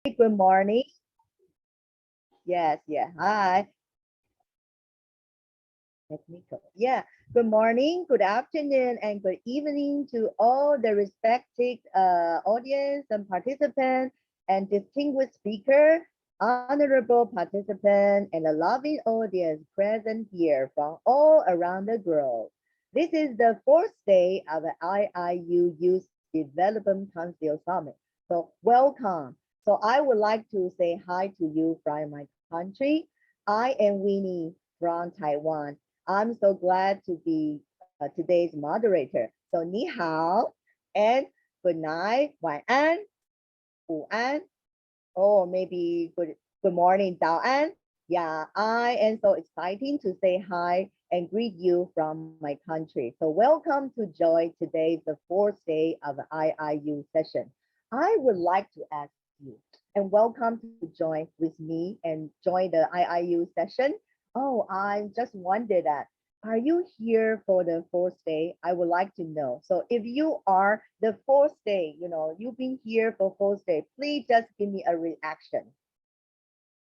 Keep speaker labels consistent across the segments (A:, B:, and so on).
A: Good morning. Yes, yeah. Hi. Technical. Yeah. Good morning, good afternoon, and good evening to all the respected audience and participants and distinguished speaker, honorable participant, and a loving audience present here from all around the globe. This is the fourth day of the IIU Youth Development Council Summit. So welcome. So I would like to say hi to you from my country. I am Winnie from Taiwan. I'm so glad to be today's moderator. So 你好 and good night, 晚安, 午安, or maybe good morning, 早安. Yeah, I am so exciting to say hi and greet you from my country. So welcome to join today's the fourth day of the IIU session. I would like to ask you and welcome to join with me and join the IIU session. Oh, I just wondered that. Are you here for the fourth day? I would like to know. So if you are the fourth day, you've been here for fourth day, please just give me a reaction.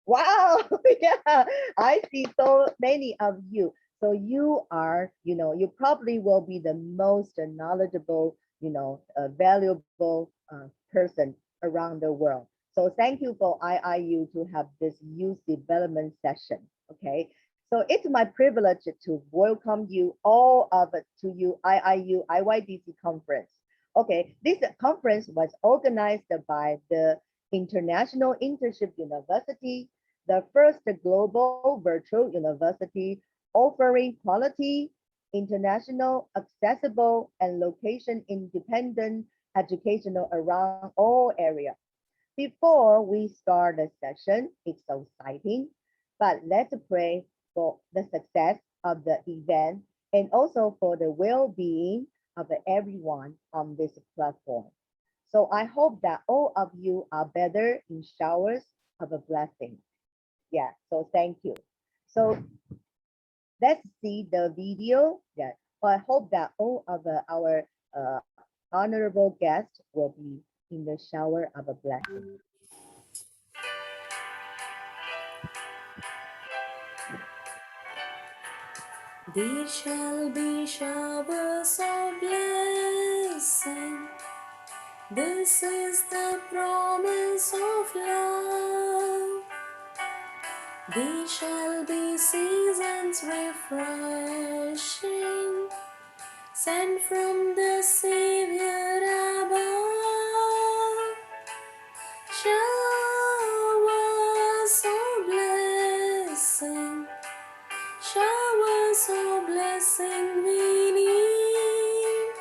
A: Wow, yeah, I see so many of you. So you are, you probably will be the most knowledgeable, valuable person around the world. So thank you for IIU to have this youth development session. Okay, so it's my privilege to welcome you all of it to you IIU-IYDC conference. Okay, this conference was organized by the International Internship University, the first global virtual university offering quality, international, accessible, and location-independent educational around all areas. Before we start the session, it's so exciting, but let's pray for the success of the event and also for the well-being of everyone on this platform. So I hope that all of you are better in showers of a blessing. Yeah, so thank you. So let's see the video. Yeah, so I hope that all of our honorable guests will be in the shower of a blessing.
B: There shall be showers of blessing. This is the promise of love. There shall be seasons refreshing, sent from the Savior above. Showers of blessing, showers of blessing we need.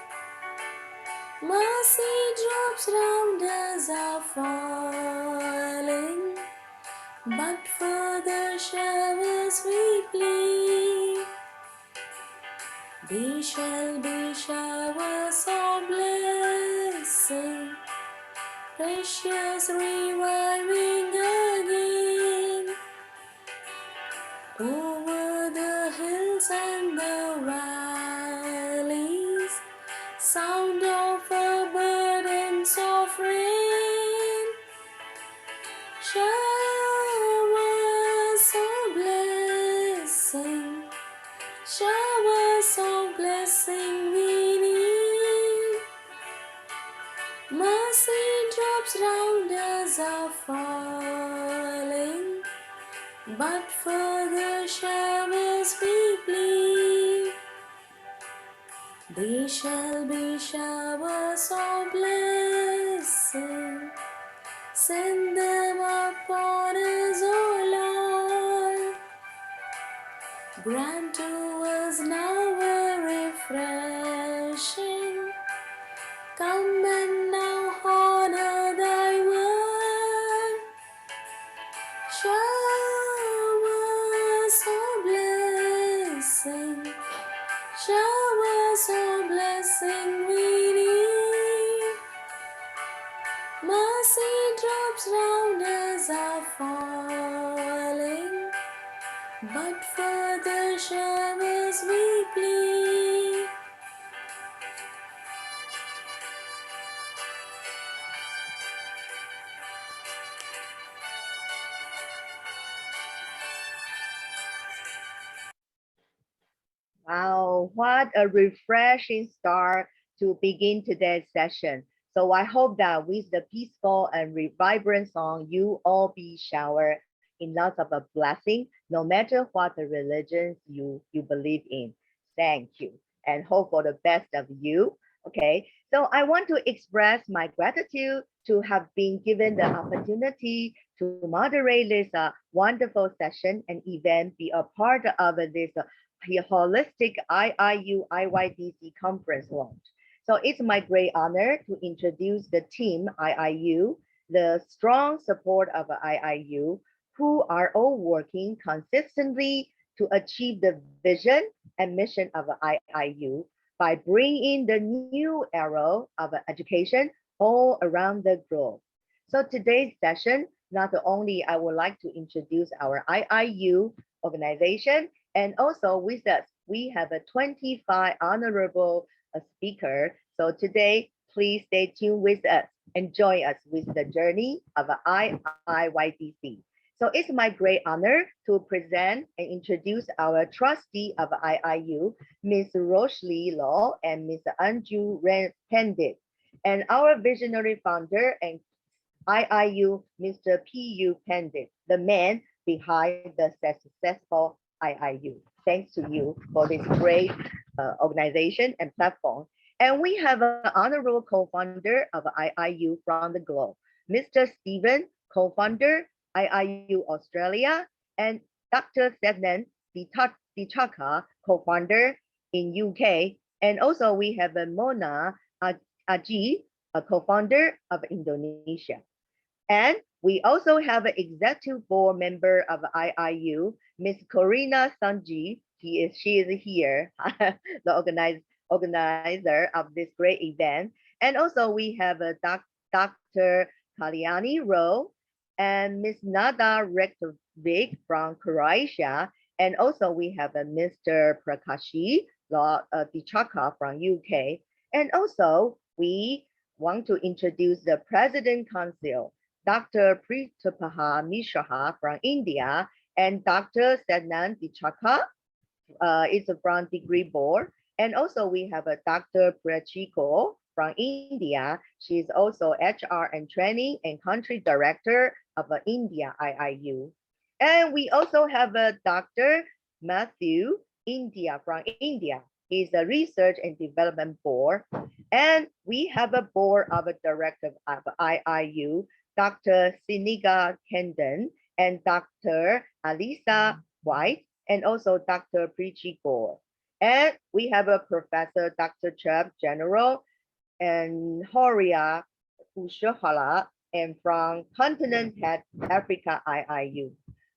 B: Mercy drops round us are falling, but for the showers we plead. There shall be showers of blessing, precious reviving again, over the hills and the valleys, sound of a burdens of rain. Showers of blessing, showers of blessing we need. Mercy drops round us are falling, but for the showers we plead. There shall be showers of blessing, send them upon us, O Lord. Grant to us now a refreshing. Come and now honor thy word. Showers of blessing, showers of blessing we need. Mercy drops round us are falling, but for the showers we plead.
A: So what a refreshing start to begin today's session. So I hope that with the peaceful and vibrant song, you all be showered in lots of a blessing, no matter what the religions you believe in. Thank you, and hope for the best of you. Okay, so I want to express my gratitude to have been given the opportunity to moderate this wonderful session and event, be a part of this holistic IIU-IYDC conference launch. So it's my great honor to introduce the team IIU, the strong support of IIU, who are all working consistently to achieve the vision and mission of IIU by bringing the new era of education all around the globe. So today's session, not only I would like to introduce our IIU organization, and also with us, we have a 25 honorable speaker. So today, please stay tuned with us and join us with the journey of IIYDC. So it's my great honor to present and introduce our trustee of IIU, Ms. Rosalie Law and Ms. Anju Pandit, and our visionary founder and IIU, Mr. Peeyush Pandit, the man behind the successful IIU. Thanks to you for this great organization and platform. And we have an honorable co-founder of IIU from the globe, Mr. Stephen, co-founder, IIU Australia, and Dr. Sednan Dichaka, co-founder in UK. And also we have Mona Aji, a co-founder of Indonesia. And we also have an executive board member of IIU, Ms. Corina Sanji. She is here, the organizer of this great event. And also we have a Dr. Kalyani Rowe and Ms. Nada Rektovic from Croatia. And also we have a Mr. Prakashi Dichaka from UK. And also we want to introduce the President Council, Dr. Pritapaha Mishra from India, and Dr. Sednan Dichaka is from Degree Board. And also we have a Dr. Prachiko from India. She's also HR and Training and Country Director of India IIU. And we also have a Dr. Matthew India from India. He's a Research and Development Board. And we have a board of directors of IIU, Dr. Siniga Kendon and Dr. Alisa White, and also Dr. Preeti Gore. And we have a Professor Dr. Cheb General and Horia Ushahala, and from Continent Africa IIU.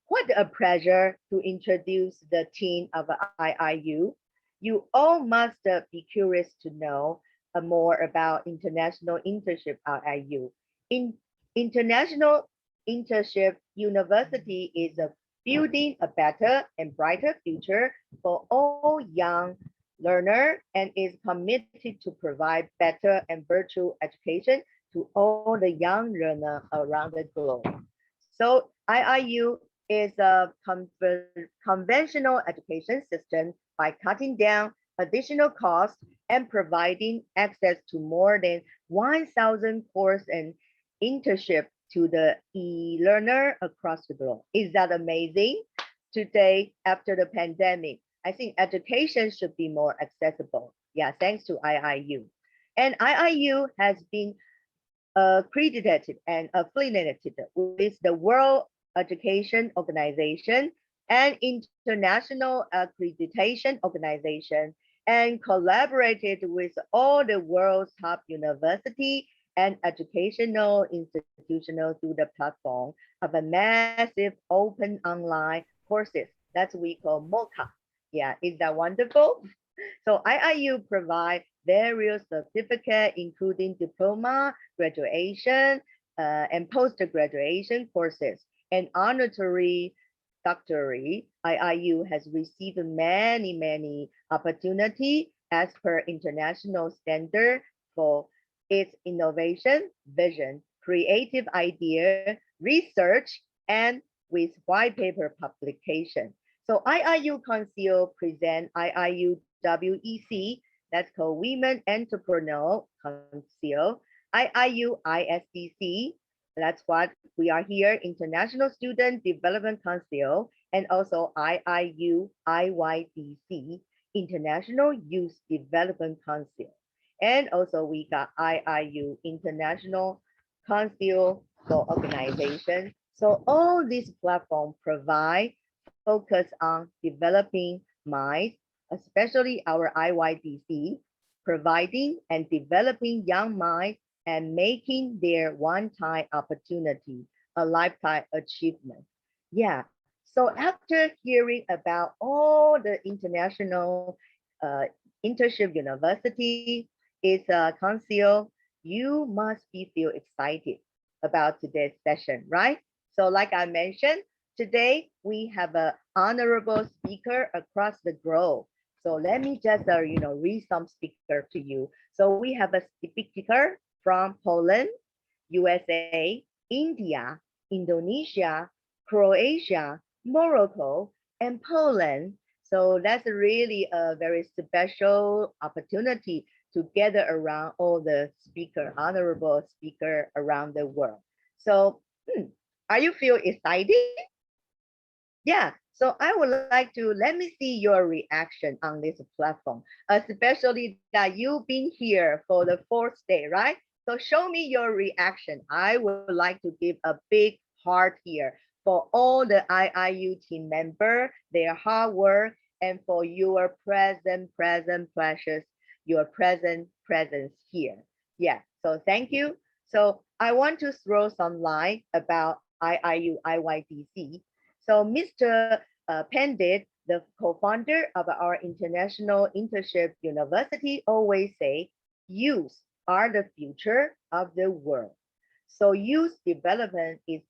A: What a pleasure to introduce the team of IIU. You all must be curious to know more about International Internship IIU. International Internship University is building a better and brighter future for all young learners and is committed to provide better and virtual education to all the young learners around the globe. So IIU is a conventional education system by cutting down additional costs and providing access to more than 1,000 courses and internship to the e-learner across the globe. Is that amazing? Today, after the pandemic, I think education should be more accessible. Yeah, thanks to IIU. And IIU has been accredited and affiliated with the World Education Organization and International Accreditation Organization, and collaborated with all the world's top university and educational institutions through the platform of a massive open online courses that we call MOOC. Yeah, is that wonderful? So IIU provide various certificates, including diploma, graduation, and post-graduation courses, and honorary doctorate. IIU has received many opportunities as per international standard for its innovation, vision, creative idea, research, and with white paper publication. So IIU Council present IIU WEC, that's called Women Entrepreneurial Council, IIU-ISDC, that's what we are here, International Student Development Council, and also IIU-IYDC, International Youth Development Council. And also we got IIU, International Council for Organization. So all these platforms provide focus on developing minds, especially our IYDC, providing and developing young minds and making their one-time opportunity a lifetime achievement. Yeah, so after hearing about all the international internship university is a council, you must be feel excited about today's session, right? So like I mentioned, today we have an honorable speaker across the globe. So let me just read some speaker to you. So we have a speaker from Poland, USA, India, Indonesia, Croatia, Morocco, and Poland. So that's really a very special opportunity to gather around all the honorable speaker around the world. So are you feel excited? Yeah, so I would like to let me see your reaction on this platform, especially that you've been here for the fourth day, right? So show me your reaction. I would like to give a big heart here for all the IIU team member, their hard work, and for your presence here. Yeah, so thank you. So I want to throw some light about IIU IYDC. So Mr. Pandit, the co-founder of our International Internship University, always say, youth are the future of the world. So youth development is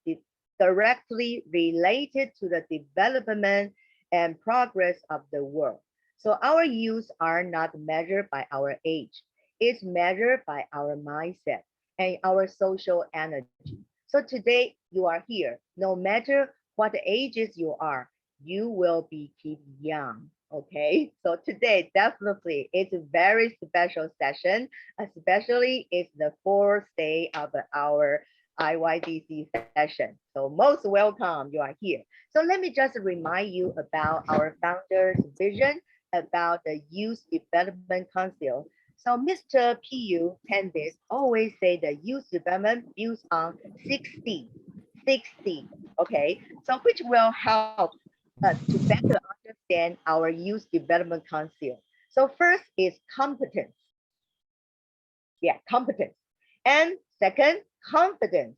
A: directly related to the development and progress of the world. So our youth are not measured by our age. It's measured by our mindset and our social energy. So today you are here, no matter what ages you are, you will be keep young. Okay, so today definitely it's a very special session, especially it's the fourth day of our IYDC session. So most welcome, you are here. So let me just remind you about our founder's vision about the Youth Development Council. So Mr. Peeyush Pandit always say the youth development builds on 60, okay? So which will help us to better understand our Youth Development Council. So first is competence. Yeah, competence. And second, confidence.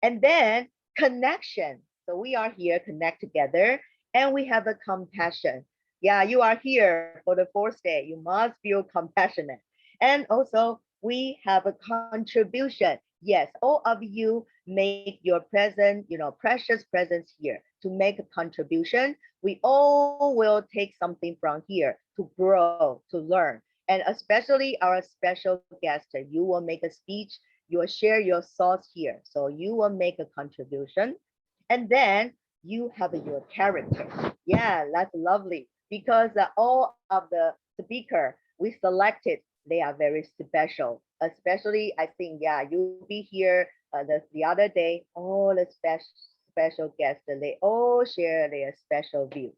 A: And then connection. So we are here, connect together, and we have a compassion. Yeah, you are here for the fourth day. You must feel compassionate. And also we have a contribution. Yes, all of you make your present, precious presence here to make a contribution. We all will take something from here to grow, to learn. And especially our special guest, you will make a speech, you will share your thoughts here. So you will make a contribution. And then you have your character. Yeah, that's lovely. Because all of the speaker we selected, they are very special. Especially, I think, yeah, you'll be here the other day, all the special guests, they all share their special view.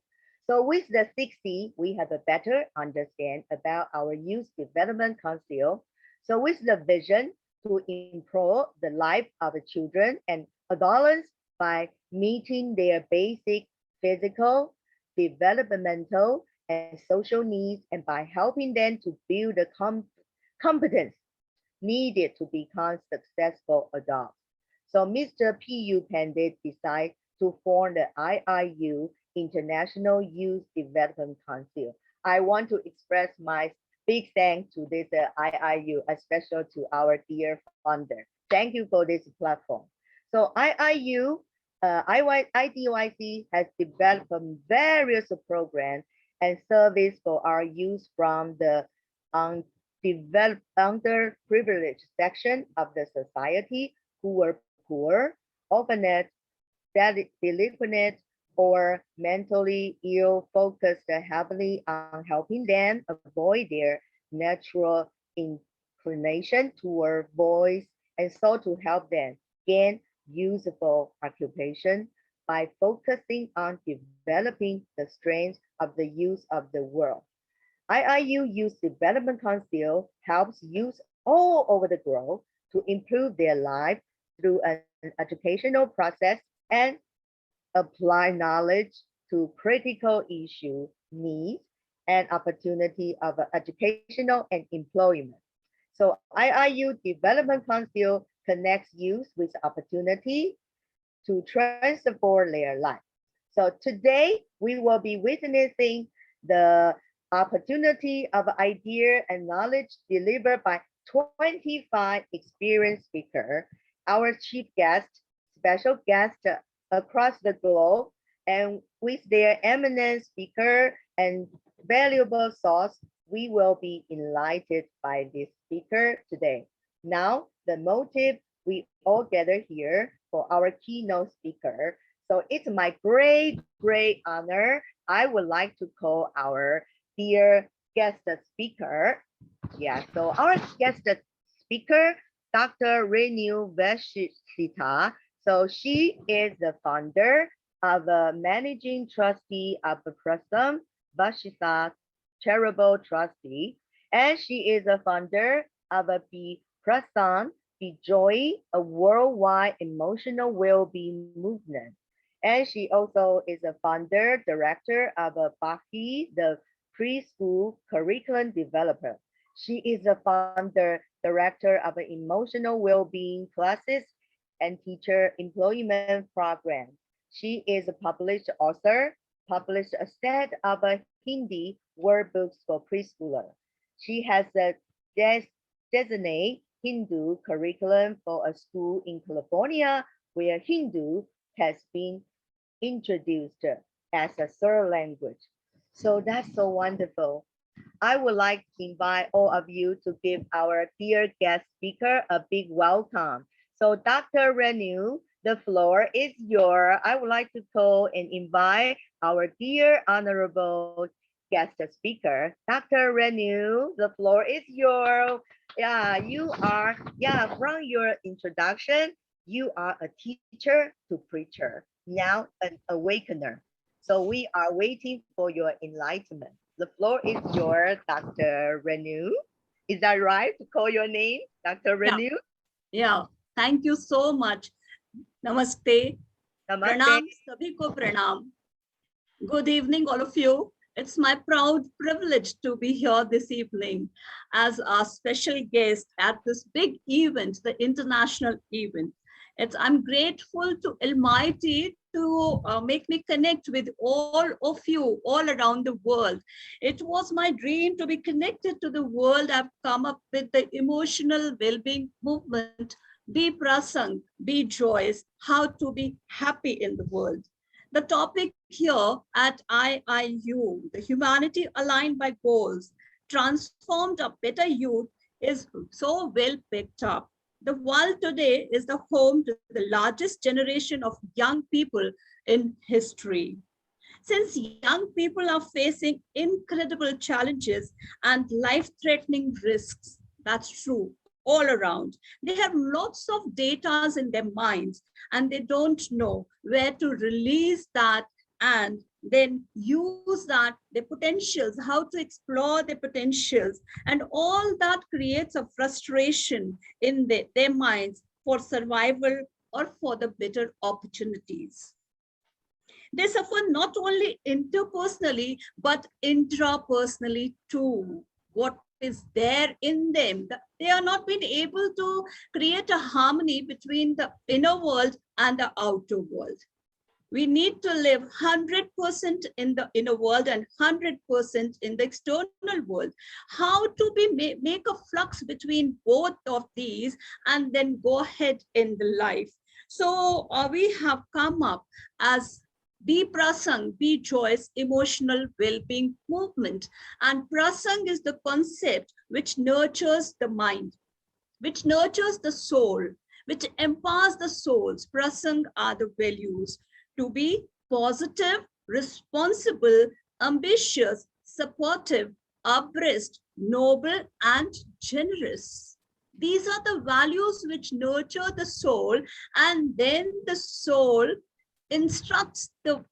A: So with the 60, we have a better understand about our Youth Development Council. So with the vision to improve the life of the children and adolescents by meeting their basic physical, developmental, and social needs, and by helping them to build the competence needed to become successful adults. So Mr. Peeyush Pandit decided to form the IIU International Youth Development Council. I want to express my big thanks to this IIU, especially to our dear founder. Thank you for this platform. So IIU IDYC has developed various programs and service for our youth from the underprivileged section of the society who were poor, orphaned, delinquent, or mentally ill focused heavily on helping them avoid their natural inclination toward boys, and so to help them gain useful occupation by focusing on developing the strengths of the youth of the world. IIU Youth Development Council helps youth all over the globe to improve their life through an educational process and apply knowledge to critical issue, needs, and opportunity of educational and employment. So IIU Development Council connects youth with opportunity to transform their life. So today we will be witnessing the opportunity of idea and knowledge delivered by 25 experienced speakers, our chief guest, special guests across the globe, and with their eminent speaker and valuable thoughts, we will be enlightened by this speaker today. Now, the motive we all gather here for our keynote speaker. So it's my great honor. I would like to call our dear guest speaker. Yeah, so our guest speaker, Dr. Renu Veshita. So she is the founder of a managing trustee of the Prasam Vashita Charitable Trustee, and she is a founder of a Be Prasan, Be Joy, a worldwide emotional well-being movement. And she also is a founder director of a Baki, the preschool curriculum developer. She is a founder director of an emotional well-being classes and teacher employment program. She is a published author, published a set of a Hindi word books for preschooler. She has a designated Hindu curriculum for a school in California where Hindu has been introduced as a third language. So that's so wonderful. I would like to invite all of you to give our dear guest speaker a big welcome. So Dr. Renu, the floor is yours. I would like to call and invite our dear honorable guest speaker, Dr. Renu, the floor is yours. Yeah, you are, from your introduction, you are a teacher to preacher, now an awakener. So we are waiting for your enlightenment. The floor is yours, Dr. Renu. Is that right to call your name, Dr. Renu?
C: Yeah. Thank you so much. Namaste.
A: Namaste.
C: Pranam, sabhi ko pranam. Good evening, all of you. It's my proud privilege to be here this evening as a special guest at this big event, the international event. I'm grateful to Almighty to make me connect with all of you all around the world. It was my dream to be connected to the world. I've come up with the emotional well-being movement, Be Prasang, Be Joyous, how to be happy in the world. The topic here at IIU, the humanity aligned by goals, transformed a better youth, is so well picked up. The world today is the home to the largest generation of young people in history. Since young people are facing incredible challenges and life-threatening risks, that's true, all around. They have lots of data in their minds and they don't know where to release that and then use that, their potentials, how to explore their potentials. And all that creates a frustration in their minds for survival or for the better opportunities. They suffer not only interpersonally, but intrapersonally too. What is there in them? They are not being able to create a harmony between the inner world and the outer world. We need to live 100% in the inner world and 100% in the external world. How to make a flux between both of these and then go ahead in the life. So we have come up as Be Prasang, Be Joyous, emotional well-being movement. And Prasang is the concept which nurtures the mind, which nurtures the soul, which empowers the souls. Prasang are the values. To be positive, responsible, ambitious, supportive, abreast, noble, and generous. These are the values which nurture the soul, and then the soul instructs the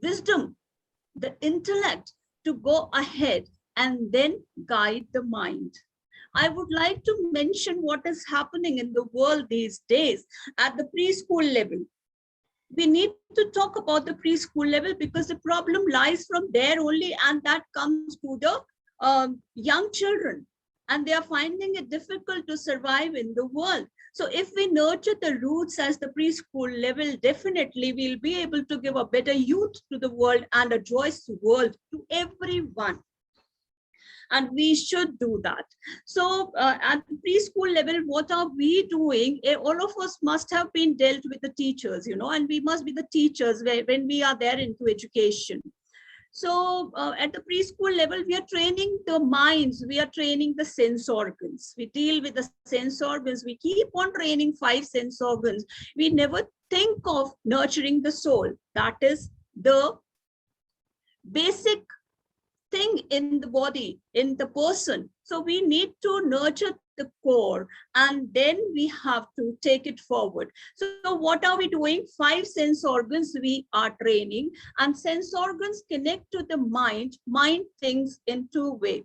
C: wisdom, the intellect to go ahead and then guide the mind. I would like to mention what is happening in the world these days at the preschool level. We need to talk about the preschool level because the problem lies from there only, and that comes to the young children, and they are finding it difficult to survive in the world. So if we nurture the roots as the preschool level, definitely we'll be able to give a better youth to the world and a joyous world to everyone. And we should do that. So at the preschool level, what are we doing? All of us must have been dealt with the teachers, and we must be the teachers when we are there into education. So at the preschool level, we are training the minds, we are training the sense organs. We deal with the sense organs. We keep on training 5 sense organs. We never think of nurturing the soul. That is the basic thing in the body, in the person. So we need to nurture the core, and then we have to take it forward. So what are we doing? 5 sense organs we are training, and sense organs connect to the mind. Mind thinks in 2 ways,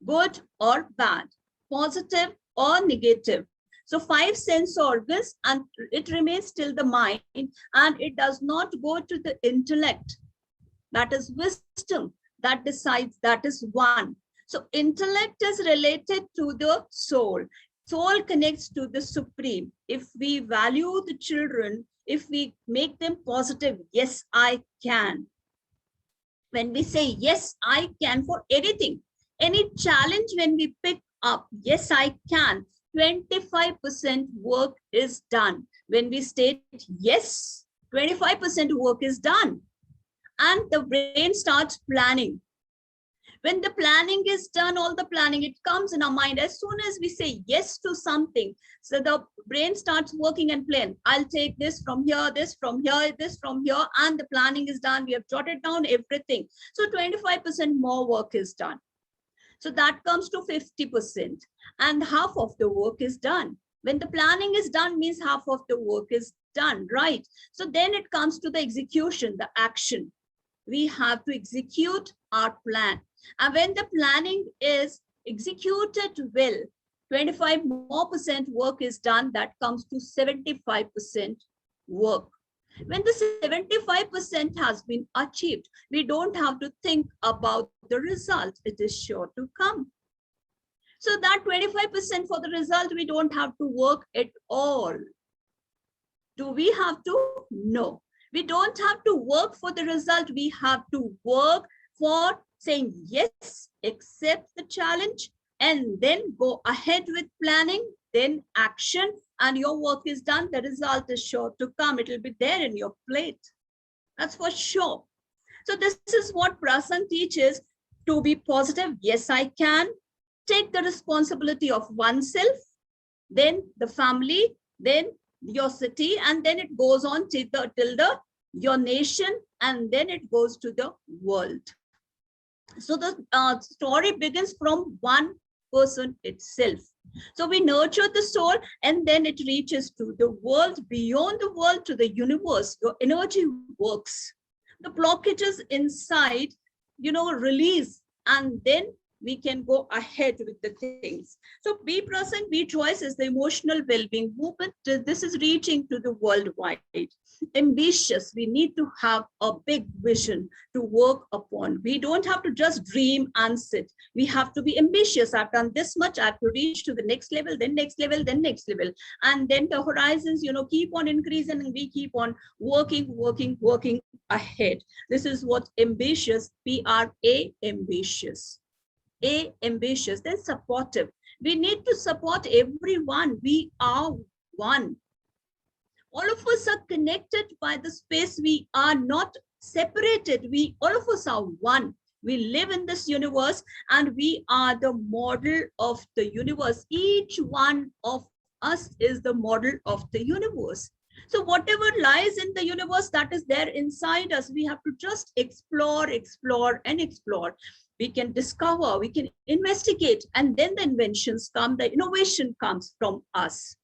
C: good or bad, positive or negative. So 5 sense organs, and it remains still the mind, and it does not go to the intellect. That is wisdom that decides, that is one. So intellect is related to the soul. Soul connects to the supreme. If we value the children, if we make them positive, yes, I can. When we say, yes, I can for anything, any challenge when we pick up, yes, I can, 25% work is done. When we state yes, 25% work is done. And the brain starts planning. When the planning is done, all the planning, it comes in our mind. As soon as we say yes to something, so the brain starts working and plan. I'll take this from here, this from here, this from here, and the planning is done. We have jotted down everything. So 25% more work is done. So that comes to 50%, and half of the work is done. When the planning is done, means half of the work is done, right? So then it comes to the execution, the action. We have to execute our plan. And when the planning is executed well, 25% more work is done. That comes to 75% work. When the 75% has been achieved, we don't have to think about the result. It is sure to come. So that 25% for the result, we don't have to work at all. Do we have to? No. We don't have to work for the result. We have to work for saying yes, accept the challenge, and then go ahead with planning, then action, and your work is done. The result is sure to come. It will be there in your plate. That's for sure. So this is what Prasan teaches: to be positive. Yes, I can. Take the responsibility of oneself, then the family, then your city, and then it goes on till your nation, and then it goes to the world. So the story begins from one person itself. So we nurture the soul, and then it reaches to the world, beyond the world, to the universe. Your energy works. The blockages inside, release, and then we can go ahead with the things. So be present, be choice is the emotional well-being movement. This is reaching to the worldwide. Ambitious, we need to have a big vision to work upon. We don't have to just dream and sit. We have to be ambitious. I've done this much, I have to reach to the next level, then next level, then next level. And then the horizons, keep on increasing, and we keep on working ahead. This is what ambitious, P-R-A, ambitious. A, ambitious, then supportive. We need to support everyone. We are one. All of us are connected by the space. We are not separated. All of us are one. We live in this universe, and we are the model of the universe. Each one of us is the model of the universe. So whatever lies in the universe that is there inside us, we have to just explore, explore, and explore. We can discover, we can investigate, and then the inventions come, the innovation comes from us.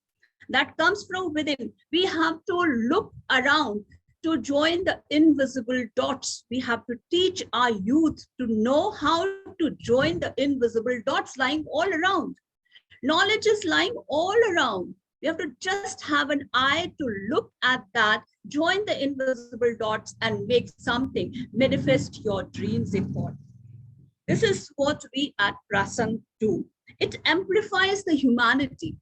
C: That comes from within. We have to look around to join the invisible dots. We have to teach our youth to know how to join the invisible dots lying all around. Knowledge is lying all around. You have to just have an eye to look at that, join the invisible dots, and make something, manifest your dreams upon. This is what we at Prasang do. It amplifies the humanity.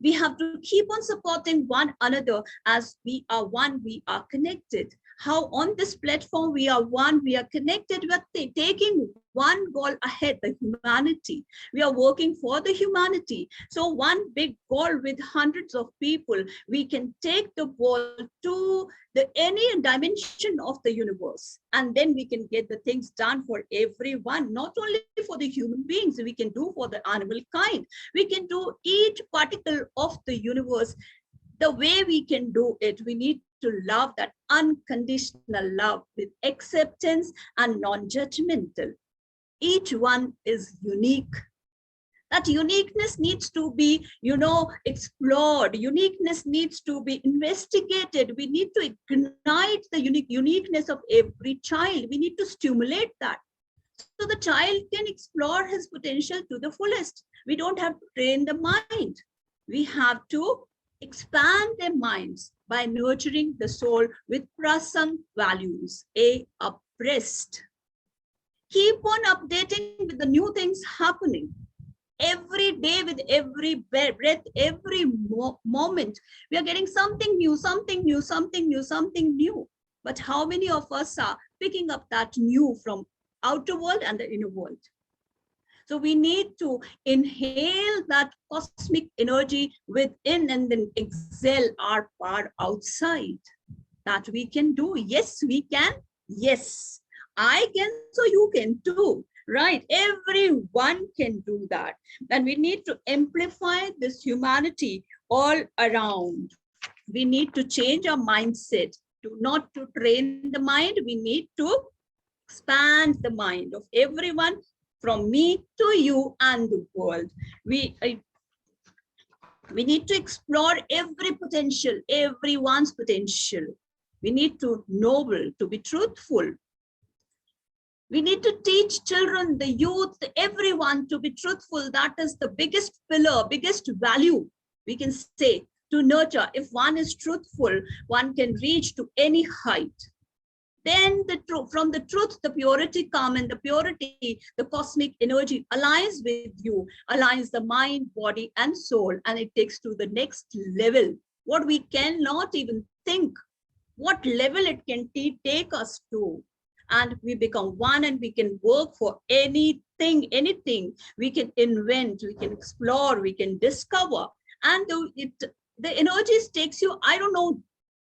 C: We have to keep on supporting one another. As we are one, we are connected. How on this platform we are one, we are connected. We are taking one goal ahead, the humanity. We are working for the humanity. So one big goal with hundreds of people, we can take the world to any dimension of the universe. And then we can get the things done for everyone, not only for the human beings, we can do for the animal kind. We can do each particle of the universe. The way we can do it, we need to love that unconditional love with acceptance and non-judgmental. Each one is unique. That uniqueness needs to be, explored. Uniqueness needs to be investigated. We need to ignite the uniqueness of every child. We need to stimulate that, so the child can explore his potential to the fullest. We don't have to train the mind. We have to expand their minds by nurturing the soul with prasang values, oppressed. Keep on updating with the new things happening. Every day, with every breath, every moment, we are getting something new, something new, something new, something new. But how many of us are picking up that new from outer world and the inner world? So we need to inhale that cosmic energy within and then exhale our power outside. That we can do. Yes, we can. Yes, I can, so you can too. Right? Everyone can do that. And we need to amplify this humanity all around. We need to change our mindset. Not to train the mind, we need to expand the mind of everyone, from me to you and the world. We need to explore every potential, everyone's potential. We need to noble, to be truthful. We need to teach children, the youth, everyone to be truthful. That is the biggest pillar, biggest value we can say to nurture. If one is truthful, one can reach to any height. Then from the truth, the purity comes, and the purity, the cosmic energy aligns with you, aligns the mind, body, and soul, and it takes to the next level. What we cannot even think, what level it can take us to. And we become one, and we can work for anything. We can invent, we can explore, we can discover. And the energies takes you, I don't know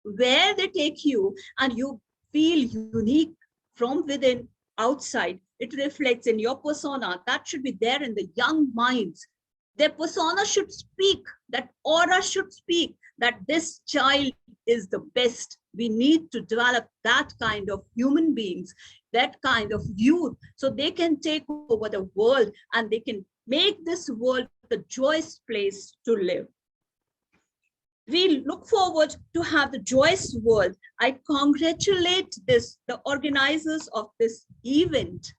C: where they take you, and you feel unique from within, outside. It reflects in your persona. That should be there in the young minds. Their persona should speak, that aura should speak, that this child is the best. We need to develop that kind of human beings, that kind of youth, so they can take over the world and they can make this world the joyous place to live. We look forward to have the joyous world. I congratulate the organizers of this event,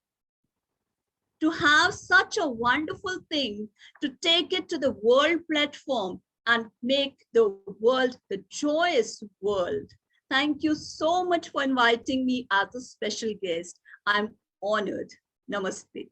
C: to have such a wonderful thing, to take it to the world platform and make the world the joyous world. Thank you so much for inviting me as a special guest. I'm honored. Namaste.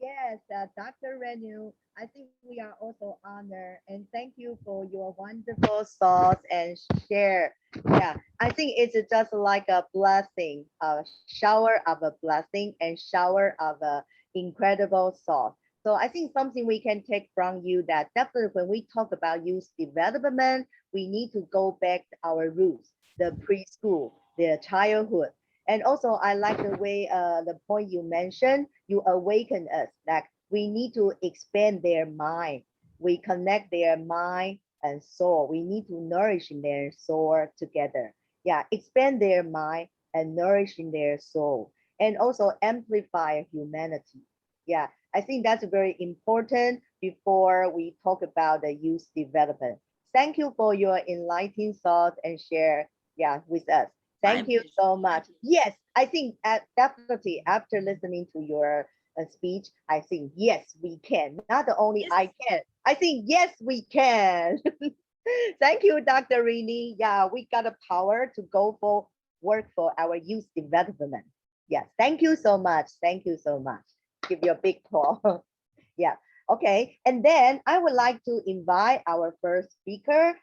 A: Yes, Dr. Renu, I think we are also honored, and thank you for your wonderful thoughts and share. Yeah, I think it's just like a blessing, a shower of a blessing and shower of a incredible thought. So I think something we can take from you, that definitely when we talk about youth development, we need to go back to our roots, the preschool, the childhood. And also, I like the way the point you mentioned, you awaken us, that we need to expand their mind. We connect their mind and soul. We need to nourish in their soul together. Yeah, expand their mind and nourish in their soul, and also amplify humanity. Yeah, I think that's very important before we talk about the youth development. Thank you for your enlightening thoughts and share, yeah, with us.
C: My
A: Thank you
C: pleasure.
A: so much. Yes, I think definitely after listening to your speech, I think yes, we can. Not only
C: Yes.
A: I can, I think yes, we can. Thank you, Dr. Rini. Yeah, we got a power to go for work for our youth development. Yes, thank you so much. Thank you so much. Give you a big applause. Yeah, okay. And then I would like to invite our first speaker.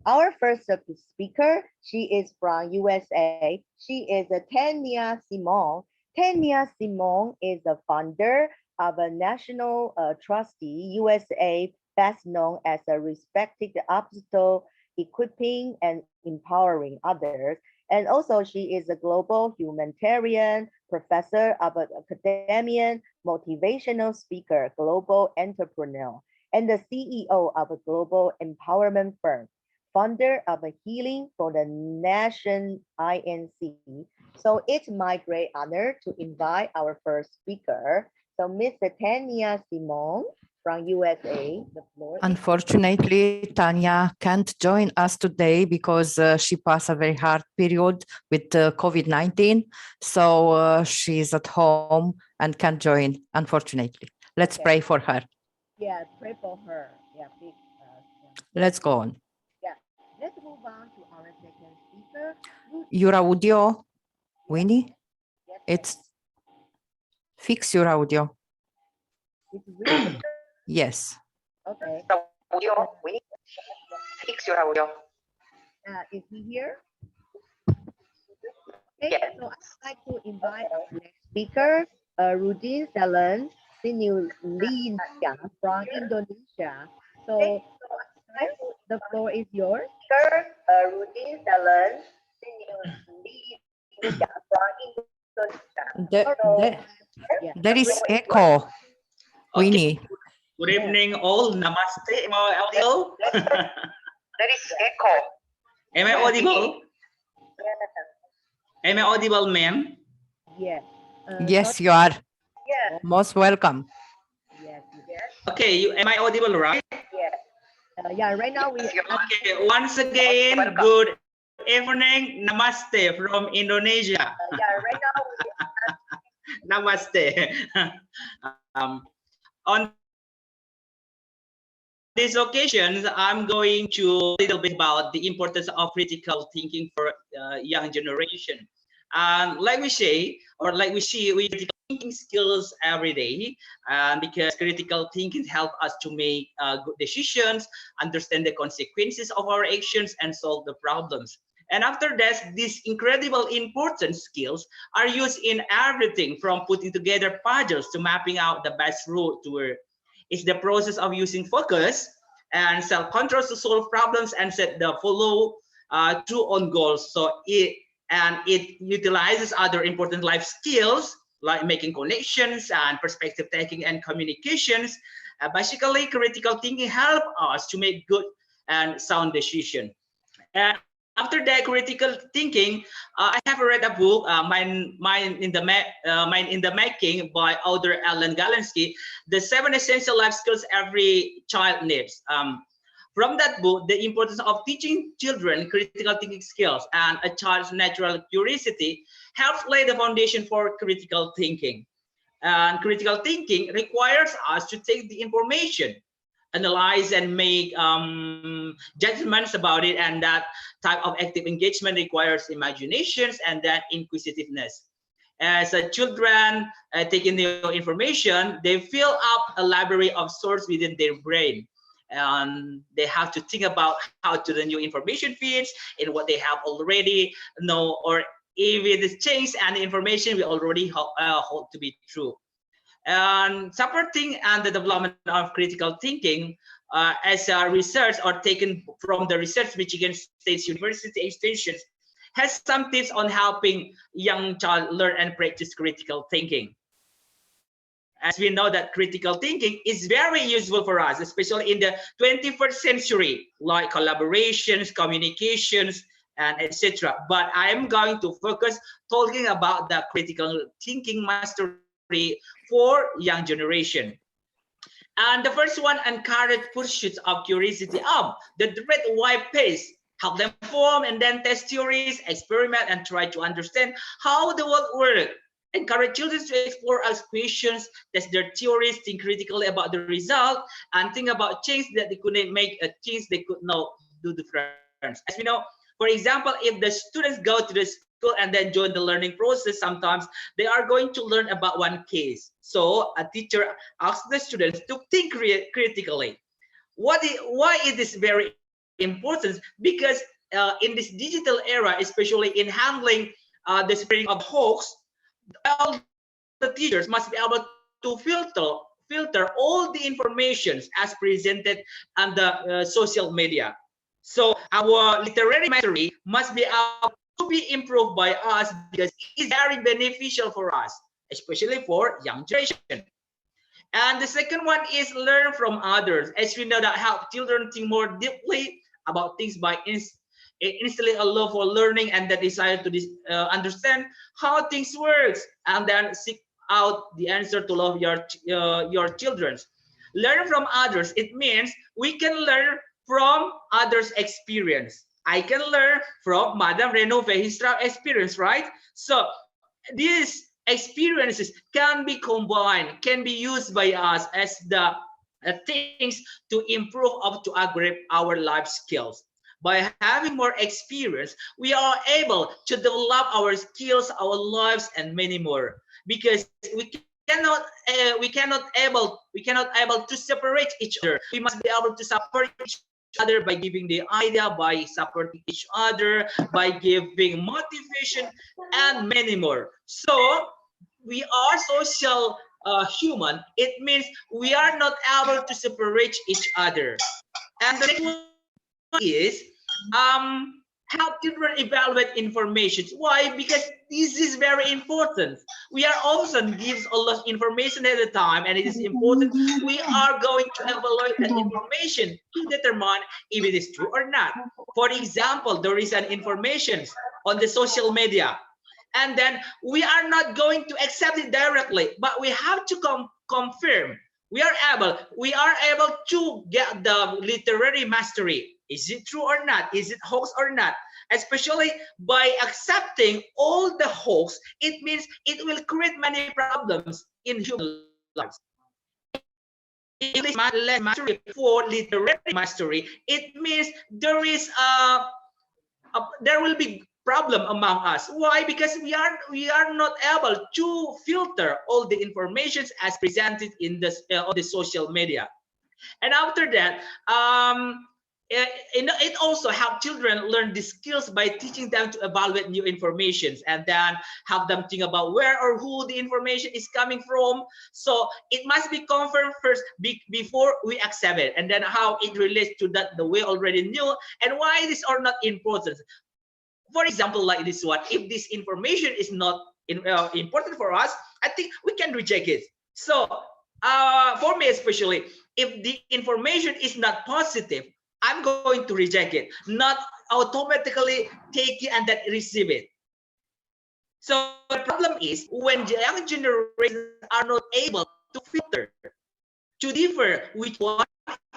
A: Our first speaker, she is from USA. She is a Tanya Simone. Tanya Simone is the founder of a national trustee, USA, best known as a respected obstacle, equipping and empowering others. And also she is a global humanitarian, professor of an academian, motivational speaker, global entrepreneur, and the CEO of a global empowerment firm, founder of a Healing for the Nation INC. So it's my great honor to invite our first speaker. So Mr. Tanya Simone from USA, the floor is
D: Unfortunately, Tanya can't join us today because she passed a very hard period with COVID-19. So she's at home and can't join, unfortunately. Let's
A: Okay.
D: pray for her.
A: Yeah, pray for her. Yeah, big,
D: Let's go on.
A: yeah. Let's move on to our second speaker.
D: Your audio, Winnie,
A: Yes,
D: it's fix your audio.
A: it's really
D: Yes.
A: okay.
D: Audio, Winnie, fix your audio.
A: Is he here? Okay,
D: Yes.
A: so I'd like to invite our next speaker, Rudin Selen Sinulinia from Indonesia. So the floor is yours. Rudin Selen Sinulinia from Indonesia. Yeah.
D: There is echo, Winnie.
E: Good evening, all. Namaste. Am I audible?
D: There is echo.
E: Am I audible? Am I audible, ma'am?
A: Yes.
D: Yes, you are.
A: Yeah.
D: Most welcome.
A: Yes. Yes.
E: Okay, am I audible, right?
A: Yeah. Right now we.
E: Okay, once again, good evening. Namaste from Indonesia.
A: Right now we.
E: Namaste. On this occasion, I'm going to a little bit about the importance of critical thinking for young generation. Like we say, or like we see, we critical thinking skills every day, because critical thinking help us to make good decisions, understand the consequences of our actions, and solve the problems. And after that, these incredible important skills are used in everything from putting together puzzles to mapping out the best route to work. It's the process of using focus and self-control to solve problems and set the follow through on goals. So it utilizes other important life skills like making connections and perspective taking and communications. Basically, critical thinking help us to make good and sound decision. And after that critical thinking, I have read a book, Mind in the Making by author Alan Galinsky, The 7 Essential Life Skills Every Child Needs. From that book, the importance of teaching children critical thinking skills and a child's natural curiosity helps lay the foundation for critical thinking. And critical thinking requires us to take the information, analyze and make judgments about it, and that type of active engagement requires imaginations and that inquisitiveness. As children taking the information, they fill up a library of sources within their brain, and they have to think about how to the new information fits in what they have already know, or if it is changed and the information we already hold to be true. And supporting and the development of critical thinking as a research or taken from the research Michigan State University extensions has some tips on helping young child learn and practice critical thinking. As we know that critical thinking is very useful for us, especially in the 21st century, like collaborations, communications, and etc. But I am going to focus talking about the critical thinking mastery for young generation. And the first one, encourage pursuits of curiosity the dread why pace, help them form and then test theories, experiment, and try to understand how the world works. Encourage children to explore, ask questions, test their theories, think critically about the result, and think about change that they couldn't make, a change they could not do difference. As we know, for example, if the students go to the school and then join the learning process, sometimes they are going to learn about one case. So a teacher asks the students to think critically. Why it is very important? Because in this digital era, especially in handling the spreading of hoax, all the teachers must be able to filter all the informations as presented on the social media. So our literary mastery must be able to be improved by us because it is very beneficial for us, especially for young generation. And the second one is learn from others. As we know that help children think more deeply about things by instilling a love for learning and the desire to understand how things works, and then seek out the answer to love your children. Learn from others, it means we can learn from others' experience. I can learn from Madame Reno Vehistra experience, right? So these experiences can be combined, can be used by us as the things to improve up to upgrade our life skills. By having more experience, we are able to develop our skills, our lives, and many more. Because we cannot able to separate each other. We must be able to support each other by giving the idea, by supporting each other, by giving motivation, and many more. So we are social human. It means we are not able to separate each other. And the next one is help children evaluate information. Why? Because this is very important. We are often gives a lot of information at a time, and it is important we are going to evaluate that information to determine if it is true or not. For example, there is an information on the social media, and then we are not going to accept it directly, but we have to confirm. We are able to get the literary mastery. Is it true or not? Is it hoax or not? Especially by accepting all the hoax, it means it will create many problems in human lives. English mastery for literary mastery, it means there will be problem among us. Why? Because we are not able to filter all the informations as presented in this on the social media. And after that, it also helps children learn the skills by teaching them to evaluate new information, and then have them think about where or who the information is coming from. So it must be confirmed first before we accept it, and then how it relates to that the we already knew, and why it is or not important. For example, like this one, if this information is not important for us, I think we can reject it. So for me especially, if the information is not positive, I'm going to reject it, not automatically take it and then receive it. So the problem is when the young generations are not able to filter, to differ which one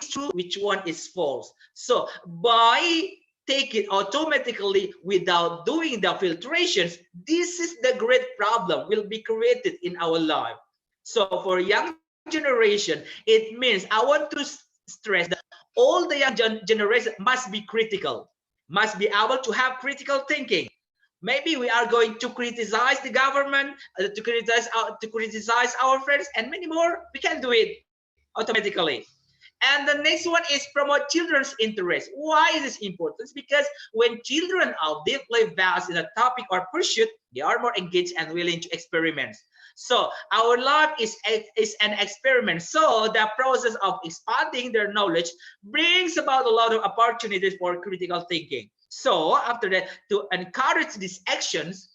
E: is true, which one is false. So by take it automatically without doing the filtrations, this is the great problem will be created in our life. So for young generation, it means I want to stress that all the young generation must be critical, must be able to have critical thinking. Maybe we are going to criticize the government, to criticize our friends, and many more. We can do it automatically. And the next one is promote children's interest. Why is this important? Because when children are deeply versed in a topic or pursuit, they are more engaged and willing to experiment. So our life is an experiment. So the process of expanding their knowledge brings about a lot of opportunities for critical thinking. So after that, to encourage these actions,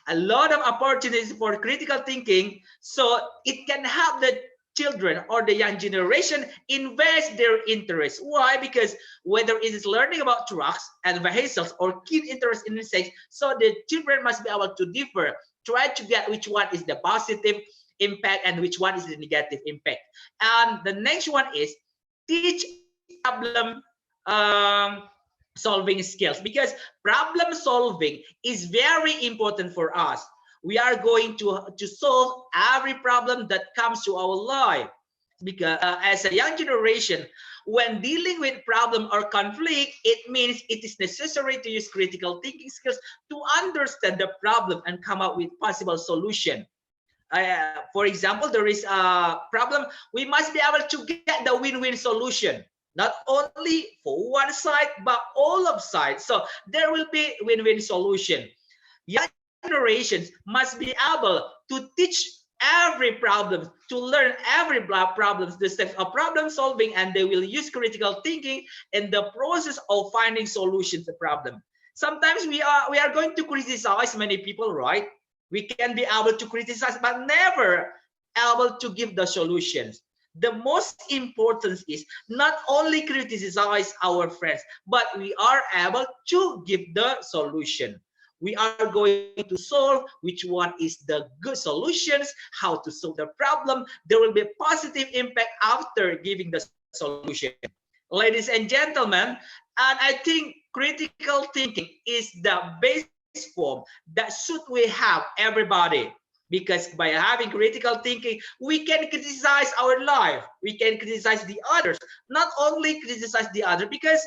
E: a lot of opportunities for critical thinking, so it can help the children or the young generation invest their interest. Why? Because whether it is learning about trucks and vehicles or keen interest in insects, so the children must be able to differ, try to get which one is the positive impact and which one is the negative impact. And the next one is teach problem solving skills, because problem solving is very important for us. We are going to solve every problem that comes to our life, because as a young generation, when dealing with problem or conflict, it means it is necessary to use critical thinking skills to understand the problem and come up with possible solution. For example, there is a problem, we must be able to get the win-win solution, not only for one side but all of sides, so there will be win-win solution. Young generations must be able to teach every problem, to learn every problem, the steps of problem solving, and they will use critical thinking in the process of finding solutions to problem. Sometimes we are going to criticize many people, right? We can be able to criticize but never able to give the solutions. The most important is not only criticize our friends, but we are able to give the solution. We are going to solve which one is the good solutions, how to solve the problem. There will be a positive impact after giving the solution. Ladies and gentlemen, and I think critical thinking is the base form that should we have everybody, because by having critical thinking, we can criticize our life, we can criticize the others, not only criticize the other, because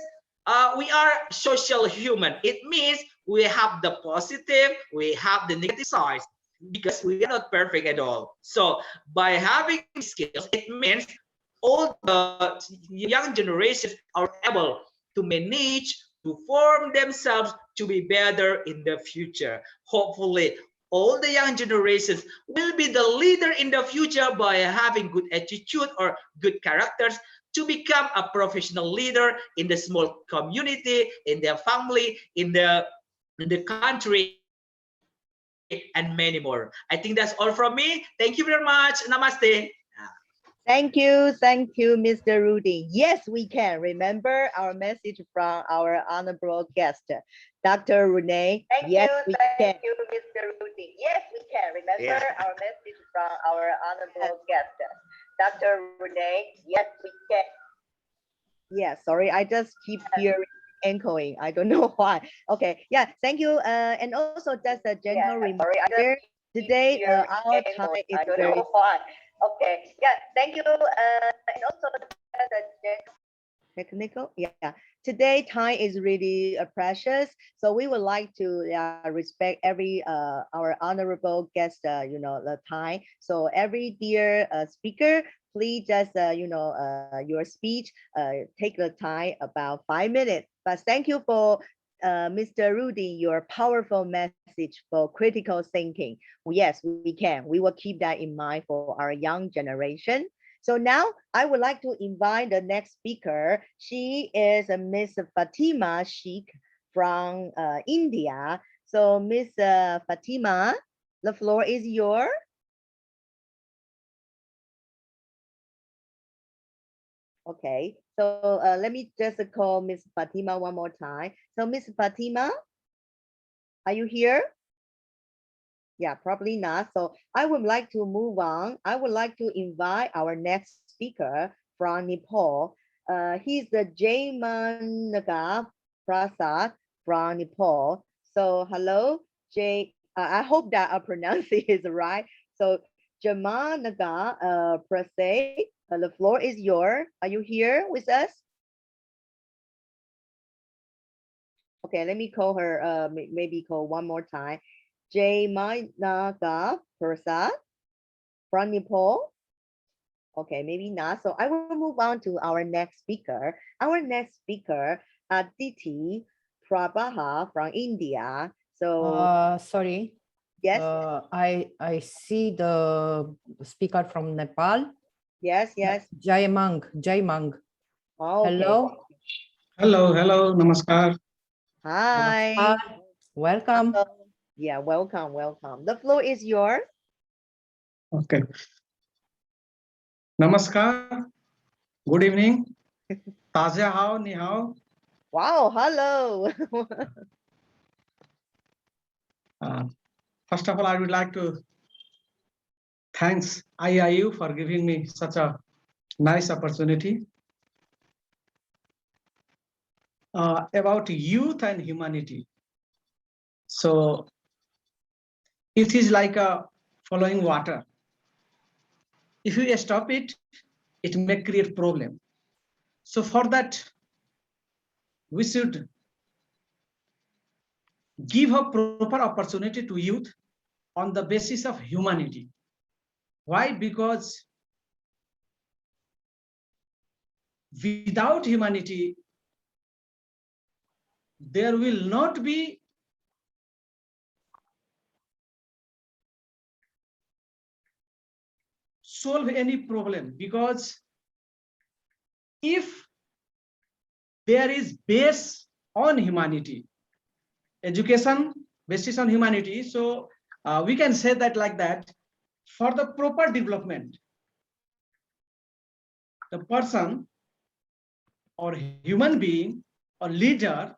E: we are social human. It means we have the positive, we have the negative sides, because we are not perfect at all. So by having skills, it means all the young generations are able to manage, to form themselves to be better in the future. Hopefully, all the young generations will be the leader in the future by having good attitude or good characters to become a professional leader in the small community, in their family, in the country, and many more. I think that's all from me. Thank you very much. Namaste.
A: Thank you, Mr. Rudy. Yes, we can. Remember our message from our honorable guest, Dr. Renee. Thank you, Mr. Rudy. Yes, we can. Remember our message from our honorable guest, Dr. Renee. Yes, we can. Yeah, sorry, I just keep hearing echoing. I don't know why. Okay, yeah, thank you. And also just a general reminder, today our time is very okay. Yeah, thank you. And also technical. Yeah, today time is really precious, so we would like to respect every our honorable guest, the time. So every dear speaker, please just your speech take the time about 5 minutes. But thank you for Mr. Rudy, your powerful message for critical thinking. Yes, we can. We will keep that in mind for our young generation. So now I would like to invite the next speaker. She is Miss Fatima Sheikh from India. So Miss Fatima, the floor is yours. Okay, so let me just call Miss Fatima one more time. So Miss Fatima, are you here? Yeah, probably not. So I would like to move on. I would like to invite our next speaker from Nepal. He's the Jaimanaga Prasad from Nepal. So hello, Jay. I hope that I pronounce it right. So Jaimanaga Prasad, the floor is yours. Are you here with us? Okay, let me call her, maybe call one more time. Jaimanaga Prasad from Nepal. Okay, maybe not. So I will move on to our next speaker. Our next speaker, Aditi Prabha from India. So
D: sorry.
A: Yes.
D: I see the speaker from Nepal.
A: Yes.
D: Jaimang.
A: Oh, okay.
D: Hello.
F: Hello. Namaskar.
A: Hi.
D: Namaskar. Welcome.
A: Yeah, welcome, welcome. The floor is yours.
F: Okay. Namaskar. Good evening. Taja hao, ni hao.
A: Wow, hello.
F: First of all, I would like to thanks IIU for giving me such a nice opportunity. About youth and humanity. So it is like a following water. If you stop it, it may create problem. So for that, we should give a proper opportunity to youth on the basis of humanity. Why? Because without humanity, there will not be solve any problem, because if there is base on humanity, education basis on humanity, so we can say that like that, for the proper development, the person or human being or leader,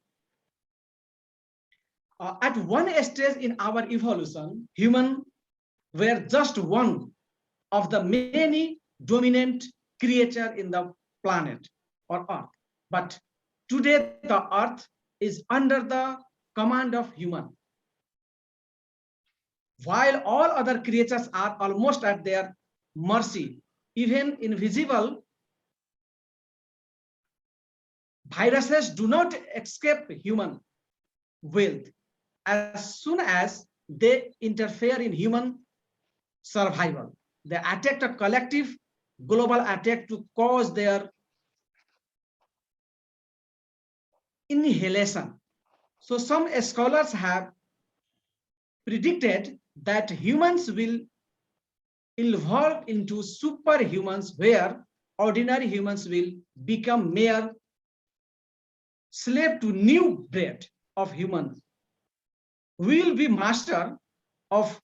F: at one stage in our evolution, human were just one of the many dominant creature in the planet or earth. But today the earth is under the command of human, while all other creatures are almost at their mercy. Even invisible viruses do not escape human will as soon as they interfere in human survival. They attack a collective global attack to cause their annihilation. So some scholars have predicted that humans will evolve into superhumans, where ordinary humans will become mere slave to new breed of humans. We will be master of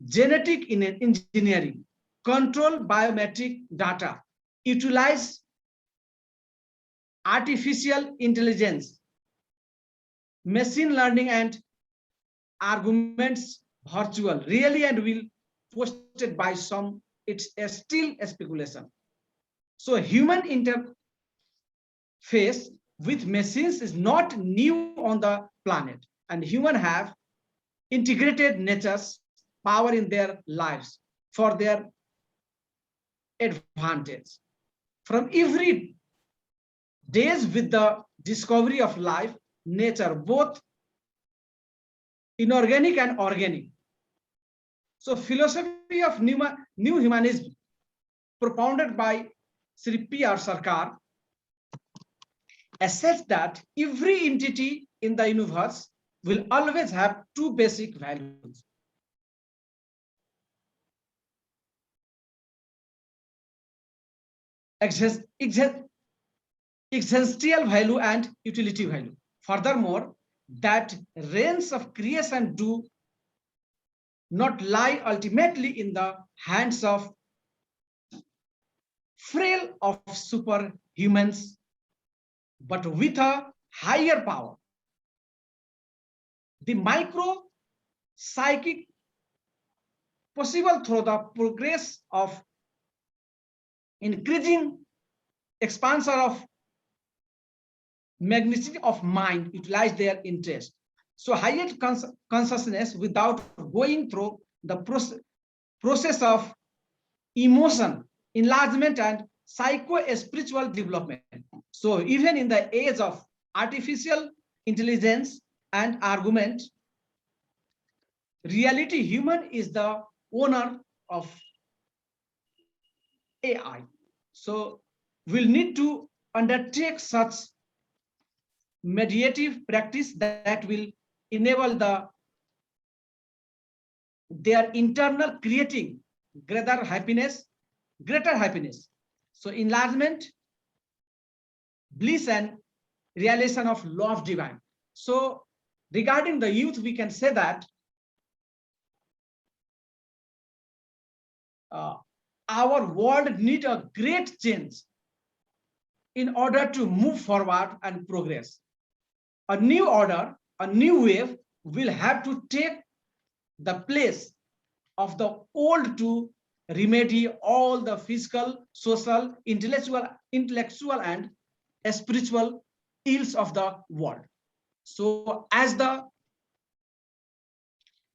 F: genetic engineering, control biometric data, utilize artificial intelligence, machine learning, and arguments virtual, really, and will posted by some. It's still a speculation. So human interface with machines is not new on the planet, and humans have integrated nature's power in their lives for their advantage. From every days with the discovery of life, nature, both inorganic and organic. So philosophy of new humanism propounded by Sri P.R. Sarkar asserts that every entity in the universe will always have two basic values: existential value and utility value. Furthermore, that reigns of creation do not lie ultimately in the hands of frail of superhumans, but with a higher power. The micro psychic possible through the progress of increasing expansion of magnitude of mind utilize their interest. So higher consciousness without going through the process of emotion, enlargement, and psycho-spiritual development. So even in the age of artificial intelligence and argument, reality, human is the owner of AI. So we'll need to undertake such mediative practice that will enable their internal creating greater happiness. So enlargement, bliss, and realization of love divine. So regarding the youth, we can say that our world needs a great change in order to move forward and progress. A new order, a new wave will have to take the place of the old to remedy all the physical, social, intellectual and spiritual ills of the world. So as the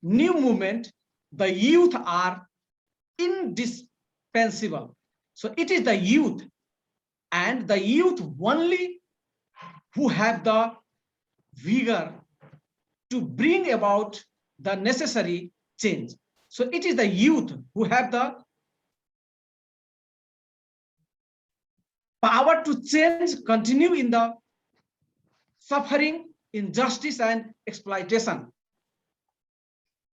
F: new movement, the youth are indispensable. So it is the youth, and the youth only who have the vigor to bring about the necessary change. So it is the youth who have the power to change, continue in the suffering, injustice, and exploitation.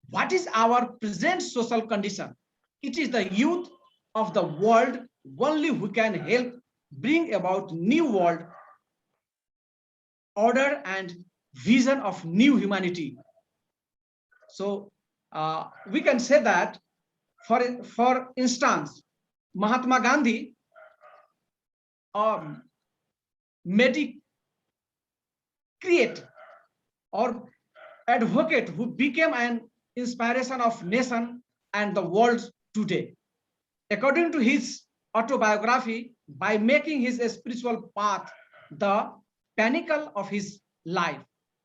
F: What is our present social condition? It is the youth of the world only who can help bring about new world order and vision of new humanity. So we can say that, for instance, Mahatma Gandhi, create or advocate who became an inspiration of nation and the world today. According to his autobiography, by making his spiritual path the pinnacle of his life,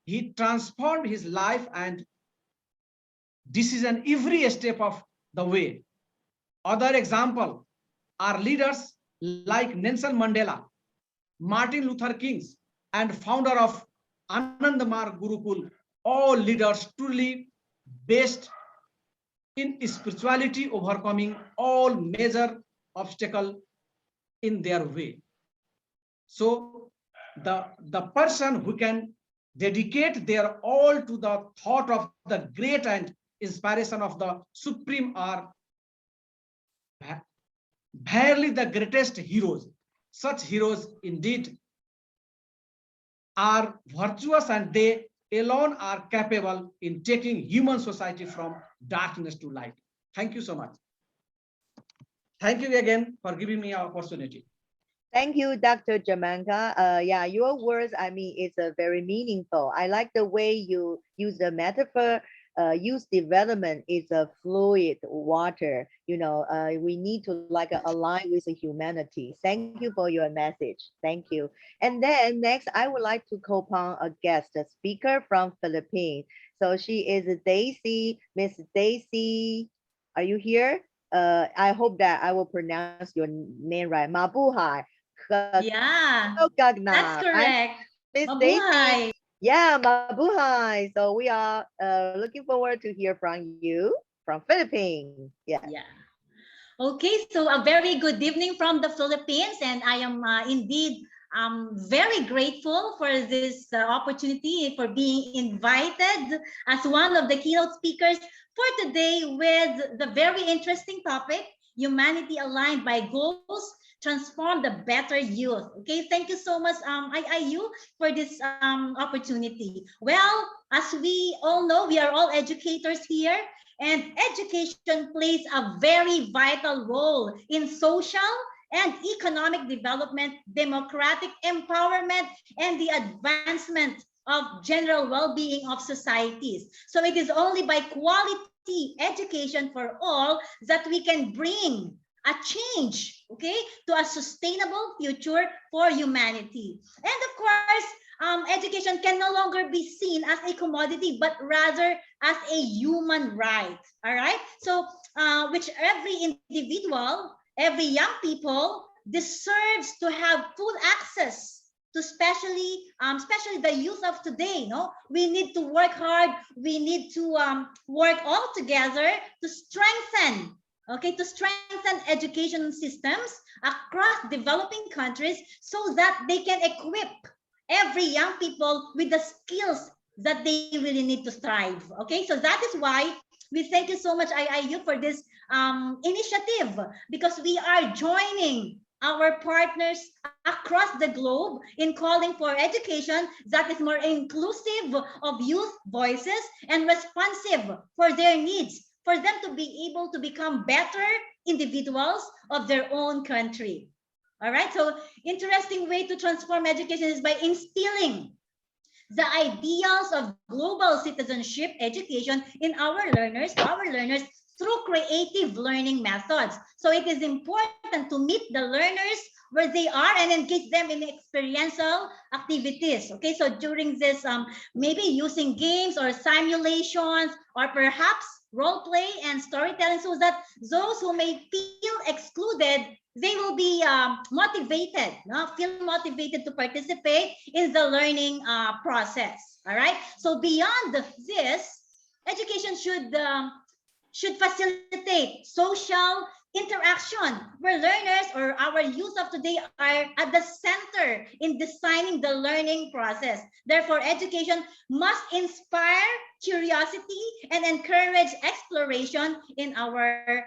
F: he transformed his life and decision every step of the way. Other example are leaders like Nelson Mandela, Martin Luther King, and founder of Anandamar Gurukul, all leaders truly based in spirituality, overcoming all major obstacles in their way. So the person who can dedicate their all to the thought of the great and inspiration of the supreme are barely the greatest heroes. Such heroes indeed are virtuous, and they alone are capable in taking human society from darkness to light. Thank you so much. Thank you again for giving me an opportunity.
A: Thank you, Dr. Jamanka. Yeah, your words, I mean, it's very meaningful. I like the way you use the metaphor. Youth development is a fluid water. You know, we need to like align with the humanity. Thank you for your message. Thank you. And then next, I would like to call upon a guest speaker from Philippines. So she is Daisy. Miss Daisy, are you here? I hope that I will pronounce your name right. Mabuhay.
B: Yeah, that's
A: Right?
B: correct.
A: Miss Daisy.
B: Mabuhay.
A: Yeah, mabuhay. So we are looking forward to hear from you from Philippines. Yeah.
B: Yeah. Okay, so a very good evening from the Philippines, and I am indeed very grateful for this opportunity, for being invited as one of the keynote speakers for today with the very interesting topic, humanity aligned by goals, transform the better youth. Okay, thank you so much, IIU, for this opportunity. Well, as we all know, we are all educators here, and education plays a very vital role in social and economic development, democratic empowerment, and the advancement of general well-being of societies. So it is only by quality education for all that we can bring a change, okay, to a sustainable future for humanity. And of course, education can no longer be seen as a commodity, but rather as a human right. All right. So, which every individual, every young people deserves to have full access to, especially the youth of today. No, we need to work hard. We need to work all together to strengthen. Okay, to strengthen education systems across developing countries so that they can equip every young people with the skills that they really need to strive. Okay, so that is why we thank you so much, IIU, for this initiative, because we are joining our partners across the globe in calling for education that is more inclusive of youth voices and responsive for their needs, for them to be able to become better individuals of their own country. All right, so interesting way to transform education is by instilling the ideals of global citizenship education in our learners through creative learning methods. So it is important to meet the learners where they are and engage them in experiential activities. Okay, so during this, maybe using games or simulations or perhaps role play and storytelling, so that those who may feel excluded, they will be motivated, feel motivated to participate in the learning process. All right. So beyond this, education should facilitate social interaction where learners or our youth of today are at the center in designing the learning process. Therefore, education must inspire curiosity and encourage exploration in our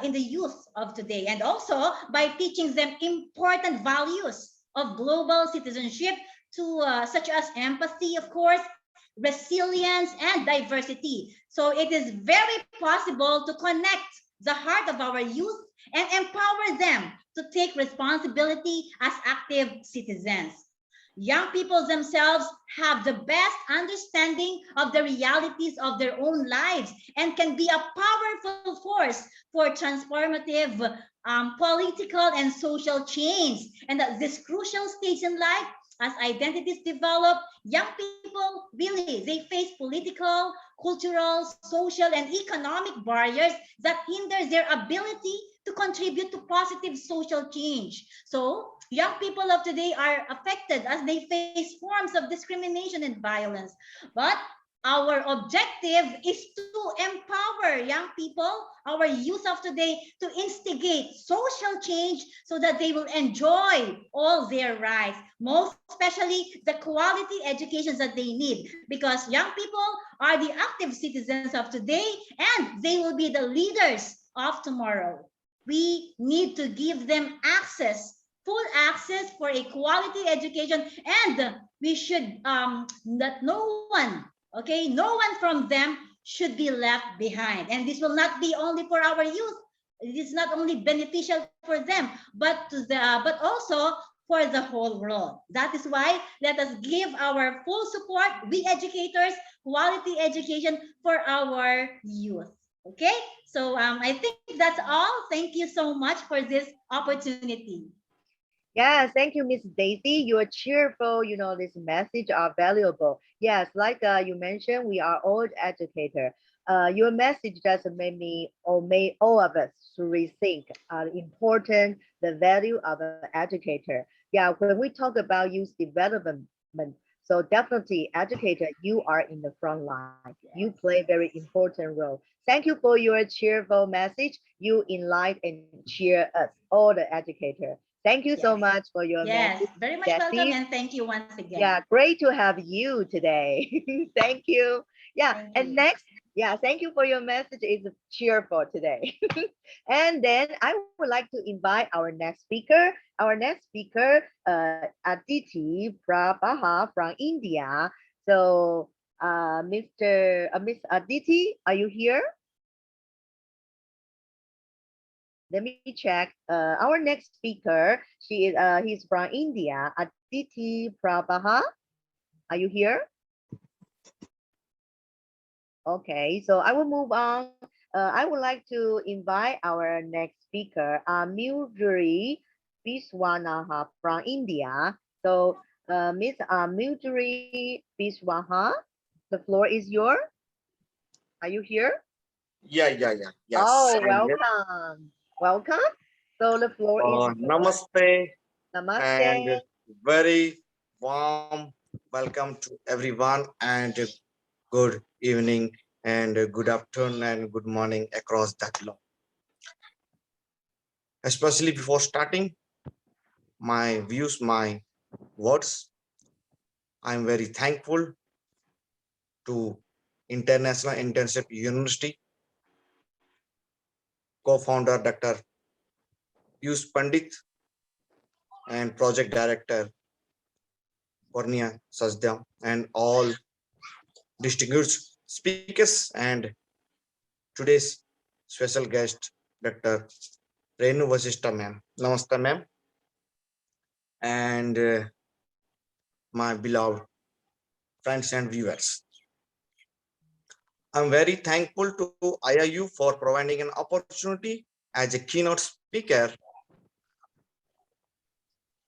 B: in the youth of today, and also by teaching them important values of global citizenship to such as empathy, of course, resilience, and diversity. So it is very possible to connect the heart of our youth and empower them to take responsibility as active citizens. Young people themselves have the best understanding of the realities of their own lives and can be a powerful force for transformative political and social change. And at this crucial stage in life, as identities develop, young people really, they face political, cultural, social, and economic barriers that hinder their ability to contribute to positive social change. So young people of today are affected as they face forms of discrimination and violence. But our objective is to empower young people, our youth of today, to instigate social change so that they will enjoy all their rights, most especially the quality educations that they need, because young people are the active citizens of today and they will be the leaders of tomorrow. We need to give them access, full access for a quality education, and we should that no one from them should be left behind. And this will not be only for our youth. It is not only beneficial for them, but also for the whole world. That is why let us give our full support, we educators, quality education for our youth. Okay, so I think that's all. Thank you so much for this opportunity.
A: Yes, thank you, Miss Daisy. You are cheerful, this message are valuable. Yes, like you mentioned, we are all educators. Your message just made me or made all of us to rethink important the value of an educator. Yeah, when we talk about youth development, so definitely educator, you are in the front line. You play a very important role. Thank you for your cheerful message. You enlighten and cheer us, all the educators. Thank you so much for your message.
B: Very much
A: Jessie.
B: welcome, and thank you once again.
A: Yeah, great to have you today. Thank you. Yeah,
B: Thank
A: and
B: you.
A: next, yeah, thank you for your message. It's cheerful today. And then I would like to invite our next speaker. Our next speaker, Aditi Prabha from India. So, Miss Aditi, are you here? Let me check. Our next speaker, he's from India, Aditi Prabha. Are you here? Okay, so I will move on. I would like to invite our next speaker, Mildred Biswanaha from India. So, Miss Mildred Biswaha, the floor is yours. Are you here?
G: Yeah. Yes.
A: Oh,
G: I'm here.
A: welcome. Welcome. So the floor is yours.
G: Namaste
A: Namaste.
G: and very warm welcome to everyone, and good evening and good afternoon and good morning across the globe. Especially before starting my views, my words, I'm very thankful to International Internship University, co-founder Dr. Peeyush Pandit and project director Tanya Simone, and all distinguished speakers and today's special guest Dr. Renu Vasishta ma'am. Namaste ma'am. And my beloved friends and viewers. I'm very thankful to IIU for providing an opportunity as a keynote speaker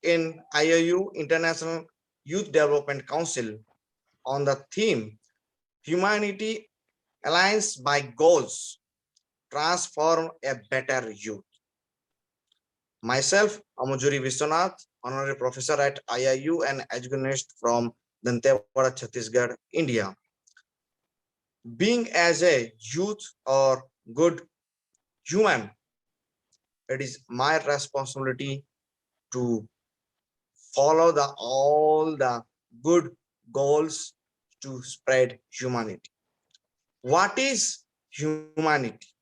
G: in IIU International Youth Development Council on the theme Humanity Alliance by Goals Transform a Better Youth. Myself, Amujuri Vishwanath, Honorary Professor at IIU and educationist from Dantewada, Chhattisgarh, India. Being as a youth or good human, it is my responsibility to follow all the good goals to spread humanity. What is humanity?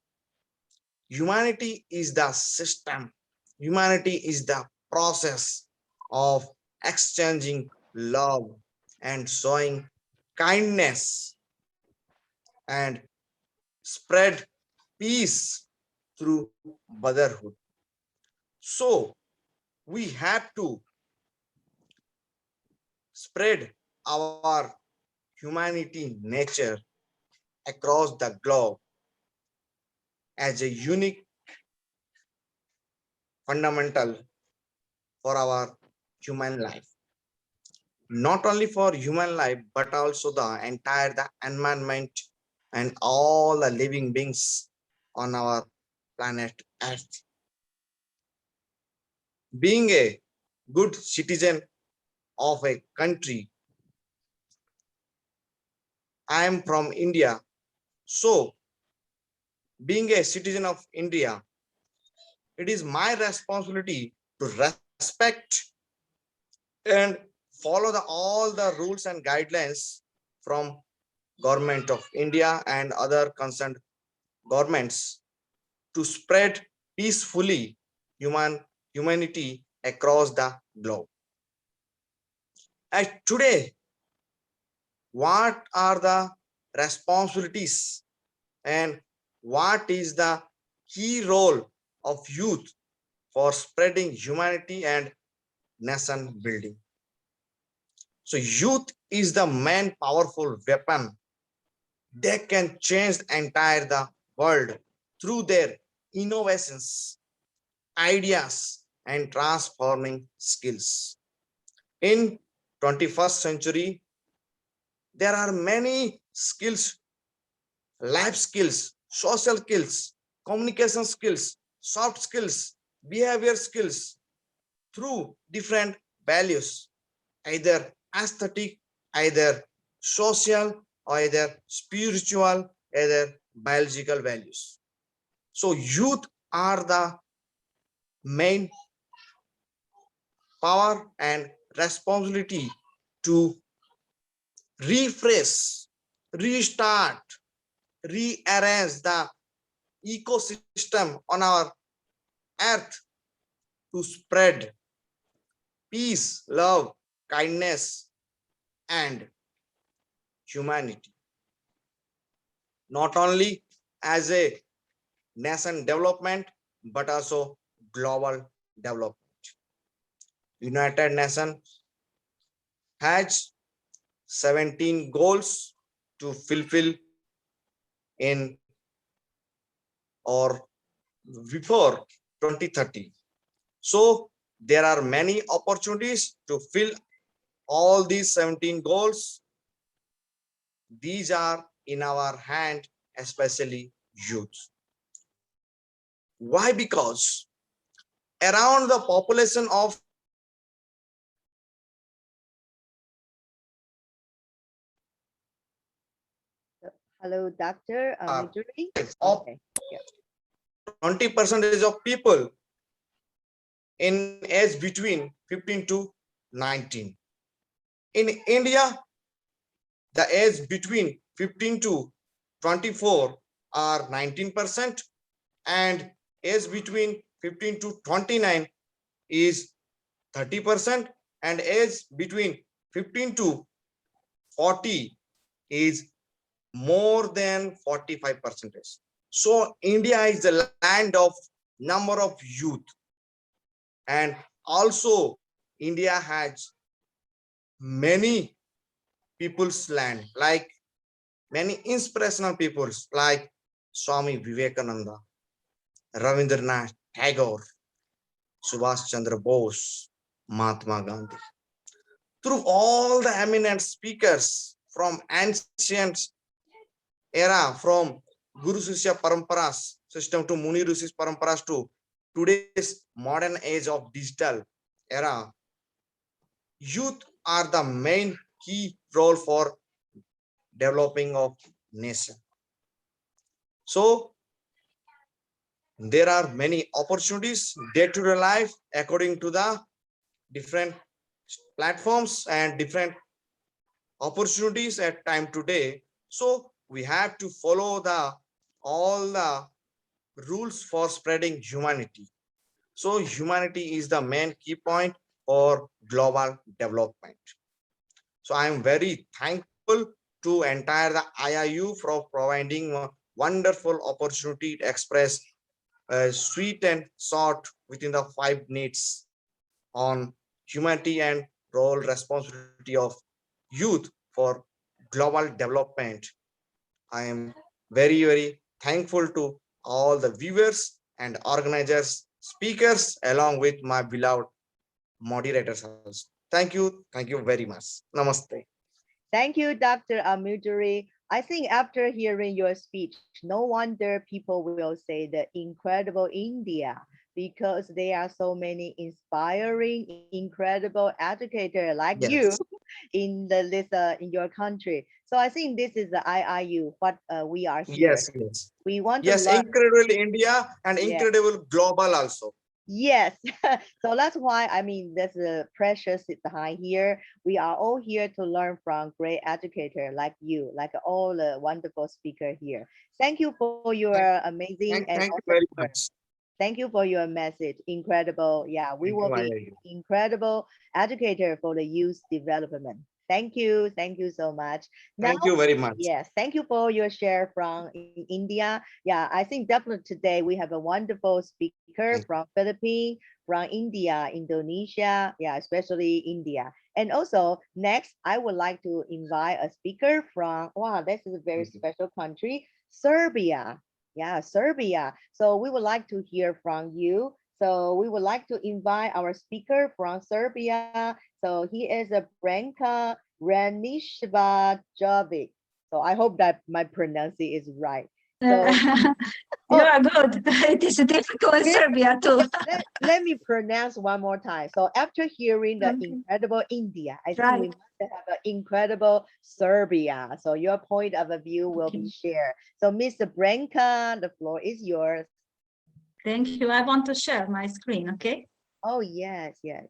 G: Humanity is the system. Humanity is the process of exchanging love and showing kindness and spread peace through brotherhood. So we have to spread our humanity nature across the globe as a unique fundamental for our human life. Not only for human life, but also the entire the environment and all the living beings on our planet Earth. Being a good citizen of a country, I am from India. So being a citizen of India, it is my responsibility to respect and follow all the rules and guidelines from government of India and other concerned governments to spread peacefully humanity across the globe. And today, what are the responsibilities and what is the key role of youth for spreading humanity and nation building? So youth is the main powerful weapon. They can change entire the world through their innovations, ideas, and transforming skills. In 21st century, there are many skills, life skills, social skills, communication skills, soft skills, behavior skills through different values, either aesthetic, either social, either spiritual, either biological values. So youth are the main power and responsibility to refresh, restart, rearrange the ecosystem on our earth to spread peace, love, kindness, and humanity. Not only as a nation development, but also global development. United Nations has 17 goals to fulfill in or before 2030. So there are many opportunities to fill all these 17 goals. These are in our hand, especially youth. Why? Because around the population of
A: Hello, Dr. Mujuri.
G: of
A: Okay.
G: 20% of people in age between 15 to 19. In India, the age between 15 to 24 are 19%, and age between 15 to 29 is 30%, and age between 15 to 40 is more than 45%. So India is the land of number of youth. And also India has many people's land, like many inspirational peoples like Swami Vivekananda, Ravindranath Tagore, Subhash Chandra Bose, Mahatma Gandhi. Through all the eminent speakers from ancient era, from Guru Sishya Paramparas system to Muni Rishis Paramparas to today's modern age of digital era, youth are the main key role for developing of nation. So there are many opportunities day-to-day life according to the different platforms and different opportunities at time today. So we have to follow all the rules for spreading humanity. So humanity is the main key point for global development. So I am very thankful to entire the IIU for providing a wonderful opportunity to express sweet and short within the 5 minutes on humanity and role responsibility of youth for global development. I am very, very thankful to all the viewers and organizers, speakers, along with my beloved moderators. Thank you very much. Namaste.
A: Thank you, Dr. Amuduri. I think after hearing your speech, no wonder people will say the incredible India, because there are so many inspiring, incredible educators like you
G: Yes.
A: in the list in your country. So I think this is the IIU, what we are here.
G: Yes, yes.
A: We want to
G: Yes,
A: learn.
G: incredible India and
A: Yeah.
G: incredible global also.
A: Yes, so that's why, I mean, there's a pressure sit behind here. We are all here to learn from great educator like you, like all the wonderful speaker here. Thank you for your amazing and
G: Thank you
A: awesome
G: very
A: work.
G: much.
A: Thank you for your message. Incredible. Yeah, we
G: Thank
A: will
G: you,
A: be
G: IIU.
A: incredible educator for the youth development. Thank you. Thank you so much. Now,
G: Thank you very much.
A: yes, thank you for your share from India. Yeah, I think definitely today we have a wonderful speaker from Philippines, from India, Indonesia, yeah, especially India. And also next, I would like to invite a speaker from, wow, this is a very special country, Serbia. Yeah, Serbia. So we would like to hear from you. So we would like to invite our speaker from Serbia. So he is a Branka Ranishvajovic. So I hope that my pronunciation is right. So
H: you are good. It is difficult in Serbia too.
A: let me pronounce one more time. So after hearing the incredible India, I think we must have an incredible Serbia. So your point of view will be shared. So Mr. Branka, the floor is yours.
H: Thank you. I want to share my screen, okay?
A: Oh, yes, yes.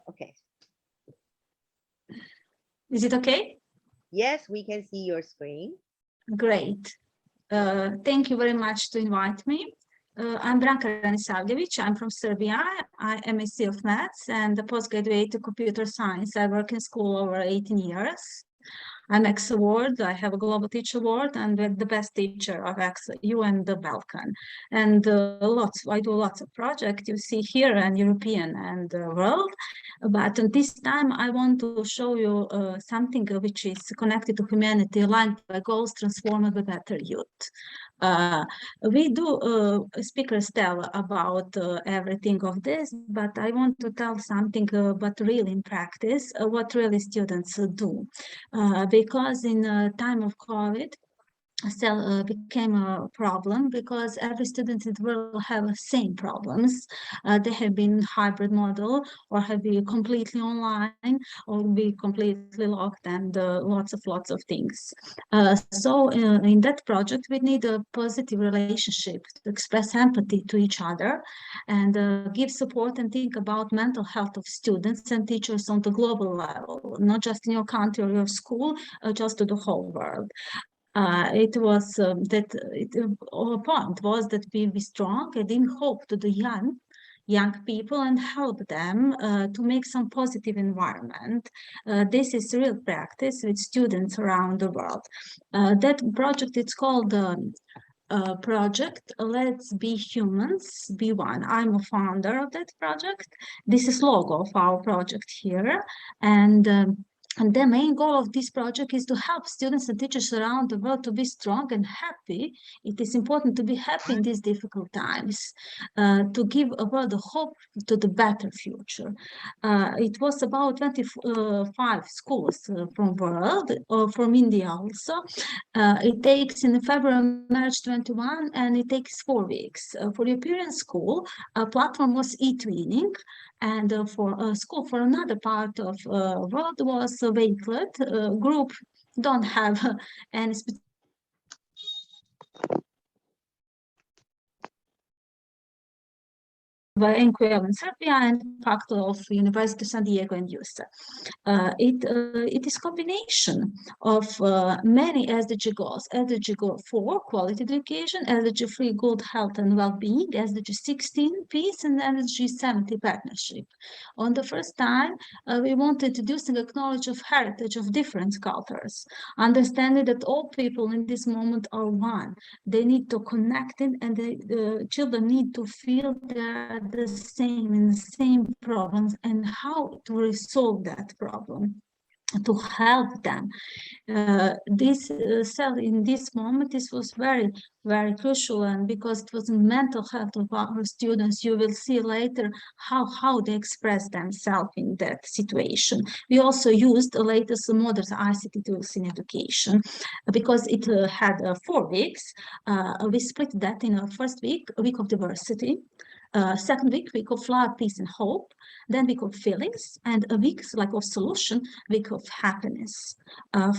A: Okay.
H: Is it okay?
A: Yes, we can see your screen.
H: Great. Thank you very much to invite me. I'm Branka Ranisavljevic. I'm from Serbia. I am a MSc of Maths and a postgraduate to Computer Science. I work in school over 18 years. I'm ex-award, I have a Global Teacher Award, and the best teacher of ex-EU and the Balkan. And I do lots of projects you see here in European and world. But this time I want to show you something which is connected to humanity, aligned by goals, transformed by better youth. We do speakers tell about everything of this, but I want to tell something but really in practice, what really students do. Because in time of COVID, still became a problem because every student in the world have the same problems. They have been hybrid model or have been completely online or be completely locked and lots of things. So in that project, we need a positive relationship to express empathy to each other and give support and think about mental health of students and teachers on the global level, not just in your country or your school, just to the whole world. It was our point was that we be strong and in hope to the young young people and help them to make some positive environment. This is real practice with students around the world. That project, it's called project Let's Be Humans, Be One. I'm a founder of that project. This is logo of our project here. And the main goal of this project is to help students and teachers around the world to be strong and happy. It is important to be happy in these difficult times, to give a world of hope to the better future. It was about 25 schools from world, from India also. It takes in February, March 21, and it takes 4 weeks. For European school, a platform was e-twinning, and for a school for another part of world was a vehicle group. Don't have any specific NQL in Serbia and fact of University of San Diego and USA. It is combination of many SDG goals. SDG goal 4, quality education, SDG 3, good health and well-being, SDG 16, peace, and SDG 70, partnership. On the first time, we want to introduce and acknowledge of heritage of different cultures, understanding that all people in this moment are one. They need to connect it, and the children need to feel they're the same problems and how to resolve that problem, to help them. This cell in this moment, this was very, very crucial, and because it was mental health of our students, you will see later how they express themselves in that situation. We also used the latest modern ICT tools in education because it had 4 weeks. We split that in a first week, a week of diversity. Second week of love, peace, and hope. Then week of feelings, and a week like of solution, week of happiness.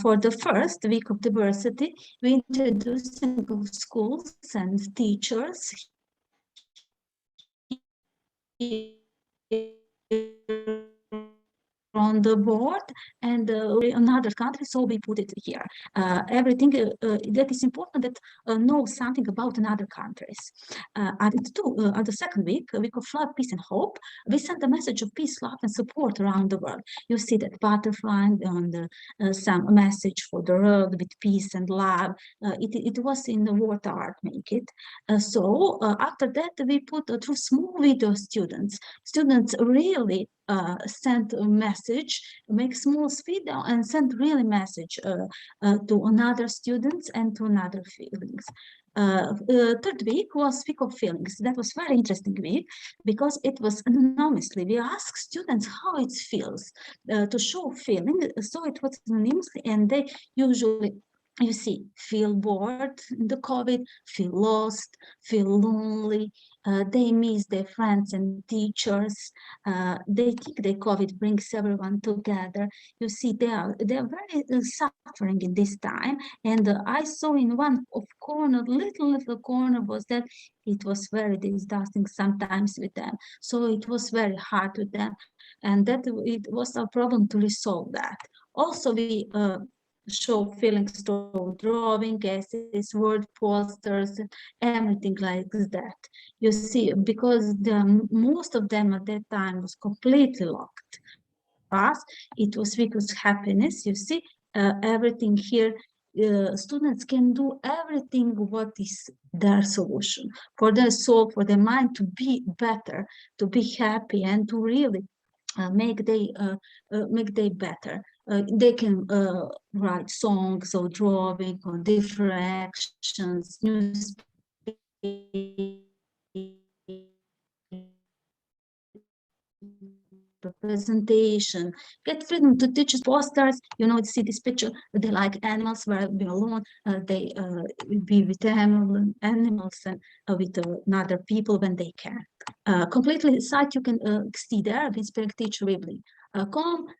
H: For the first week of diversity, we introduced schools and teachers on the board, and another country, so we put it here. Everything that is important that know something about another countries. At the second week of love, peace, and hope, we sent a message of peace, love, and support around the world. You see that butterfly on the some message for the world with peace and love. It was in the word art, make it. So after that, we put through small video students. Students really send a message, make small video and send really message to another students and to another feelings. Third week was week of feelings. That was very interesting week because it was anonymously. We asked students how it feels to show feeling. So it was anonymously, and they usually, you see, feel bored in the COVID, feel lost, feel lonely. They miss their friends and teachers. They think the COVID brings everyone together. You see, they are very suffering in this time. And I saw in one of corner, little corner, was that it was very disgusting sometimes with them. So it was very hard with them, and that it was a problem to resolve that. Also, we show feelings through drawing, essays, word posters, everything like that. You see, because most of them at that time was completely locked. Us, it was because happiness. You see, everything here. Students can do everything what is their solution for their soul, for their mind to be better, to be happy, and to really make they better. They can write songs or drawing or different actions, presentation, get freedom to teach posters. You know, see this picture, they like animals, where be alone, they be with animals and with other people when they can. Completely site you can see there, inspect teach really.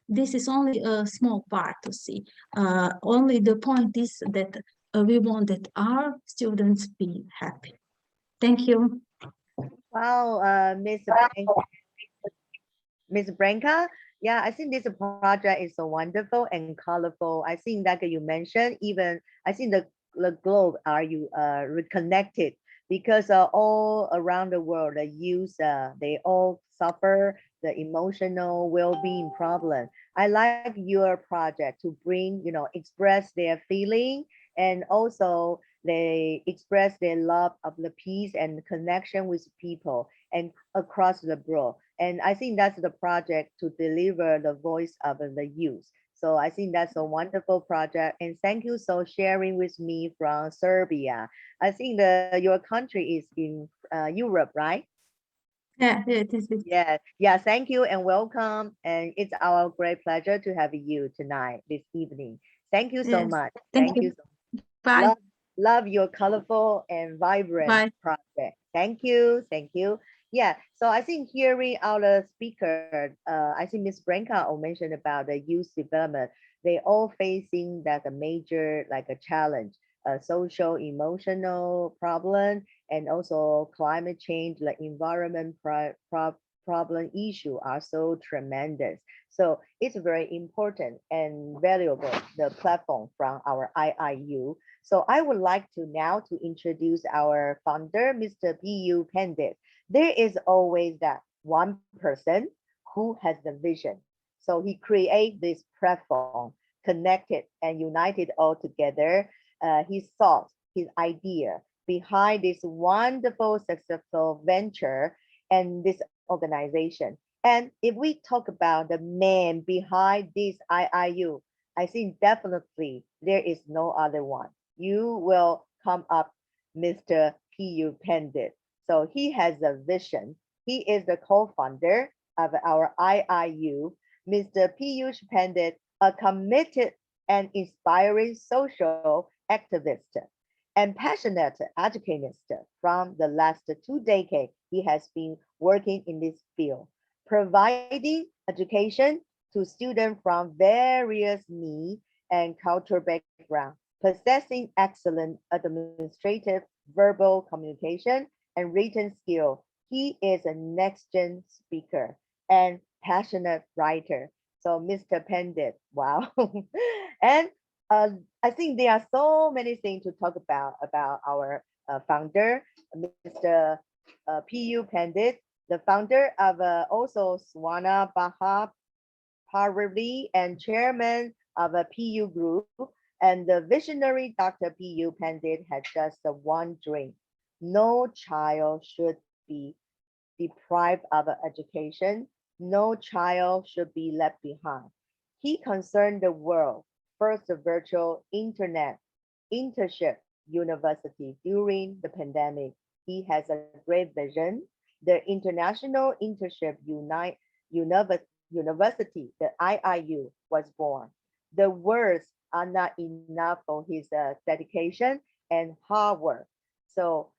H: This is only a small part to see. Only the point is that we want that our students be happy. Thank you.
A: Wow, Ms. Branca, yeah, I think this project is so wonderful and colorful. I think that you mentioned, even I think the globe are you reconnected because all around the world, the youth, they all suffer the emotional well-being problem. I like your project to bring, express their feeling, and also they express their love of the peace and connection with people and across the world. And I think that's the project to deliver the voice of the youth. So I think that's a wonderful project. And thank you for sharing with me from Serbia. I think your country is in Europe, right?
H: Yeah, it is.
A: Yeah. Thank you and welcome. And it's our great pleasure to have you tonight, this evening. Thank you so
H: Yes.
A: much.
H: Thank you.
A: So much.
H: Bye.
A: Love your colorful and vibrant
H: Bye.
A: project. Thank you. Yeah, so I think hearing our speaker, I think Ms. Branca mentioned about the youth development. They all facing that a major, like a challenge, a social, emotional problem, and also climate change, like environment problem issue are so tremendous. So it's very important and valuable, the platform from our IIU. So I would like to now to introduce our founder, Mr. Peeyush Pandit. There is always that one person who has the vision. So he created this platform, connected and united all together. His thoughts, his idea behind this wonderful, successful venture and this organization. And if we talk about the man behind this IIU, I think definitely there is no other one. You will come up, Mr. Peeyush Pandit. So he has a vision. He is the co-founder of our IIU. Mr. Peeyush Pandit, a committed and inspiring social activist and passionate educationist from the last 2 decades. He has been working in this field, providing education to students from various needs and cultural backgrounds, possessing excellent administrative, verbal communication, and written skill. He is a next-gen speaker and passionate writer. So Mr. Pandit, wow. And I think there are so many things to talk about our founder, Mr. Peeyush Pandit, the founder of also Swana Baha Parvati and chairman of a PU group. And the visionary Dr. Peeyush Pandit had just one dream. No child should be deprived of education. No child should be left behind. He concerned the world, first the virtual internet internship university during the pandemic. He has a great vision. The International Internship University, the IIU, was born. The words are not enough for his dedication and hard work. So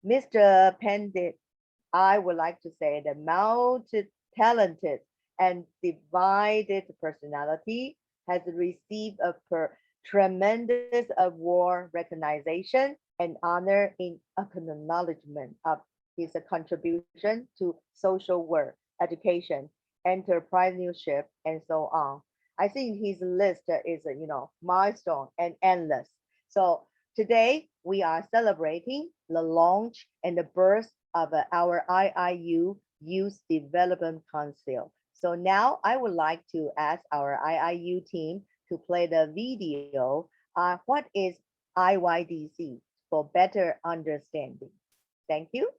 A: Mr. Pandit, I would like to say the multi-talented and divided personality has received a tremendous award recognition and honor in acknowledgement of his contribution to social work, education, entrepreneurship, and so on. I think his list is, milestone and endless. So today we are celebrating the launch and the birth of our IIU Youth Development Council. So now I would like to ask our IIU team to play the video. What is IYDC for better understanding? Thank you.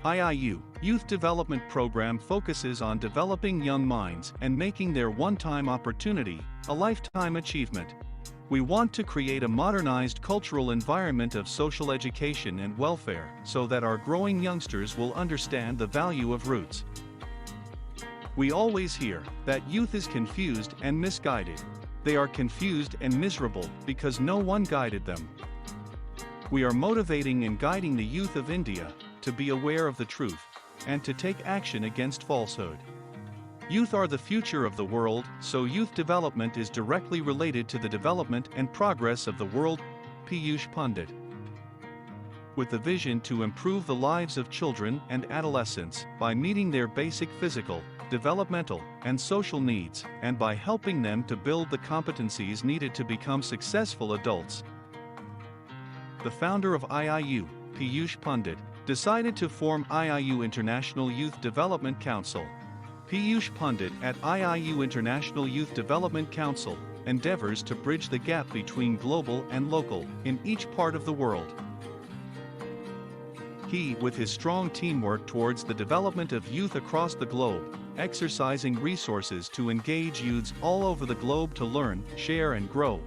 I: IIU Youth Development Program focuses on developing young minds and making their one-time opportunity a lifetime achievement. We want to create a modernized cultural environment of social education and welfare so that our growing youngsters will understand the value of roots. We always hear that youth is confused and misguided. They are confused and miserable because no one guided them. We are motivating and guiding the youth of India to be aware of the truth and to take action against falsehood. Youth are the future of the world, so youth development is directly related to the development and progress of the world. Peeyush Pandit. with the vision to improve the lives of children and adolescents by meeting their basic physical, developmental, and social needs, and by helping them to build the competencies needed to become successful adults. The founder of IIU, Peeyush Pandit, decided to form IIU International Youth Development Council. Peeyush Pandit at IIU International Youth Development Council endeavors to bridge the gap between global and local in each part of the world. He, with his strong teamwork towards the development of youth across the globe, exercising resources to engage youths all over the globe to learn, share and grow.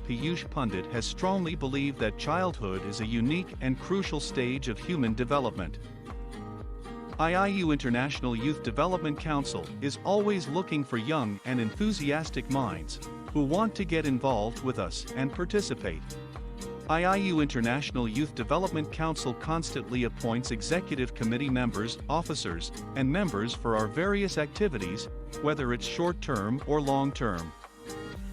I: Peeyush Pandit has strongly believed that childhood is a unique and crucial stage of human development. IIU International Youth Development Council is always looking for young and enthusiastic minds who want to get involved with us and participate. IIU International Youth Development Council constantly appoints executive committee members, officers, and members for our various activities, whether it's short-term or long-term.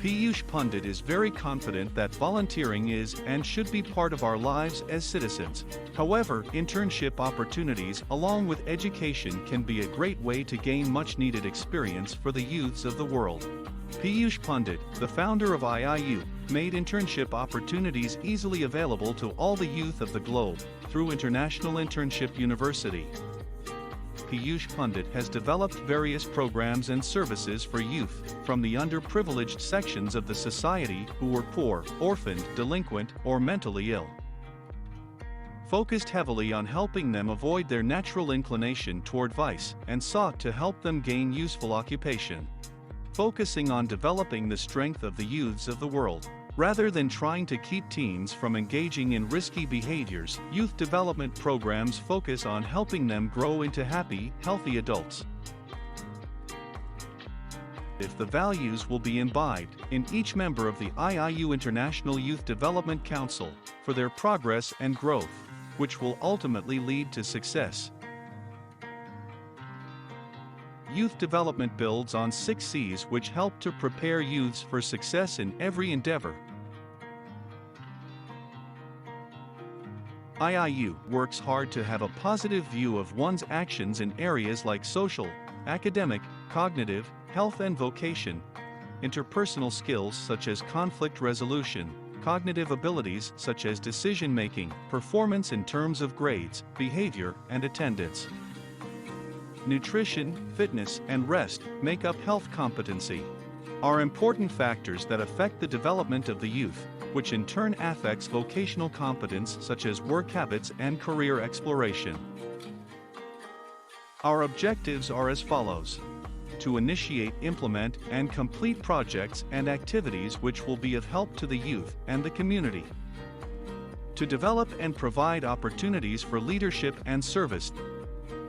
I: Peeyush Pandit is very confident that volunteering is and should be part of our lives as citizens. However, internship opportunities along with education can be a great way to gain much-needed experience for the youths of the world. Peeyush Pandit, the founder of IIU, made internship opportunities easily available to all the youth of the globe through International Internship University. Peeyush Pandit has developed various programs and services for youth from the underprivileged sections of the society who were poor, orphaned, delinquent, or mentally ill. Focused heavily on helping them avoid their natural inclination toward vice and sought to help them gain useful occupation. Focusing on developing the strength of the youths of the world. Rather than trying to keep teens from engaging in risky behaviors, youth development programs focus on helping them grow into happy, healthy adults. If the values will be imbibed in each member of the IIU International Youth Development Council for their progress and growth, which will ultimately lead to success. Youth development builds on 6 C's which help to prepare youths for success in every endeavor. IIU works hard to have a positive view of one's actions in areas like social, academic, cognitive, health and vocation, interpersonal skills such as conflict resolution, cognitive abilities such as decision-making, performance in terms of grades, behavior, and attendance. Nutrition, fitness, and rest make up health competency, are important factors that affect the development of the youth, which in turn affects vocational competence such as work habits and career exploration. Our objectives are as follows: to initiate, implement, and complete projects and activities which will be of help to the youth and the community. To develop and provide opportunities for leadership and service.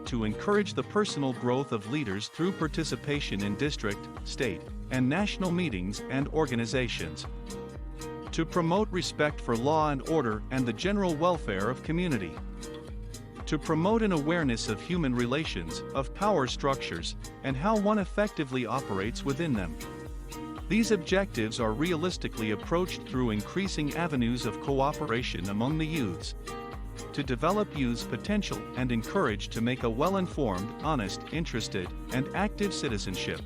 I: To encourage the personal growth of leaders through participation in district, state, and national meetings and organizations. To promote respect for law and order and the general welfare of community. To promote an awareness of human relations, of power structures, and how one effectively operates within them. These objectives are realistically approached through increasing avenues of cooperation among the youths. To develop youth's potential and encourage to make a well-informed, honest, interested, and active citizenship.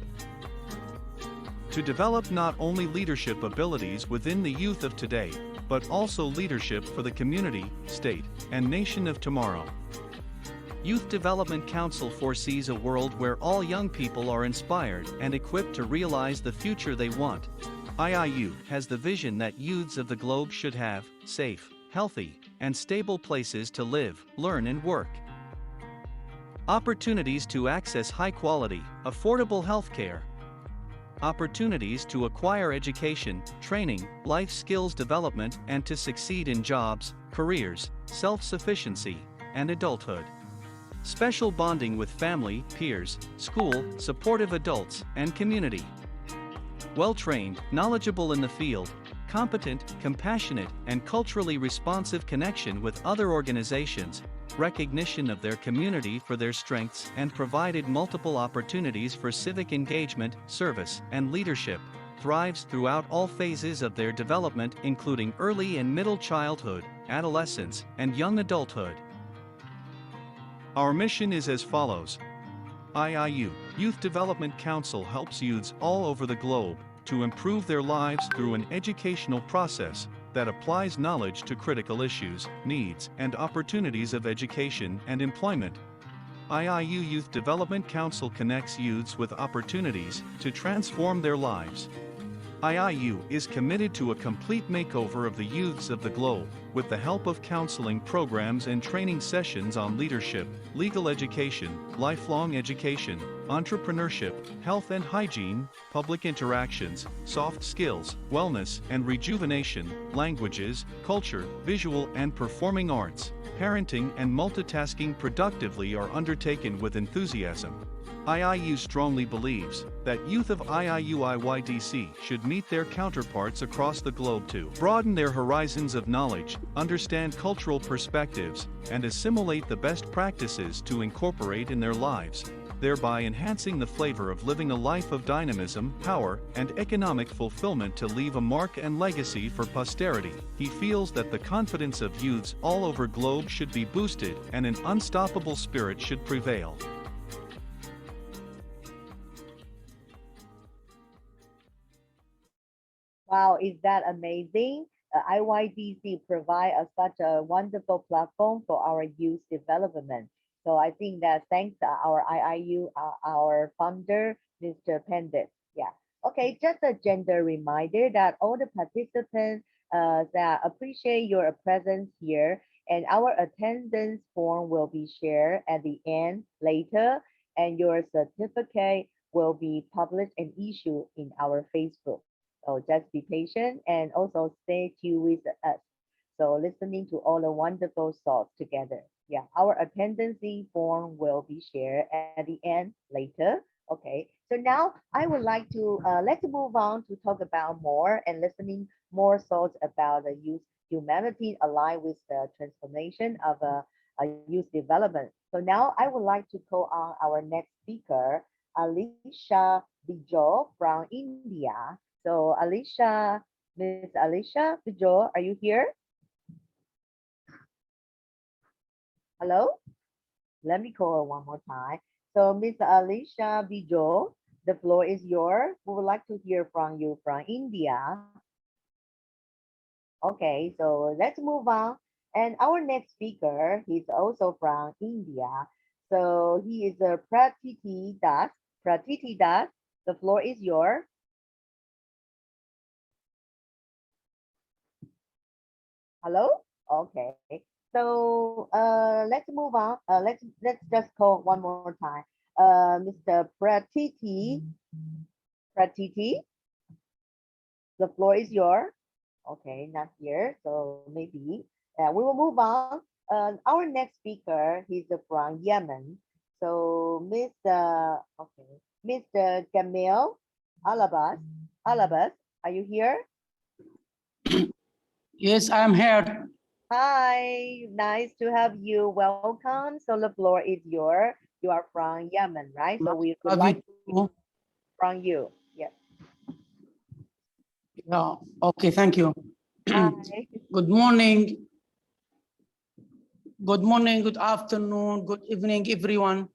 I: To develop not only leadership abilities within the youth of today, but also leadership for the community, state, and nation of tomorrow. Youth Development Council foresees a world where all young people are inspired and equipped to realize the future they want. IIU has the vision that youths of the globe should have safe, healthy, and stable places to live, learn, and work. Opportunities to access high-quality, affordable health care. Opportunities to acquire education, training, life skills development, and to succeed in jobs, careers, self-sufficiency, and adulthood. Special bonding with family, peers, school, supportive adults, and community. Well-trained, knowledgeable in the field, competent, compassionate, and culturally responsive connection with other organizations, recognition of their community for their strengths, and provided multiple opportunities for civic engagement, service, and leadership, thrives throughout all phases of their development including early and middle childhood, adolescence, and young adulthood. Our mission is as follows. IIU Youth Development Council helps youths all over the globe to improve their lives through an educational process that applies knowledge to critical issues, needs, and opportunities of education and employment. IIU Youth Development Council connects youths with opportunities to transform their lives. IIU is committed to a complete makeover of the youths of the globe, with the help of counseling programs and training sessions on leadership, legal education, lifelong education, entrepreneurship, health and hygiene, public interactions, soft skills, wellness and rejuvenation, languages, culture, visual and performing arts, parenting and multitasking productively are undertaken with enthusiasm. IIU strongly believes that youth of IIU-IYDC should meet their counterparts across the globe to broaden their horizons of knowledge, understand cultural perspectives, and assimilate the best practices to incorporate in their lives, thereby enhancing the flavor of living a life of dynamism, power, and economic fulfillment to leave a mark and legacy for posterity. He feels that the confidence of youths all over globe should be boosted and an unstoppable spirit should prevail.
A: Wow, is that amazing? IYDC provide such a wonderful platform for our youth development. So I think that thanks to our IIU, our founder, Mr. Pandit. Yeah. Okay, just a gentle reminder that all the participants that appreciate your presence here, and our attendance form will be shared at the end later, and your certificate will be published and issued in our Facebook. So just be patient and also stay tuned with us. So listening to all the wonderful thoughts together. Yeah, our attendance form will be shared at the end later. Okay, so now I would like to let's move on to talk about more and listening more thoughts about the youth humanity aligned with the transformation of a youth development. So now I would like to call on our next speaker, Alicia Bijol from India. So Alicia, Miss Alicia Bijol, are you here? Hello? Let me call her one more time. So Miss Alicia Bijol, the floor is yours. We would like to hear from you from India. Okay, so let's move on. And our next speaker, he's also from India. So he is a Pratiti Das. Pratiti Das, the floor is yours. Hello? Okay. So let's move on. Let's just call one more time. Mr. Pratiti. Pratiti. The floor is yours. Okay, not here. So maybe we will move on. Our next speaker, he's from Yemen. So Mr. Kamil Alabas. Alabas, are you here?
J: Yes, I am here.
A: Hi, nice to have you. Welcome. So the floor is yours. You are from Yemen, right? So we would like to hear from you. Yes.
J: Yeah. Okay. Thank you.
A: Hi.
J: Good morning. Good morning. Good afternoon. Good evening, everyone.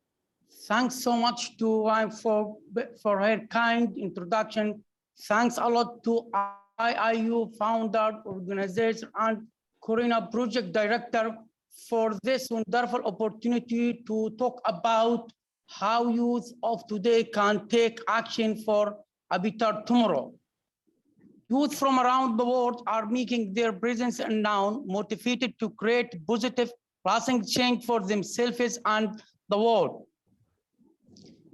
J: Thanks so much to wife for her kind introduction. Thanks a lot to IIU founder, organizer, and Corina project director for this wonderful opportunity to talk about how youth of today can take action for a better tomorrow. Youth from around the world are making their presence known, motivated to create positive, lasting change for themselves and the world.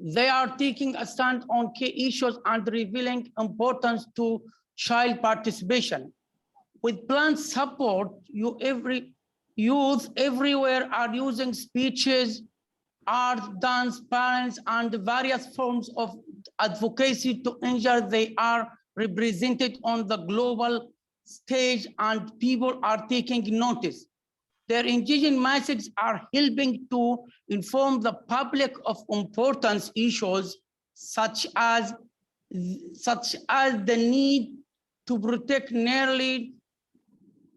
J: They are taking a stand on key issues and revealing importance to child participation. With planned support, youth everywhere are using speeches, art, dance, parents, and various forms of advocacy to ensure they are represented on the global stage and people are taking notice. Their engaging messages are helping to inform the public of important issues such as the need to protect nearly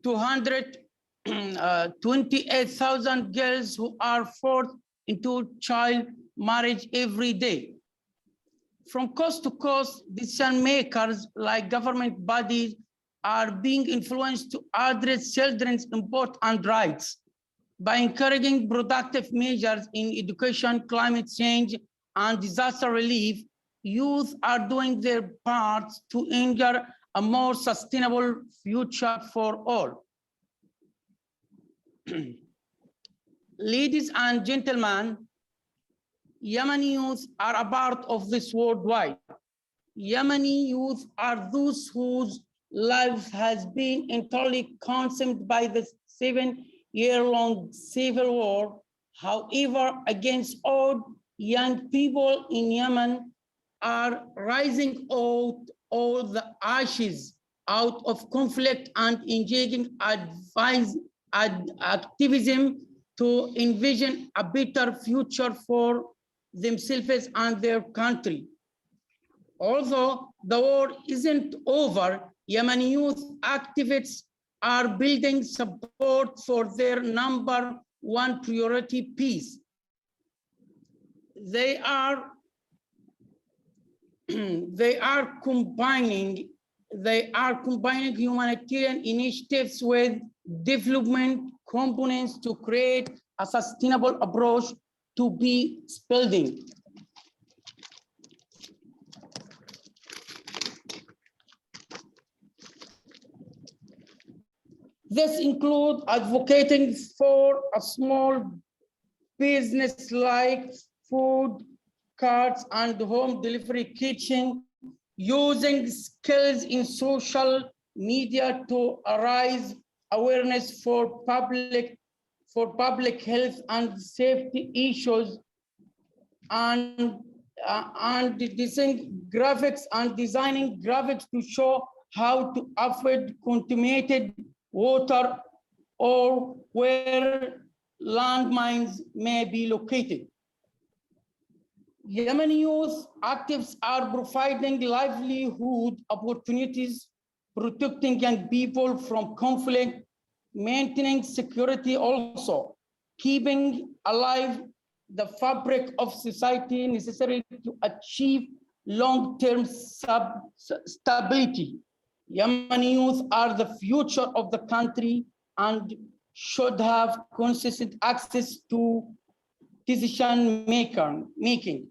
J: 200 28,000 girls who are forced into child marriage every day. From coast to coast, decision makers like government bodies are being influenced to address children's important rights by encouraging productive measures in education, climate change, and disaster relief. Youth are doing their part to ensure a more sustainable future for all. Ladies and gentlemen, Yemeni youth are a part of this worldwide. Yemeni youth are those whose lives has been entirely consumed by the 7-year-long civil war. However, against all, young people in Yemen are rising out all the ashes out of conflict and engaging activism to envision a better future for themselves and their country. Although the war isn't over, Yemeni youth activists are building support for their number one priority, peace. They are combining humanitarian initiatives with development components to create a sustainable approach to peace building. This includes advocating for a small business like food carts and home delivery kitchen, using skills in social media to raise awareness for public health and safety issues, and designing graphics to show how to avoid contaminated water or where landmines may be located. Yemeni youth activists are providing livelihood opportunities, protecting young people from conflict, maintaining security also, keeping alive the fabric of society necessary to achieve long-term stability. Yemeni youth are the future of the country and should have consistent access to decision making.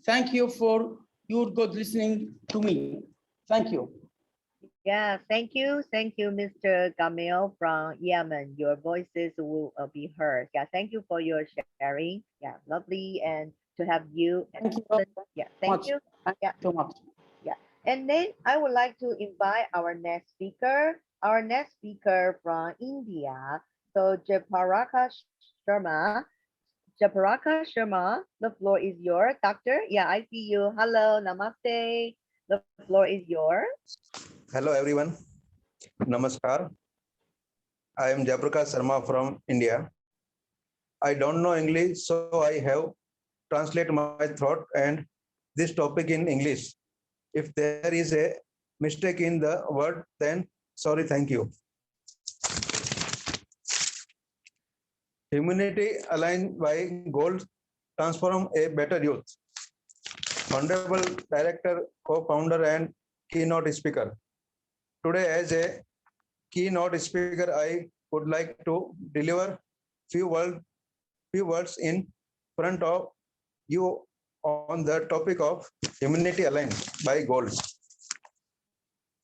J: Thank you for your good listening to me. Thank you.
A: Yeah, thank you, Mr. Gamil from Yemen. Your voices will be heard. Yeah, thank you for your sharing. Yeah, lovely, and to have you.
J: Thank you.
A: Yeah, thank you. Yeah,
J: so much.
A: Yeah, and then I would like to invite our next speaker. Our next speaker from India. So Japaraka Sharma. Japaraka Sharma, the floor is yours. Doctor, yeah, I see you. Hello, namaste. The floor is yours.
K: Hello, everyone. Namaskar. I am Jayaprakash Sharma from India. I don't know English, so I have translated my thought and this topic in English. If there is a mistake in the word, then sorry, thank you. Humanity aligned by goals, transform a better youth. Honorable Director, co-founder and keynote speaker. Today, as a keynote speaker, I would like to deliver few words in front of you on the topic of humanity aligned by goals.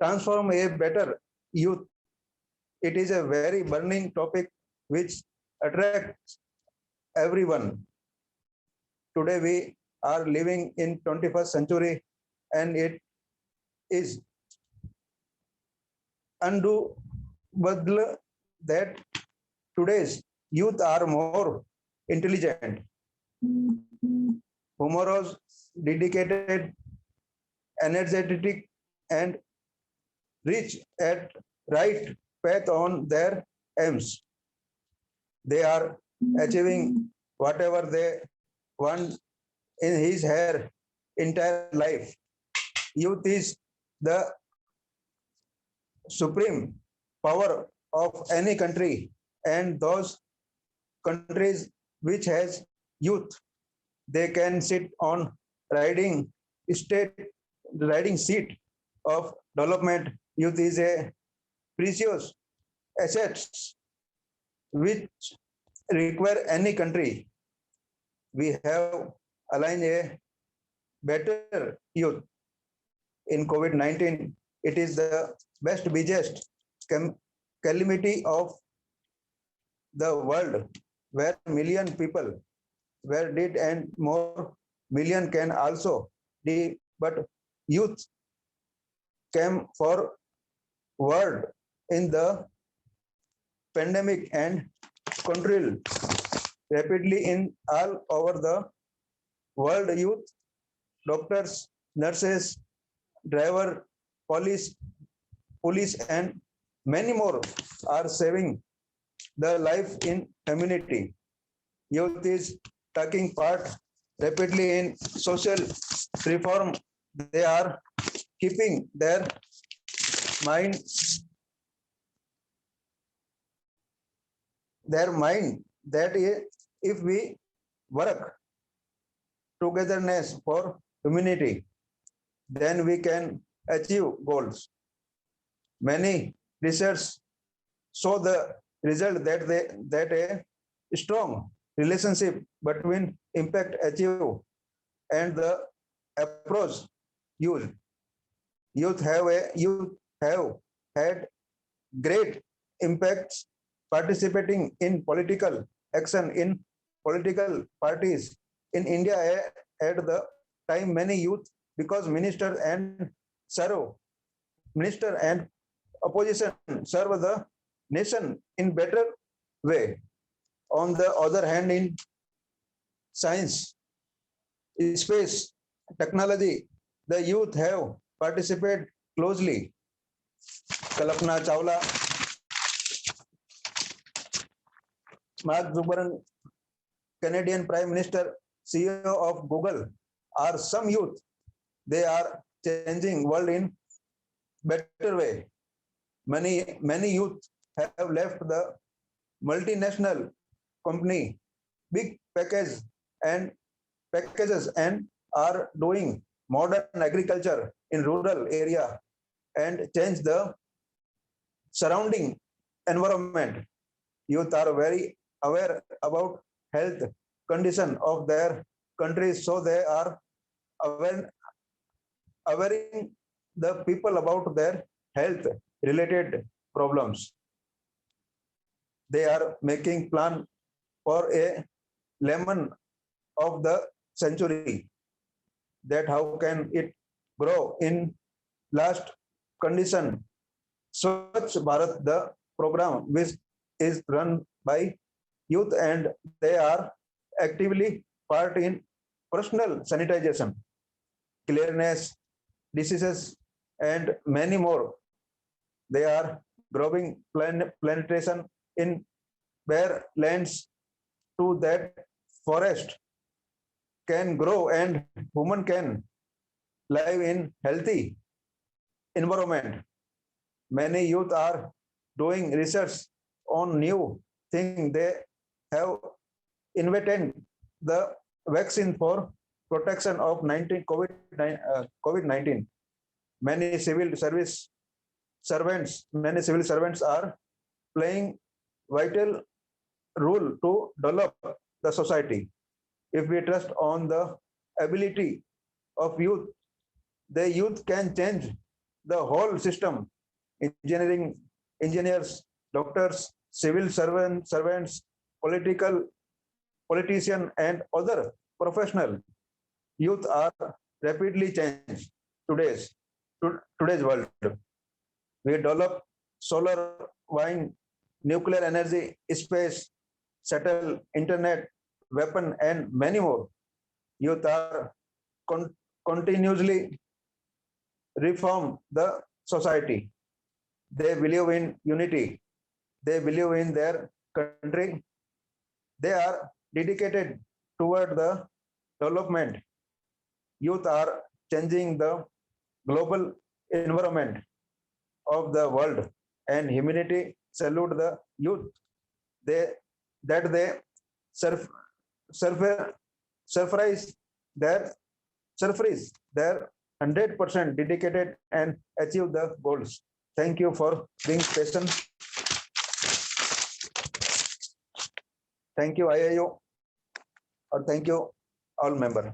K: Transform a better youth. It is a very burning topic which attracts everyone. Today we are living in 21st century and it is undoubtable that today's youth are more intelligent, humorous, dedicated, energetic, and reach at right path on their aims. They are achieving whatever they want in his her entire life. Youth is the supreme power of any country and those countries which has youth, they can sit on riding state, riding seat of development. Youth is a precious asset which require any country. We have aligned a better youth in COVID-19. It is the best, biggest calamity of the world, where million people were dead and more million can also be, but youth came forward in the pandemic and controlled rapidly in all over the world. Youth, doctors, nurses, driver, police, and many more are saving the life in humanity. Youth is taking part rapidly in social reform. They are keeping their mind that if we work togetherness for humanity, then we can achieve goals. Many research show the result that a strong relationship between impact achieved and the approach used. Youth have had great impacts participating in political action in political parties. In India at the time, many youth, because minister and opposition serve the nation in better way. On the other hand, in science, space, technology, the youth have participated closely. Kalpana Chawla, Mark Zuckerberg, Canadian Prime Minister, CEO of Google, are some youth. They are changing world in better way. Many youth have left the multinational company, big packages and are doing modern agriculture in rural area and change the surrounding environment. Youth are very aware about health condition of their countries, so they are awareing the people about their health related problems. They are making plan for a lemon of the century, that how can it grow in last condition. Swachh Bharat, the program which is run by youth, and they are actively part in personal sanitization, clearness, diseases, and many more. They are growing plantation in bare lands to that forest can grow and human can live in healthy environment. Many youth are doing research on new thing. They have invented the vaccine for protection of COVID-19. Many civil servants are playing vital role to develop the society. If we trust on the ability of youth, the youth can change the whole system. Engineers, doctors, civil servants, politicians, and other professional. Youth are rapidly changed today's world. We develop solar, wind, nuclear energy, space, shuttle, internet, weapon, and many more. Youth are continuously reform the society. They believe in unity. They believe in their country. They are dedicated toward the development. Youth are changing the global environment of the world, and humanity salute the youth. that they surprise their 100% dedicated and achieve the goals. Thank you for being patient. Thank you, IIU, or thank you, all members.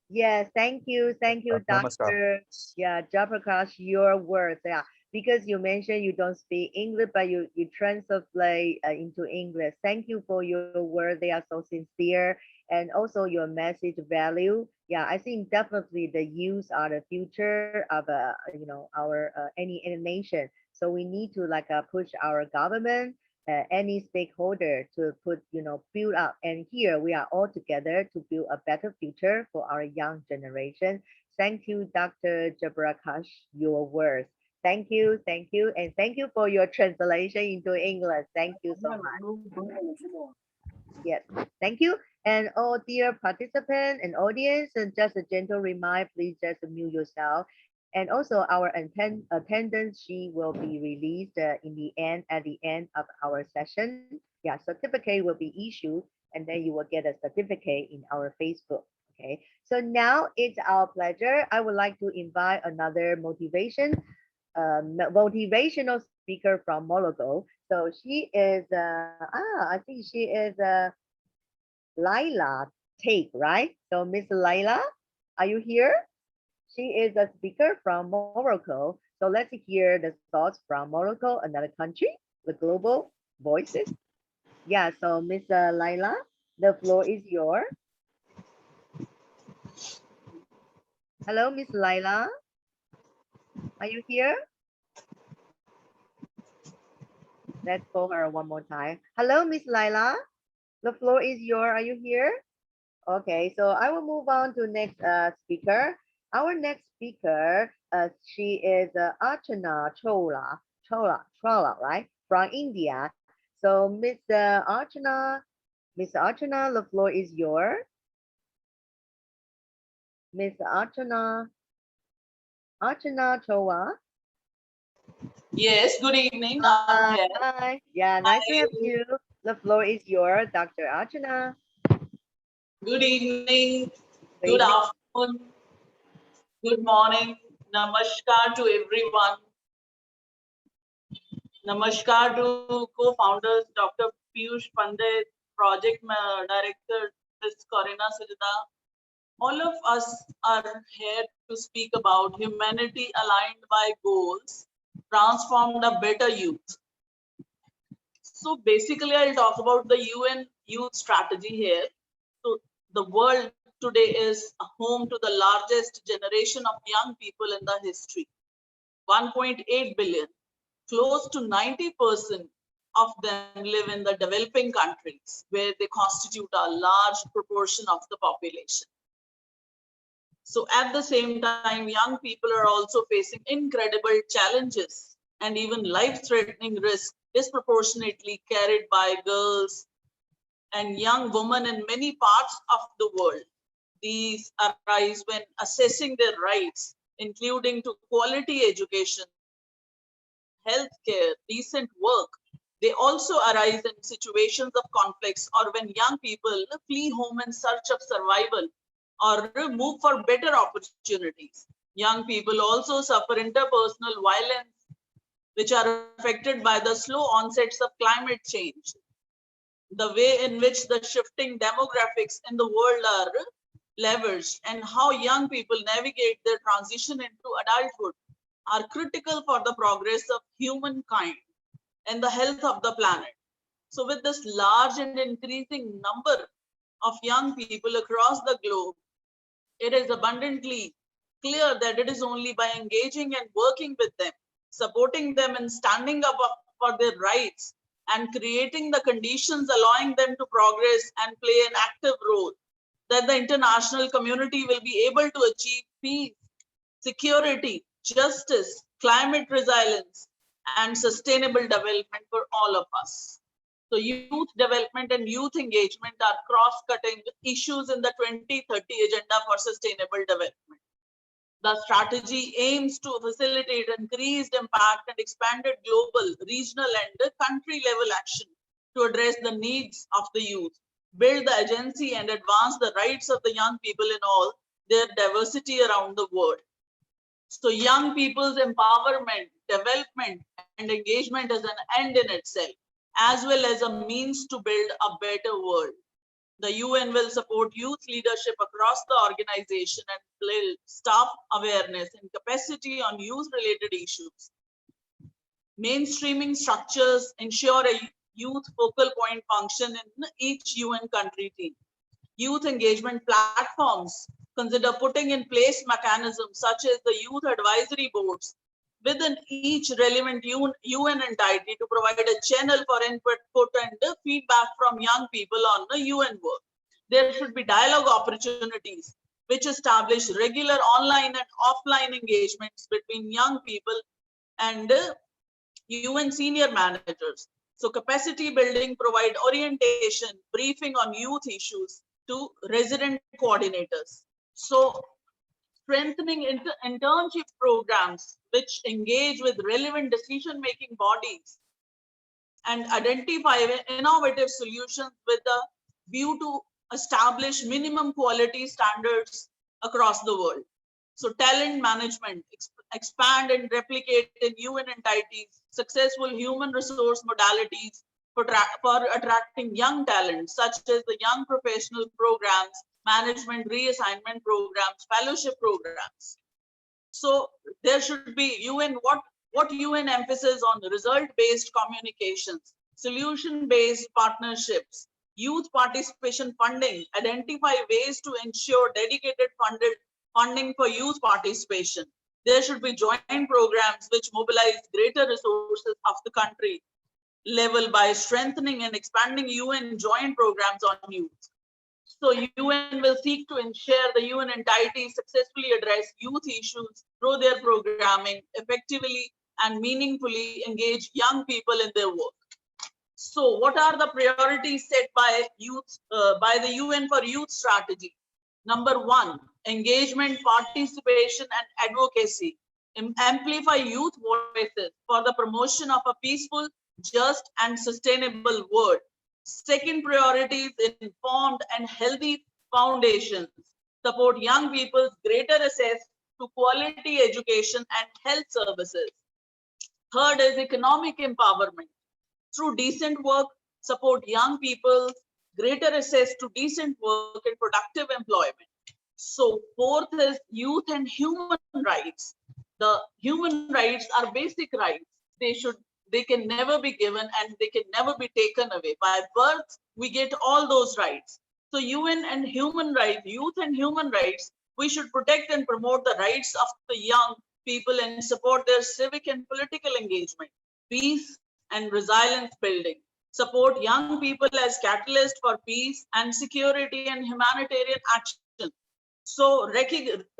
A: Yes, thank you,
K: Namaskar.
A: Dr. Yeah, Japrakash, your words. Yeah, because you mentioned you don't speak English, but you translate into English. Thank you for your words. They are so sincere, and also your message value. Yeah, I think definitely the youth are the future of our any nation. So we need to push our government, any stakeholder to build up. And here we are all together to build a better future for our young generation. Thank you, Dr. Japrakash, your words. Thank you, and thank you for your translation into English. Thank you so much. Yes, thank you. And all dear participants and audience, and just a gentle reminder, please just mute yourself. And also our attendance sheet will be released at the end of our session. Yeah, certificate will be issued, and then you will get a certificate in our Facebook. Okay, so now it's our pleasure. I would like to invite another motivational speaker from Morocco. So she is, I think she is Laila Take, right? So Miss Laila, are you here? She is a speaker from Morocco. So let's hear the thoughts from Morocco, another country, the global voices. Yeah, so Miss Laila, the floor is yours. Hello, Miss Laila. Are you here? Let's call her one more time. Hello, Miss Laila. The floor is yours. Are you here? Okay, so I will move on to next speaker. Our next speaker, she is Archana Chola, right? From India. So Miss Archana, the floor is yours. Miss Archana Chola.
L: Yes, good evening. I'm here.
A: Hi. Yeah, nice to have you. The floor is yours, Dr. Archana.
L: Good evening, good afternoon, good morning. Namaskar to everyone. Namaskar to co-founders, Dr. Peeyush Pandit, project director, Ms. Corina Sajda. All of us are here to speak about humanity aligned by goals, transformed a better youth. So basically, I'll talk about the UN Youth Strategy here. So the world today is home to the largest generation of young people in the history, 1.8 billion. Close to 90% of them live in the developing countries, where they constitute a large proportion of the population. So at the same time, young people are also facing incredible challenges and even life-threatening risks disproportionately carried by girls and young women in many parts of the world. These arise when assessing their rights, including to quality education, healthcare, decent work. They also arise in situations of conflicts or when young people flee home in search of survival or move for better opportunities. Young people also suffer interpersonal violence, which are affected by the slow onsets of climate change. The way in which the shifting demographics in the world are leveraged and how young people navigate their transition into adulthood are critical for the progress of humankind and the health of the planet. So with this large and increasing number of young people across the globe, it is abundantly clear that it is only by engaging and working with them, supporting them and standing up for their rights and creating the conditions allowing them to progress and play an active role, that the international community will be able to achieve peace, security, justice, climate resilience, and sustainable development for all of us. So youth development and youth engagement are cross-cutting issues in the 2030 Agenda for Sustainable Development. The strategy aims to facilitate increased impact and expanded global, regional, and country-level action to address the needs of the youth, build the agency and advance the rights of the young people in all their diversity around the world. So young people's empowerment, development, and engagement is an end in itself, as well as a means to build a better world. The UN will support youth leadership across the organization and build staff awareness and capacity on youth-related issues. Mainstreaming structures ensure a youth focal point function in each UN country team. Youth engagement platforms consider putting in place mechanisms such as the youth advisory boards within each relevant UN entity to provide a channel for input and feedback from young people on the UN work. There should be dialogue opportunities which establish regular online and offline engagements between young people and UN senior managers. So capacity building, provide orientation, briefing on youth issues to resident coordinators. So strengthening internship programs which engage with relevant decision-making bodies and identify innovative solutions with a view to establish minimum quality standards across the world. So talent management, expand and replicate in UN entities, successful human resource modalities for attracting young talent, such as the young professional programs, management reassignment programs, fellowship programs. So there should be UN, what UN emphasis on result-based communications, solution-based partnerships, youth participation funding, identify ways to ensure dedicated funding for youth participation. There should be joint programs which mobilize greater resources of the country level by strengthening and expanding UN joint programs on youth. So UN will seek to ensure the UN entities successfully address youth issues through their programming, effectively and meaningfully engage young people in their work. So what are the priorities set by youth, by the UN for Youth Strategy? Number 1, engagement, participation, and advocacy. Amplify youth voices for the promotion of a peaceful, just, and sustainable world. Second priority is informed and healthy foundations. Support young people's greater access to quality education and health services. Third is economic empowerment. Through decent work, support young people's greater access to decent work and productive employment. So fourth is youth and human rights. The human rights are basic rights. They can never be given and they can never be taken away. By birth, we get all those rights. So UN and human rights, youth and human rights, we should protect and promote the rights of the young people and support their civic and political engagement, peace and resilience building. Support young people as catalysts for peace and security and humanitarian action. So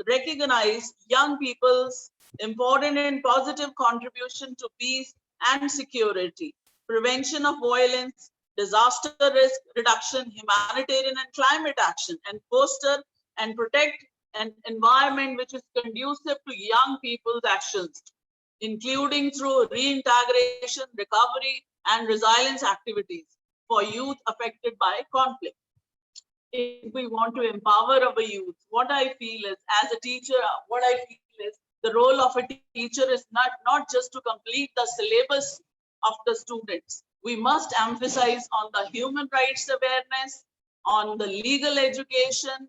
L: recognize young people's important and positive contribution to peace and security, prevention of violence, disaster risk reduction, humanitarian and climate action, and foster and protect an environment which is conducive to young people's actions, including through reintegration, recovery, and resilience activities for youth affected by conflict. If we want to empower our youth, what I feel is, as a teacher, what I feel is the role of a teacher is not just to complete the syllabus of the students. We must emphasize on the human rights awareness, on the legal education,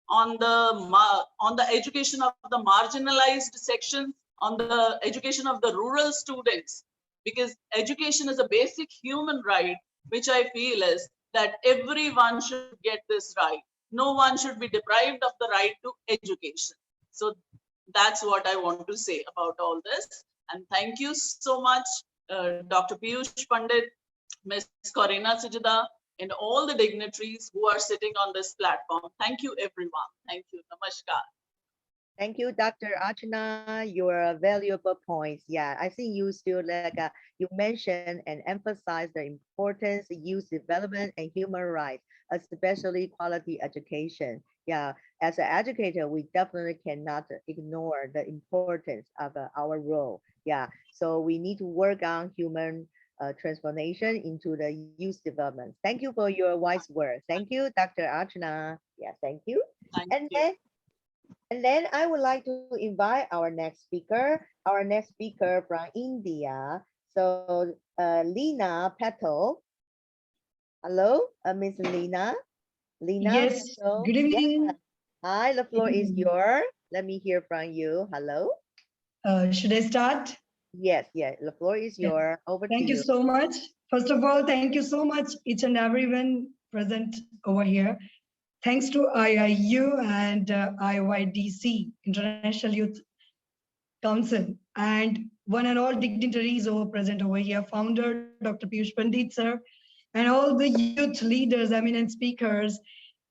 L: on the education of the marginalized sections, on the education of the rural students, because education is a basic human right, which I feel is that everyone should get this right. No one should be deprived of the right to education. So that's what I want to say about all this. And thank you so much, Dr. Peeyush Pandit, Ms. Corina Sujada, and all the dignitaries who are sitting on this platform. Thank you, everyone. Thank you. Namaskar.
A: Thank you, Dr. Archana. Your valuable points. Yeah, I think you still you mentioned and emphasize the importance of youth development and human rights, especially quality education. Yeah, as an educator, we definitely cannot ignore the importance of our role. Yeah, so we need to work on human transformation into the youth development. Thank you for your wise words. Thank you, Dr. Archana. Yeah, thank you.
L: Thank you.
A: And then I would like to invite our next speaker from India. So Lena Petal. Hello, Miss Lena.
M: Yes,
A: Petal.
M: good evening.
A: Yeah. Hi, the floor is yours. Let me hear from you. Hello.
M: Should I start?
A: Yes, the floor is yours. Over to you.
M: Thank you so much. First of all, thank you so much, each and everyone present over here. Thanks to IIU and IIU-IYDC, International Youth Council, and one and all dignitaries over present over here, founder Dr. Peeyush Pandit sir, and all the youth leaders, eminent speakers.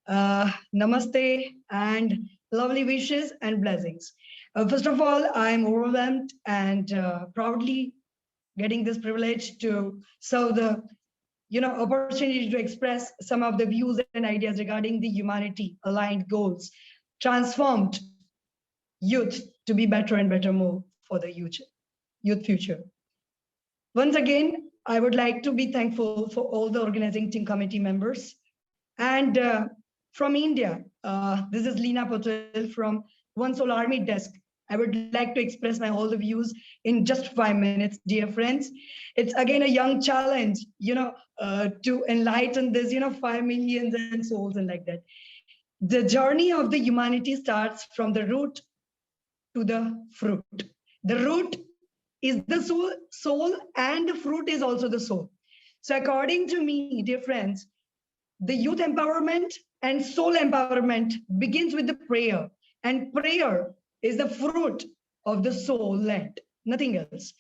M: Namaste and lovely wishes and blessings. First of all, I'm overwhelmed and proudly getting this privilege to serve the opportunity to express some of the views and ideas regarding the humanity aligned goals, transformed youth to be better and better more for the youth future. Once again, I would like to be thankful for all the organizing team committee members. And from India, this is Lena Patel from One Soul Army Desk. I would like to express my all the views in just 5 minutes, dear friends. It's again a young challenge, to enlighten this, 5 million and souls and like that. The journey of the humanity starts from the root to the fruit. The root is the soul, and the fruit is also the soul. So according to me, dear friends, the youth empowerment and soul empowerment begins with the prayer, and prayer is the fruit of the soul land, nothing else.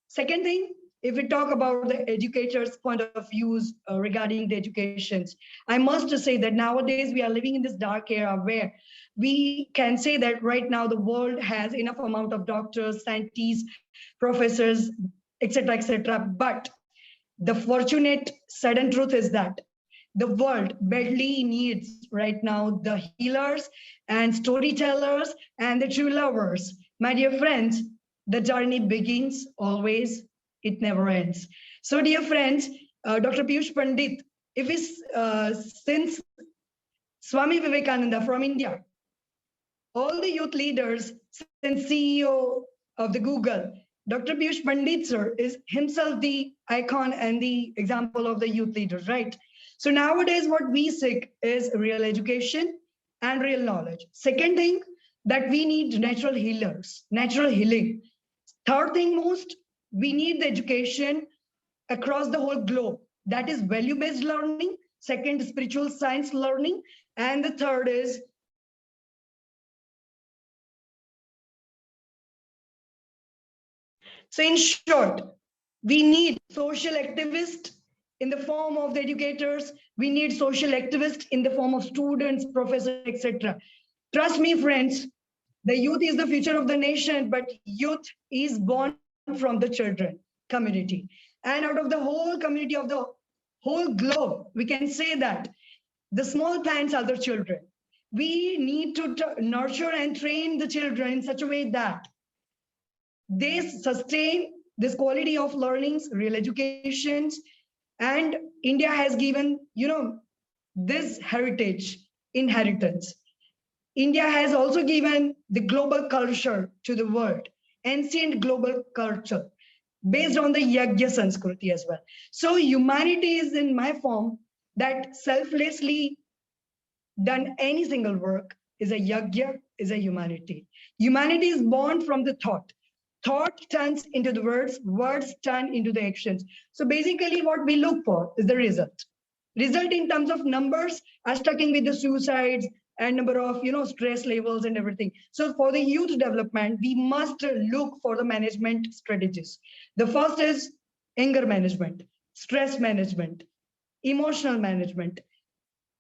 M: Second thing, if we talk about the educators' point of views regarding the educations, I must say that nowadays we are living in this dark era where we can say that right now the world has enough amount of doctors, scientists, professors, etc. But the fortunate sudden truth is that the world badly needs right now the healers and storytellers and the true lovers. My dear friends, the journey begins always, it never ends. So dear friends, Dr. Peeyush Pandit, since Swami Vivekananda from India, all the youth leaders, since CEO of the Google, Dr. Peeyush Pandit sir is himself the icon and the example of the youth leaders, right? So nowadays what we seek is real education and real knowledge. Second thing, that we need natural healers, natural healing. Third thing most, we need the education across the whole globe. That is value-based learning. Second, spiritual science learning. And the third is so in short, we need social activists in the form of the educators. We need social activists in the form of students, professors, etc. Trust me, friends, the youth is the future of the nation, but youth is born from the children community. And out of the whole community of the whole globe, we can say that the small plants are the children. We need to nurture and train the children in such a way that they sustain this quality of learnings, real educations, and India has given, this heritage, inheritance. India has also given the global culture to the world, ancient global culture, based on the Yagya Sanskriti as well. So humanity is in my form that selflessly done any single work is a Yagya, is a humanity. Humanity is born from the thought. Thought turns into the words, words turn into the actions. So basically what we look for is the result. Result in terms of numbers are stucking with the suicides and number of stress levels and everything. So for the youth development, we must look for the management strategies. The first is anger management, stress management, emotional management.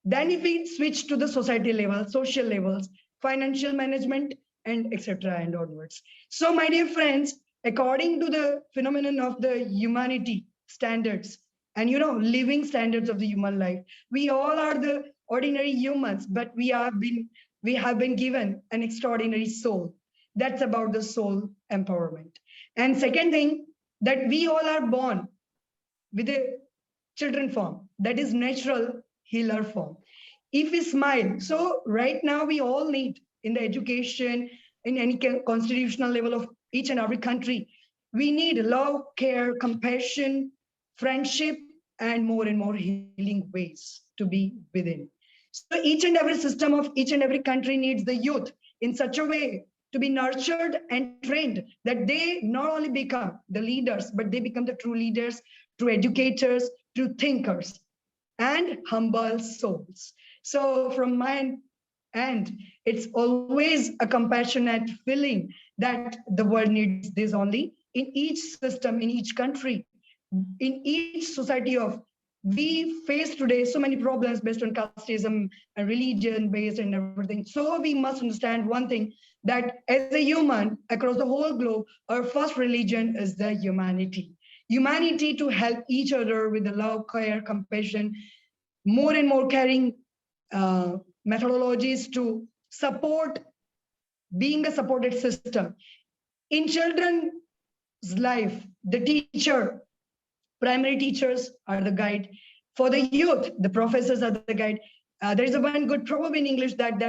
M: Then if we switch to the society level, social levels, financial management, and etc. and onwards. So my dear friends, according to the phenomenon of the humanity standards and living standards of the human life, we all are the ordinary humans, but we have been given an extraordinary soul. That's about the soul empowerment. And second thing, that we all are born with a children form, that is natural healer form. If we smile, so right now we all need in the education, in any constitutional level of each and every country, we need love, care, compassion, friendship, and more healing ways to be within. So each and every system of each and every country needs the youth in such a way to be nurtured and trained that they not only become the leaders, but they become the true leaders, true educators, true thinkers, and humble souls. So from my end, it's always a compassionate feeling that the world needs this only in each system, in each country, in each society of we face today so many problems based on casteism and religion based and everything. So we must understand one thing, that as a human across the whole globe, our first religion is the humanity. Humanity to help each other with the love, care, compassion, more and more caring methodologies to support being a supported system. In children's life, the teacher, primary teachers are the guide. For the youth, the professors are the guide. There is a one good proverb in English that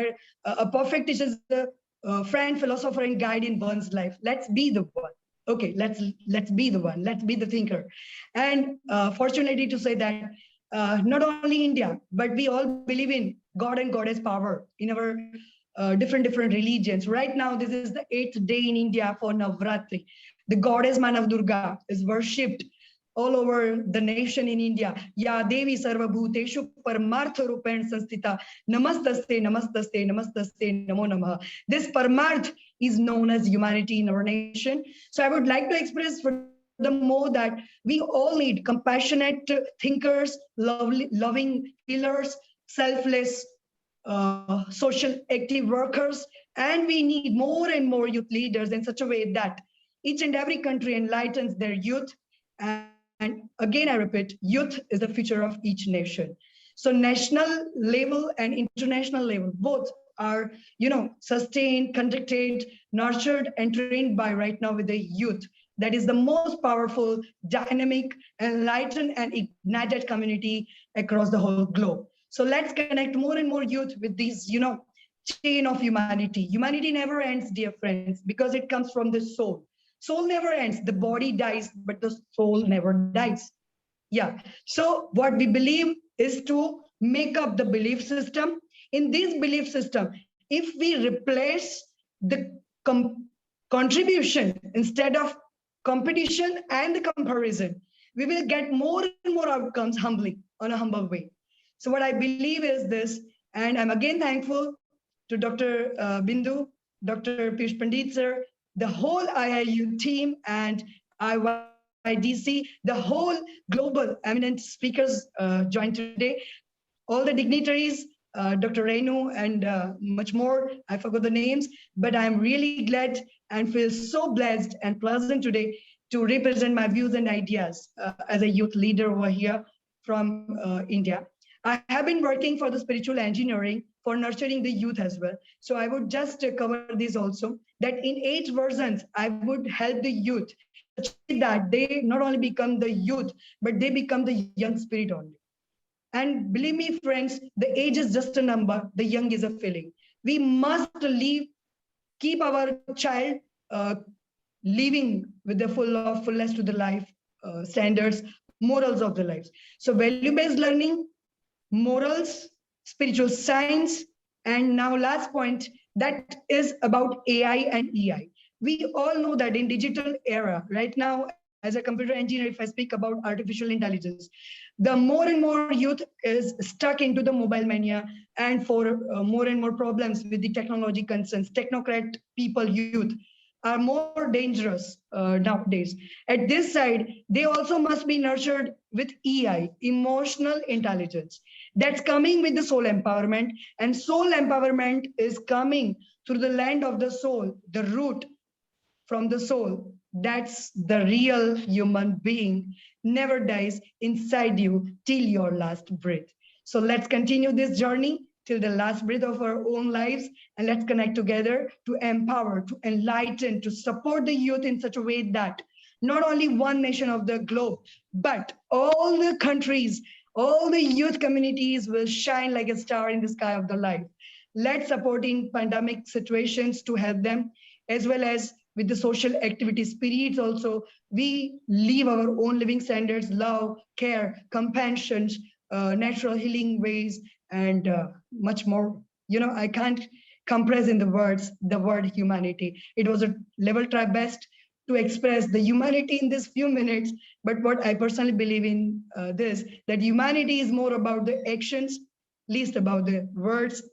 M: a perfect teacher is the friend, philosopher, and guide in one's life. Let's be the one. Okay, let's be the one. Let's be the thinker. And fortunately to say that not only India, but we all believe in God and Goddess power in our different religions. Right now, this is the 8th day in India for Navratri. The goddess Manav Durga is worshipped all over the nation in India. Ya Devi Sarvabhuteshu Paramartha Rupen Sanstita Namastaste Namastaste Namastaste Namo Namah. This Paramarth is known as humanity in our nation. So I would like to express for the more that we all need compassionate thinkers, loving healers, selfless social active workers, and we need more and more youth leaders in such a way that each and every country enlightens their youth. And again, I repeat, youth is the future of each nation. So national level and international level, both are, sustained, conducted, nurtured, and trained by right now with the youth. That is the most powerful, dynamic, enlightened, and ignited community across the whole globe. So let's connect more and more youth with these, chain of humanity. Humanity never ends, dear friends, because it comes from the soul. Soul never ends. The body dies, but the soul never dies. Yeah. So what we believe is to make up the belief system. In this belief system, if we replace the contribution instead of competition and the comparison, we will get more and more outcomes humbly, on a humble way. So what I believe is this, and I'm again thankful to Dr. Bindu, Dr. Peeyush Pandit sir, the whole IIU team, and IIU-IYDC, the whole global eminent speakers joined today, all the dignitaries, Dr. Renu, and much more. I forgot the names, but I'm really glad and feel so blessed and pleasant today to represent my views and ideas as a youth leader over here from India. I have been working for the spiritual engineering for nurturing the youth as well. So I would just cover this also, that in 8 versions, I would help the youth that they not only become the youth, but they become the young spirit only. And believe me, friends, the age is just a number. The young is a feeling. We must keep our child living with the fullness to the life standards, morals of the lives. So value-based learning, morals, spiritual science, and now last point, that is about AI and EI. We all know that in digital era, right now, as a computer engineer, if I speak about artificial intelligence, the more and more youth is stuck into the mobile mania, and for more and more problems with the technology concerns, technocrat people, youth, are more dangerous nowadays. At this side, they also must be nurtured with EI, emotional intelligence. That's coming with the soul empowerment, and soul empowerment is coming through the land of the soul, the root from the soul. That's the real human being, never dies inside you till your last breath. So let's continue this journey till the last breath of our own lives, and let's connect together to empower, to enlighten, to support the youth in such a way that not only one nation of the globe, but all the countries, all the youth communities will shine like a star in the sky of the life. Let's support in pandemic situations to help them, as well as with the social activity spirits also. We live our own living standards, love, care, compassion, natural healing ways, and much more. You know, I can't compress in the words the word humanity. It was a level try best to express the humanity in this few minutes. But what I personally believe in this, that humanity is more about the actions, least about the words.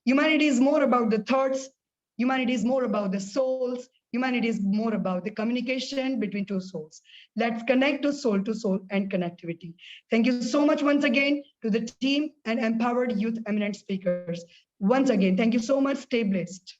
M: Humanity is more about the thoughts. Humanity is more about the souls. Humanity is more about the communication between two souls. Let's connect to soul and connectivity. Thank you so much once again to the team and empowered youth eminent speakers. Once again, thank you so much. Stay blessed.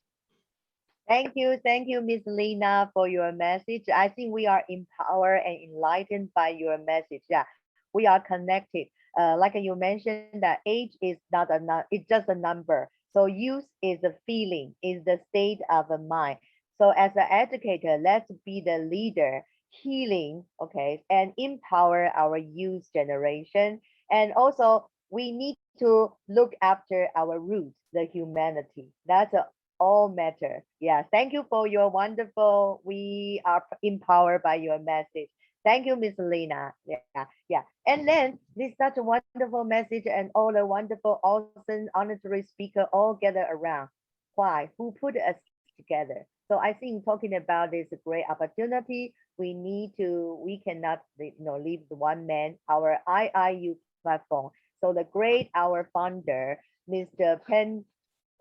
A: Thank you, Ms. Lena, for your message. I think we are empowered and enlightened by your message. Yeah, we are connected. Like you mentioned, that age is not it's just a number. So youth is a feeling, is the state of the mind. So as an educator, let's be the leader, healing, okay, and empower our youth generation. And also, we need to look after our roots, the humanity. That's all matter. Yeah, thank you for your wonderful, we are empowered by your message. Thank you, Miss Lena. Yeah. And then this such a wonderful message and all the wonderful, awesome, honorary speaker all gather around. Why? Who put us together? So I think talking about this great opportunity, we cannot leave the one man, our IIU platform. So the great, our founder, Mr.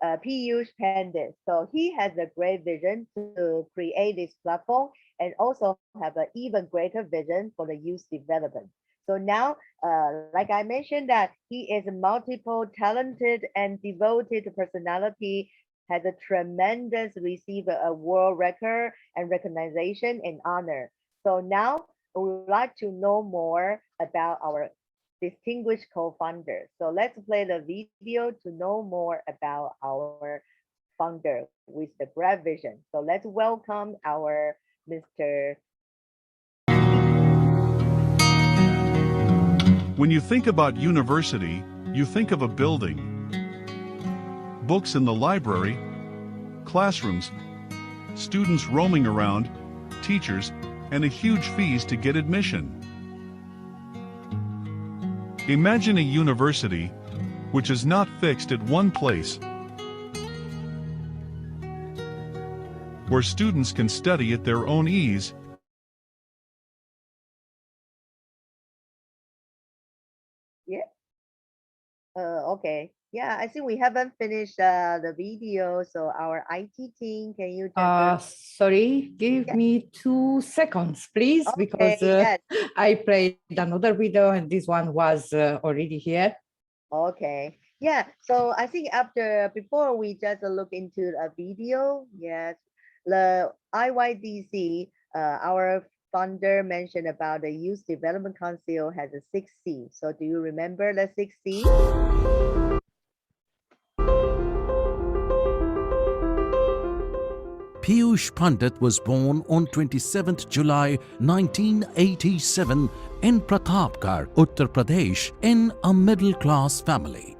A: Peeyush Pandit. So he has a great vision to create this platform and also have an even greater vision for the youth development. So now, like I mentioned, that he is a multiple talented and devoted personality, has a tremendous receive a world record and recognition and honor. So now we would like to know more about our distinguished co-founder. So let's play the video to know more about our founder with the great vision. So let's welcome our Mr.
I: When you think about university, you think of a building, books in the library, classrooms, students roaming around, teachers, and a huge fees to get admission. Imagine a university which is not fixed at one place, where students can study at their own ease.
A: Yeah. Okay. Yeah, I think we haven't finished the video. So our IT team, can you just
D: sorry, give me 2 seconds, please, because
A: yes.
D: I played another video and this one was already here.
A: Okay. Yeah. So I think before we just look into a video, yes, the IYDC, our founder mentioned about the Youth Development Council has a 6C. So do you remember the 6C?
N: Peeyush Pandit was born on 27th July 1987 in Pratapgarh, Uttar Pradesh, in a middle-class family.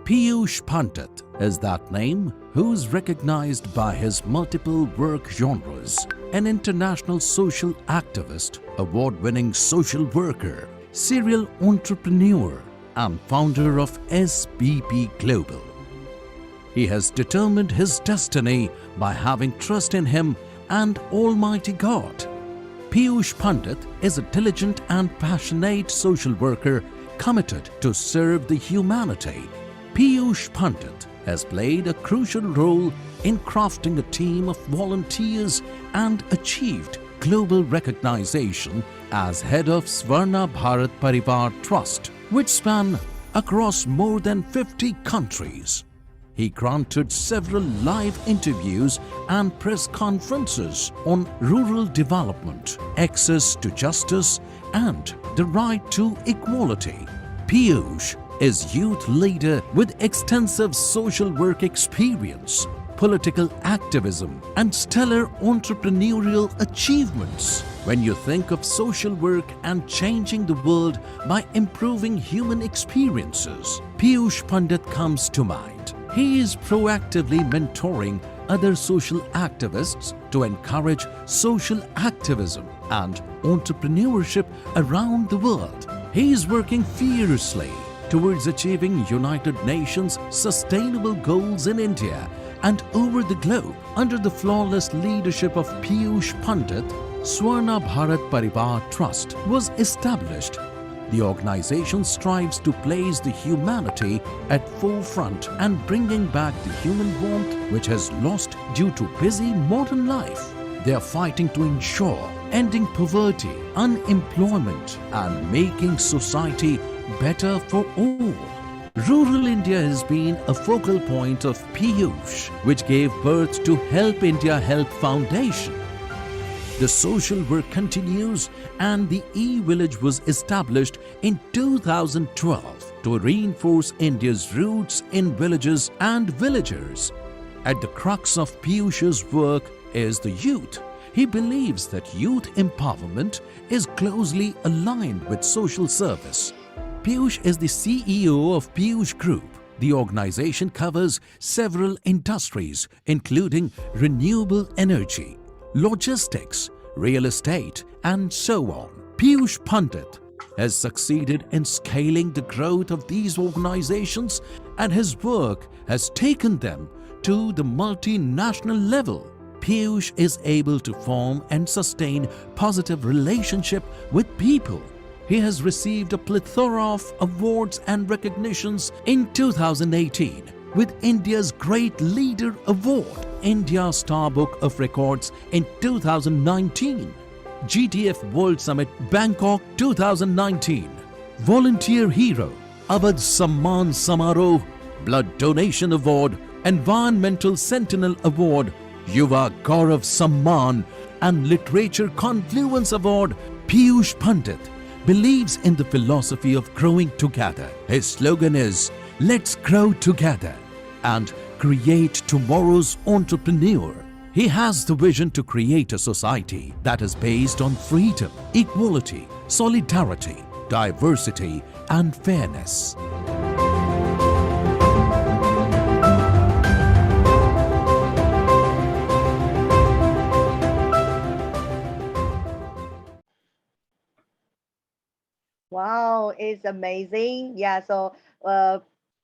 N: Peeyush Pandit is that name who's recognized by his multiple work genres, an international social activist, award-winning social worker, serial entrepreneur, and founder of SBP Global. He has determined his destiny by having trust in him and Almighty God. Peeyush Pandit is a diligent and passionate social worker committed to serve the humanity. Peeyush Pandit has played a crucial role in crafting a team of volunteers and achieved global recognition as head of Swarna Bharat Parivar Trust, which span across more than 50 countries. He granted several live interviews and press conferences on rural development, access to justice, and the right to equality. Peeyush is youth leader with extensive social work experience. political activism, and stellar entrepreneurial achievements. When you think of social work and changing the world by improving human experiences, Peeyush Pandit comes to mind. He is proactively mentoring other social activists to encourage social activism and entrepreneurship around the world. He is working fiercely towards achieving United Nations sustainable goals in India and over the globe. Under the flawless leadership of Peeyush Pandit, Swarna Bharat Parivar Trust was established. The organization strives to place the humanity at forefront and bringing back the human warmth which has lost due to busy modern life. They are fighting to ensure ending poverty, unemployment, and making society better for all. Rural India has been a focal point of Peeyush, which gave birth to Help India Help Foundation. The social work continues and the e-village was established in 2012 to reinforce India's roots in villages and villagers. At the crux of Peeyush's work is the youth. He believes that youth empowerment is closely aligned with social service. Peeyush is the CEO of Peeyush Group. The organization covers several industries including renewable energy, logistics, real estate, and so on. Peeyush Pandit has succeeded in scaling the growth of these organizations and his work has taken them to the multinational level. Peeyush is able to form and sustain positive relationship with people. He has received a plethora of awards and recognitions in 2018 with India's Great Leader Award, India Star Book of Records in 2019, GTF World Summit Bangkok 2019, Volunteer Hero, Awadh Samman Samaroh, Blood Donation Award, Environmental Sentinel Award, Yuva Gaurav Samman, and Literature Confluence Award. Peeyush Pandit believes in the philosophy of growing together. His slogan is, "Let's grow together and create tomorrow's entrepreneur." He has the vision to create a society that is based on freedom, equality, solidarity, diversity, and fairness.
A: Wow, it's amazing. Yeah, so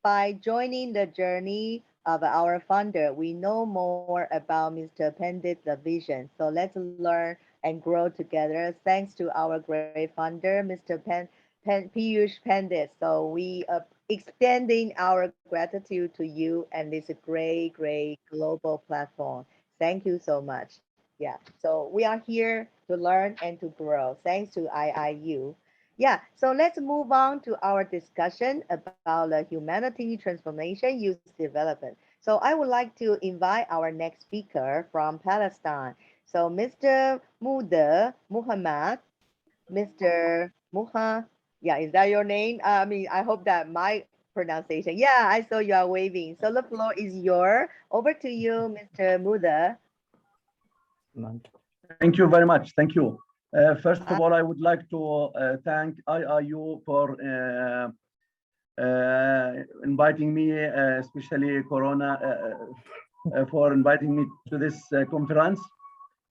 A: by joining the journey of our founder, we know more about Mr. Pandit's vision. So let's learn and grow together. Thanks to our great founder, Mr. Peeyush Pandit. So we are extending our gratitude to you and this great global platform. Thank you so much. Yeah, so we are here to learn and to grow. Thanks to IIU. Yeah, so let's move on to our discussion about the humanity transformation youth development. So I would like to invite our next speaker from Palestine. So Mr. Muhammad, Mr. Muha, yeah, is that your name? I mean, I hope that my pronunciation. Yeah, I saw you are waving. So the floor is yours. Over to you, Mr. Muda.
O: Thank you very much. Thank you. First of all, I would like to thank IIU for inviting me, especially Corona, for inviting me to this conference.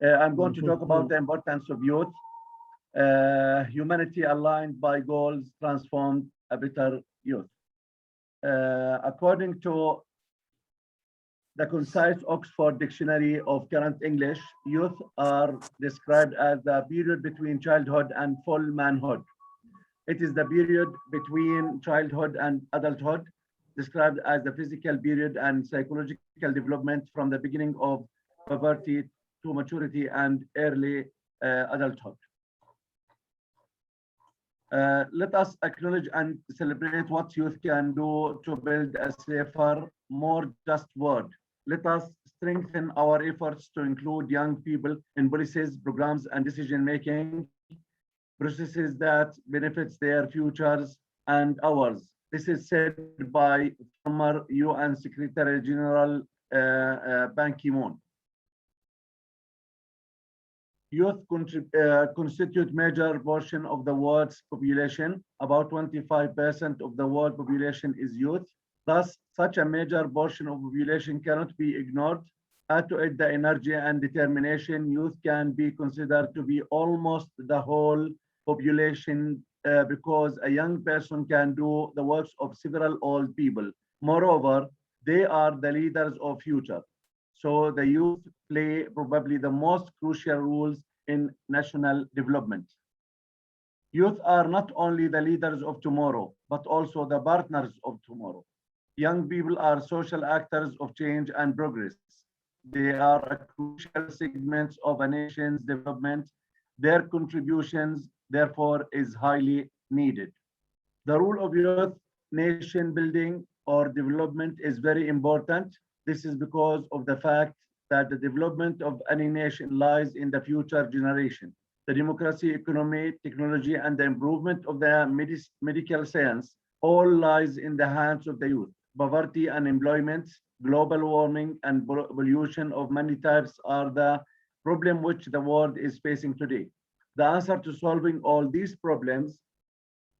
O: I'm going to talk about the importance of youth. Humanity aligned by goals transformed a better youth. According to the concise Oxford Dictionary of Current English, youth are described as the period between childhood and full manhood. It is the period between childhood and adulthood, described as the physical period and psychological development from the beginning of puberty to maturity and early adulthood. Let us acknowledge and celebrate what youth can do to build a safer, more just world. Let us strengthen our efforts to include young people in policies, programs, and decision-making processes that benefits their futures and ours. This is said by former UN Secretary General Ban Ki-moon. Youth constitute major portion of the world's population. About 25% of the world population is youth. Thus, such a major portion of population cannot be ignored. Add to it the energy and determination, youth can be considered to be almost the whole population because a young person can do the works of several old people. Moreover, they are the leaders of future. So the youth play probably the most crucial roles in national development. Youth are not only the leaders of tomorrow, but also the partners of tomorrow. Young people are social actors of change and progress. They are a crucial segment of a nation's development. Their contributions, therefore, is highly needed. The role of youth nation building or development is very important. This is because of the fact that the development of any nation lies in the future generation. The democracy, economy, technology, and the improvement of the medical science all lies in the hands of the youth. Poverty, unemployment, global warming, and pollution of many types are the problem which the world is facing today. The answer to solving all these problems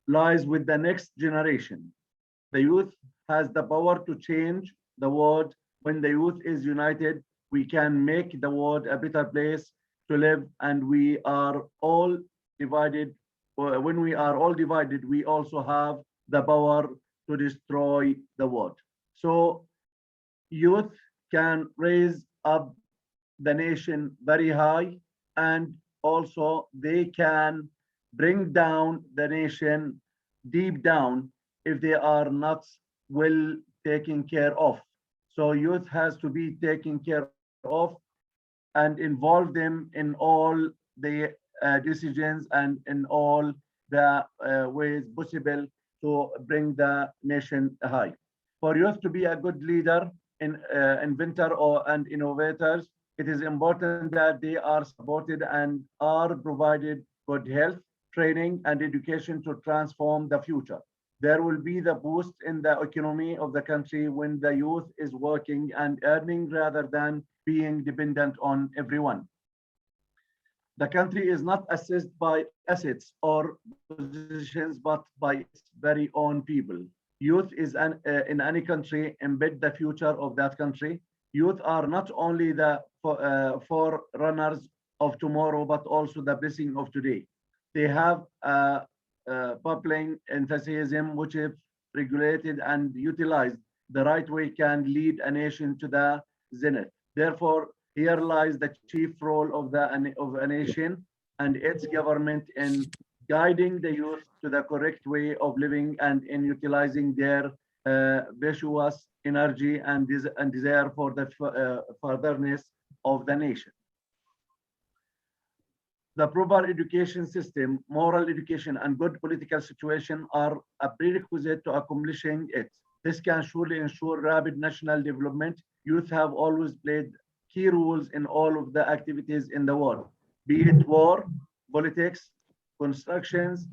O: lies with the next generation. The youth has the power to change the world. When the youth is united, we can make the world a better place to live, and we are all divided. When we are all divided, we also have the power to destroy the world. So youth can raise up the nation very high, and also they can bring down the nation deep down if they are not well taken care of. So youth has to be taken care of and involve them in all the decisions and in all the ways possible to bring the nation high. For youth to be a good leader, inventor and innovators, it is important that they are supported and are provided good health, training, and education to transform the future. There will be the boost in the economy of the country when the youth is working and earning rather than being dependent on everyone. The country is not assessed by assets or positions, but by its very own people. Youth is in any country embed the future of that country. Youth are not only the forerunners of tomorrow, but also the blessing of today. They have bubbling enthusiasm, which if regulated and utilized the right way can lead a nation to the zenith. Therefore, here lies the chief role of a nation and its government in guiding the youth to the correct way of living and in utilizing their virtuous energy and desire for the furtherness of the nation. The proper education system, moral education, and good political situation are a prerequisite to accomplishing it. This can surely ensure rapid national development. Youth have always played key roles in all of the activities in the world, be it war, politics, constructions,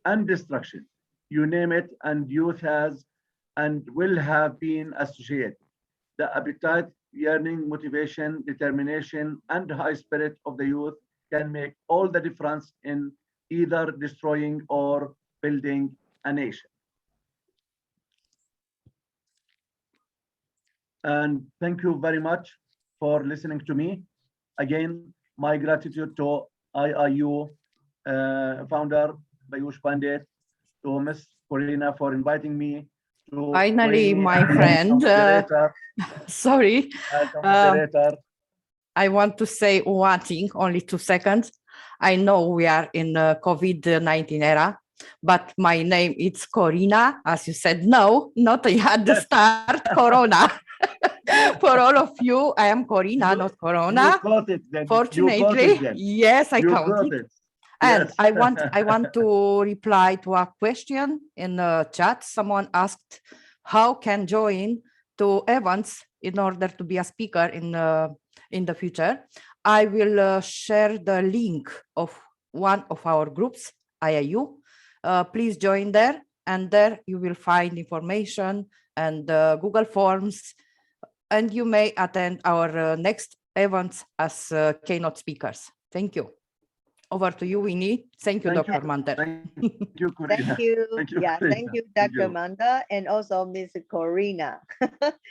O: and destruction. You name it, and youth has and will have been associated. The appetite, yearning, motivation, determination, and high spirit of the youth can make all the difference in either destroying or building a nation. And thank you very much for listening to me. Again, my gratitude to IIU founder Peeyush Pandit, to Ms. Corina for inviting me to
D: Finally, my friend, sorry. I want to say one thing, only 2 seconds. I know we are in COVID-19 era, but my name is Corina, as you said, no, not at the start, Corona. For all of you, I am Corina, not Corona.
O: You caught it then.
D: Fortunately, yes, I counted.
O: It.
D: And
O: Yes.
D: I want to reply to a question in the chat. Someone asked, how can join to events in order to be a speaker in the future? I will share the link of one of our groups, IIU. Please join there, and there you will find information and Google Forms and you may attend our next events as keynote speakers. Thank you. Over to you, Winnie. Thank you, Dr. Mander.
O: Thank you, Corina.
A: Thank you.
O: Thank you,
A: Yeah,
O: Corina.
A: thank you,
O: Thank
A: Dr.
O: you.
A: Manda, and also Ms. Corina.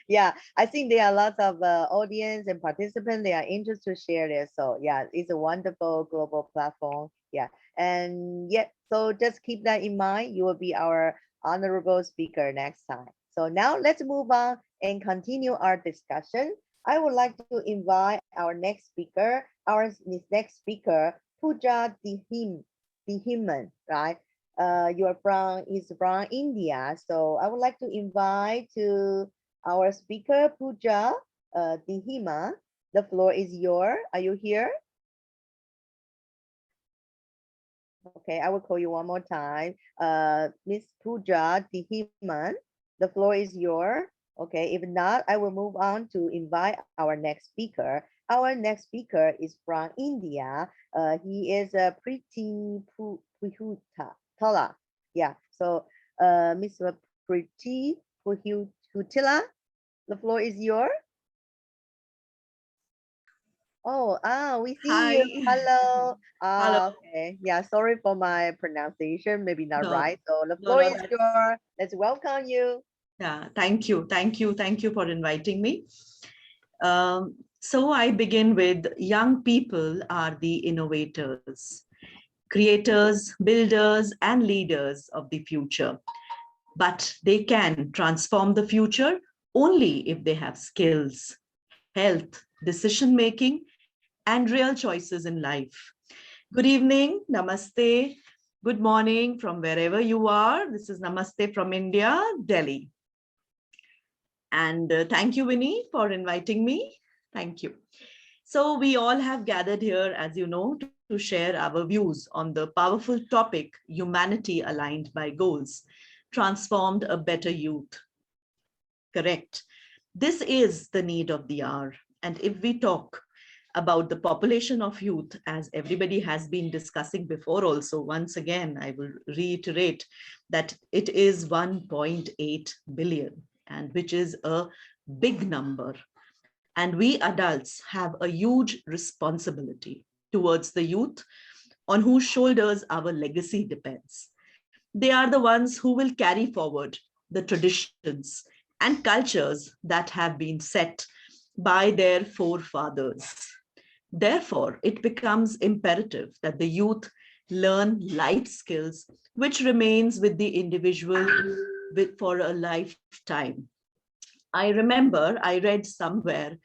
A: Yeah, I think there are lots of audience and participants. They are interested to share this. So yeah, it's a wonderful global platform. Yeah, and yeah, so just keep that in mind. You will be our honorable speaker next time. So now let's move on and continue our discussion. I would like to invite our next speaker, Pooja Dehiman, right? Is from India. So I would like to invite to our speaker, Pooja Dehima. The floor is yours. Are you here? Okay, I will call you one more time. Miss Pooja Dehiman, the floor is yours. Okay, if not, I will move on to invite our next speaker. Our next speaker is from India. He is a Priti Puhutala. Yeah, so Mr. Priti Puhutila, the floor is yours. Oh, we see you. Hello.
P: Hello.
A: Okay. Yeah, sorry for my pronunciation, maybe not
P: No,
A: right. So the
P: no,
A: floor
P: no,
A: is yours. Let's welcome you.
P: Yeah, thank you. Thank you. Thank you for inviting me. So I begin with young people are the innovators, creators, builders, and leaders of the future. But they can transform the future only if they have skills, health, decision-making, and real choices in life. Good evening, namaste, good morning from wherever you are. This is Namaste from India, Delhi. And thank you, Winnie, for inviting me. Thank you. So we all have gathered here, as you know, to share our views on the powerful topic, humanity aligned by goals, transformed a better youth. Correct. This is the need of the hour. And if we talk about the population of youth, as everybody has been discussing before also, once again, I will reiterate that it is 1.8 billion, and which is a big number. And we adults have a huge responsibility towards the youth on whose shoulders our legacy depends. They are the ones who will carry forward the traditions and cultures that have been set by their forefathers. Therefore, it becomes imperative that the youth learn life skills, which remains with the individual for a lifetime. I remember I read somewhere,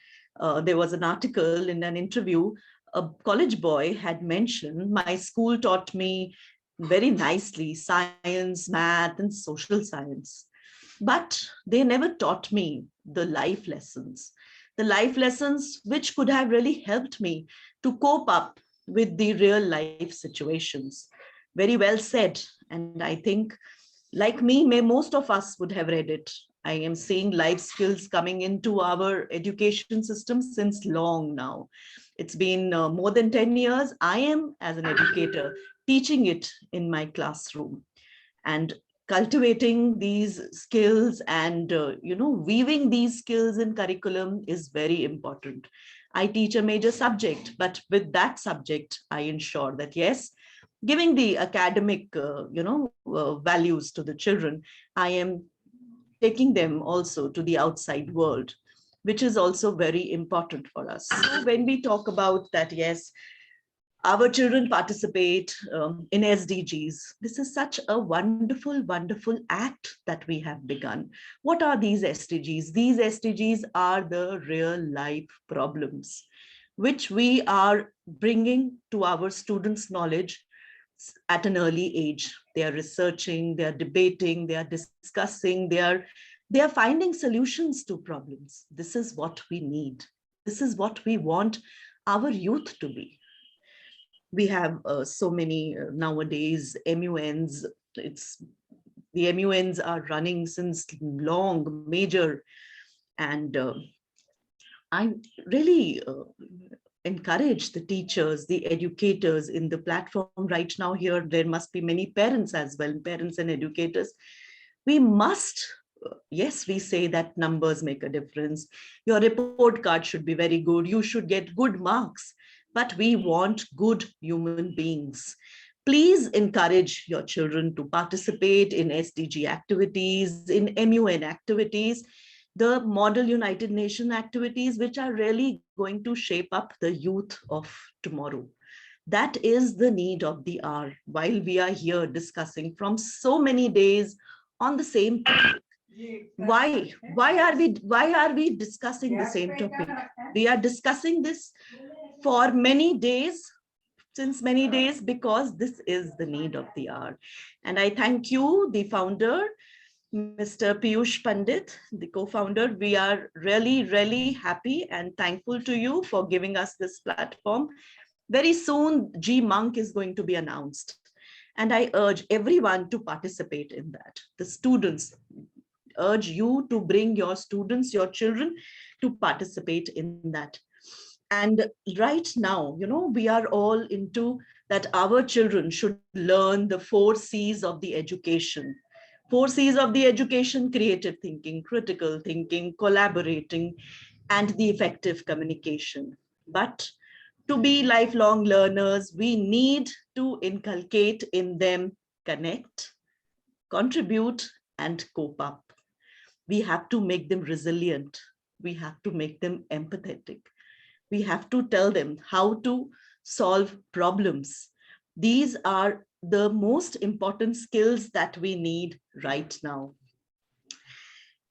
P: there was an article in an interview, a college boy had mentioned, my school taught me very nicely science, math, and social science. But they never taught me the life lessons which could have really helped me to cope up with the real life situations. Very well said. And I think, like me, most of us would have read it. I am seeing life skills coming into our education system since long now. It's been more than 10 years. I am, as an educator, teaching it in my classroom. And cultivating these skills and weaving these skills in curriculum is very important. I teach a major subject, but with that subject, I ensure that yes, giving the academic values to the children, I am taking them also to the outside world, which is also very important for us. So when we talk about that, yes, our children participate in SDGs. This is such a wonderful, wonderful act that we have begun. What are these SDGs? These SDGs are the real life problems, which we are bringing to our students' knowledge at an early age. They are researching, they are debating, they are discussing, they are finding solutions to problems. This is what we need. This is what we want our youth to be. We have so many nowadays MUNs. The MUNs are running since long, major, and I really encourage the teachers, the educators in the platform right now here. There must be many parents as well, parents and educators. We must yes, we say that numbers make a difference. Your report card should be very good. You should get good marks, but we want good human beings. Please encourage your children to participate in SDG activities, in MUN activities, the Model United Nations activities, which are really going to shape up the youth of tomorrow. That is the need of the hour. While we are here discussing from so many days on the same topic, why are we discussing the same topic? We are discussing this for many days, since many days, because this is the need of the hour. And I thank you, the founder, Mr. Peeyush Pandit, the co-founder. We are really, really happy and thankful to you for giving us this platform. Very soon, G Monk is going to be announced. And I urge everyone to participate in that. The students, urge you to bring your students, your children, to participate in that. And right now, we are all into that our children should learn the 4 C's of the education. 4 C's of the education: creative thinking, critical thinking, collaborating, and the effective communication. But to be lifelong learners, we need to inculcate in them connect, contribute, and cope up. We have to make them resilient. We have to make them empathetic. We have to tell them how to solve problems. These are the most important skills that we need right now.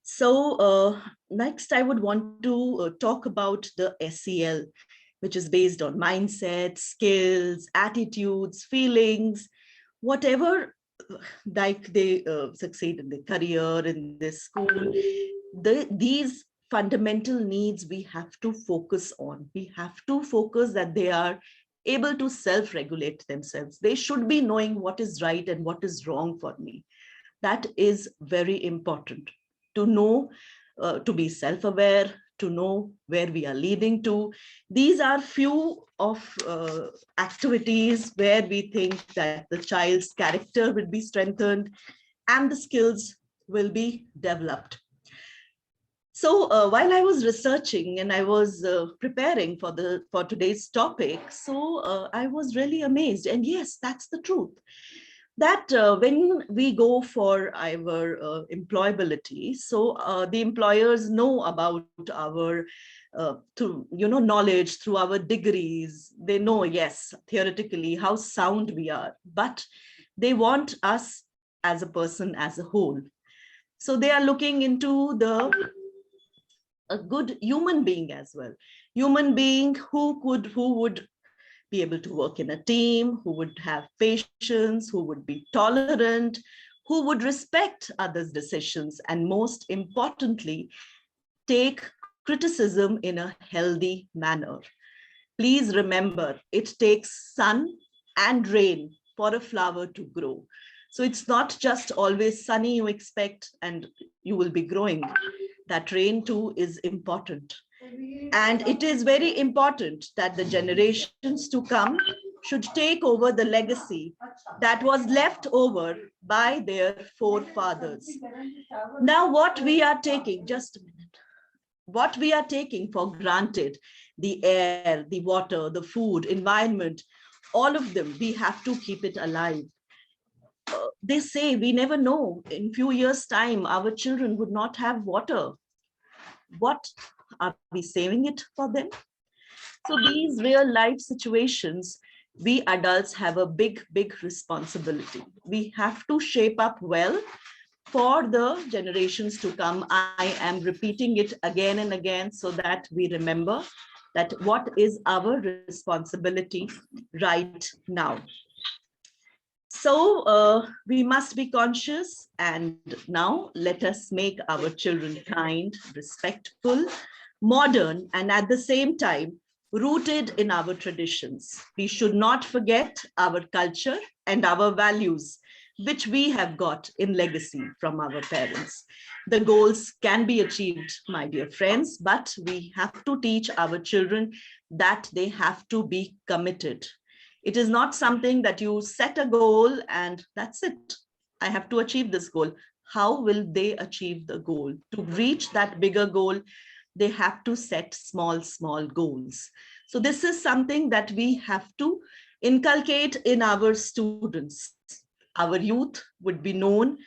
P: So next, I would want to talk about the SEL, which is based on mindset, skills, attitudes, feelings, whatever, like they succeed in their career, in their school. These fundamental needs we have to focus on. We have to focus that they are able to self-regulate themselves. They should be knowing what is right and what is wrong for me. That is very important, to know, to be self-aware, to know where we are leading to. These are few of activities where we think that the child's character will be strengthened and the skills will be developed. So while I was researching and I was preparing for today's topic, so I was really amazed. And yes, that's the truth. That when we go for our employability, so the employers know about our knowledge through our degrees. They know, yes, theoretically how sound we are, but they want us as a person as a whole. So they are looking into a good human being as well. Human being who would be able to work in a team, who would have patience, who would be tolerant, who would respect others' decisions, and most importantly, take criticism in a healthy manner. Please remember, it takes sun and rain for a flower to grow. So it's not just always sunny you expect and you will be growing. That rain too is important. And it is very important that the generations to come should take over the legacy that was left over by their forefathers. Now, what we are taking, just a minute, what we are taking for granted, the air, the water, the food, environment, all of them, we have to keep it alive. They say we never know, in few years' time, our children would not have water. What are we saving it for them? So these real life situations, we adults have a big, big responsibility. We have to shape up well for the generations to come. I am repeating it again and again so that we remember that what is our responsibility right now. So we must be conscious, and now let us make our children kind, respectful, modern, and at the same time, rooted in our traditions. We should not forget our culture and our values, which we have got in legacy from our parents. The goals can be achieved, my dear friends, but we have to teach our children that they have to be committed. It is not something that you set a goal and that's it. I have to achieve this goal. how will they achieve the goal? To reach that bigger goal, they have to set small goals. So this is something that we have to inculcate in our students. Our youth would be known,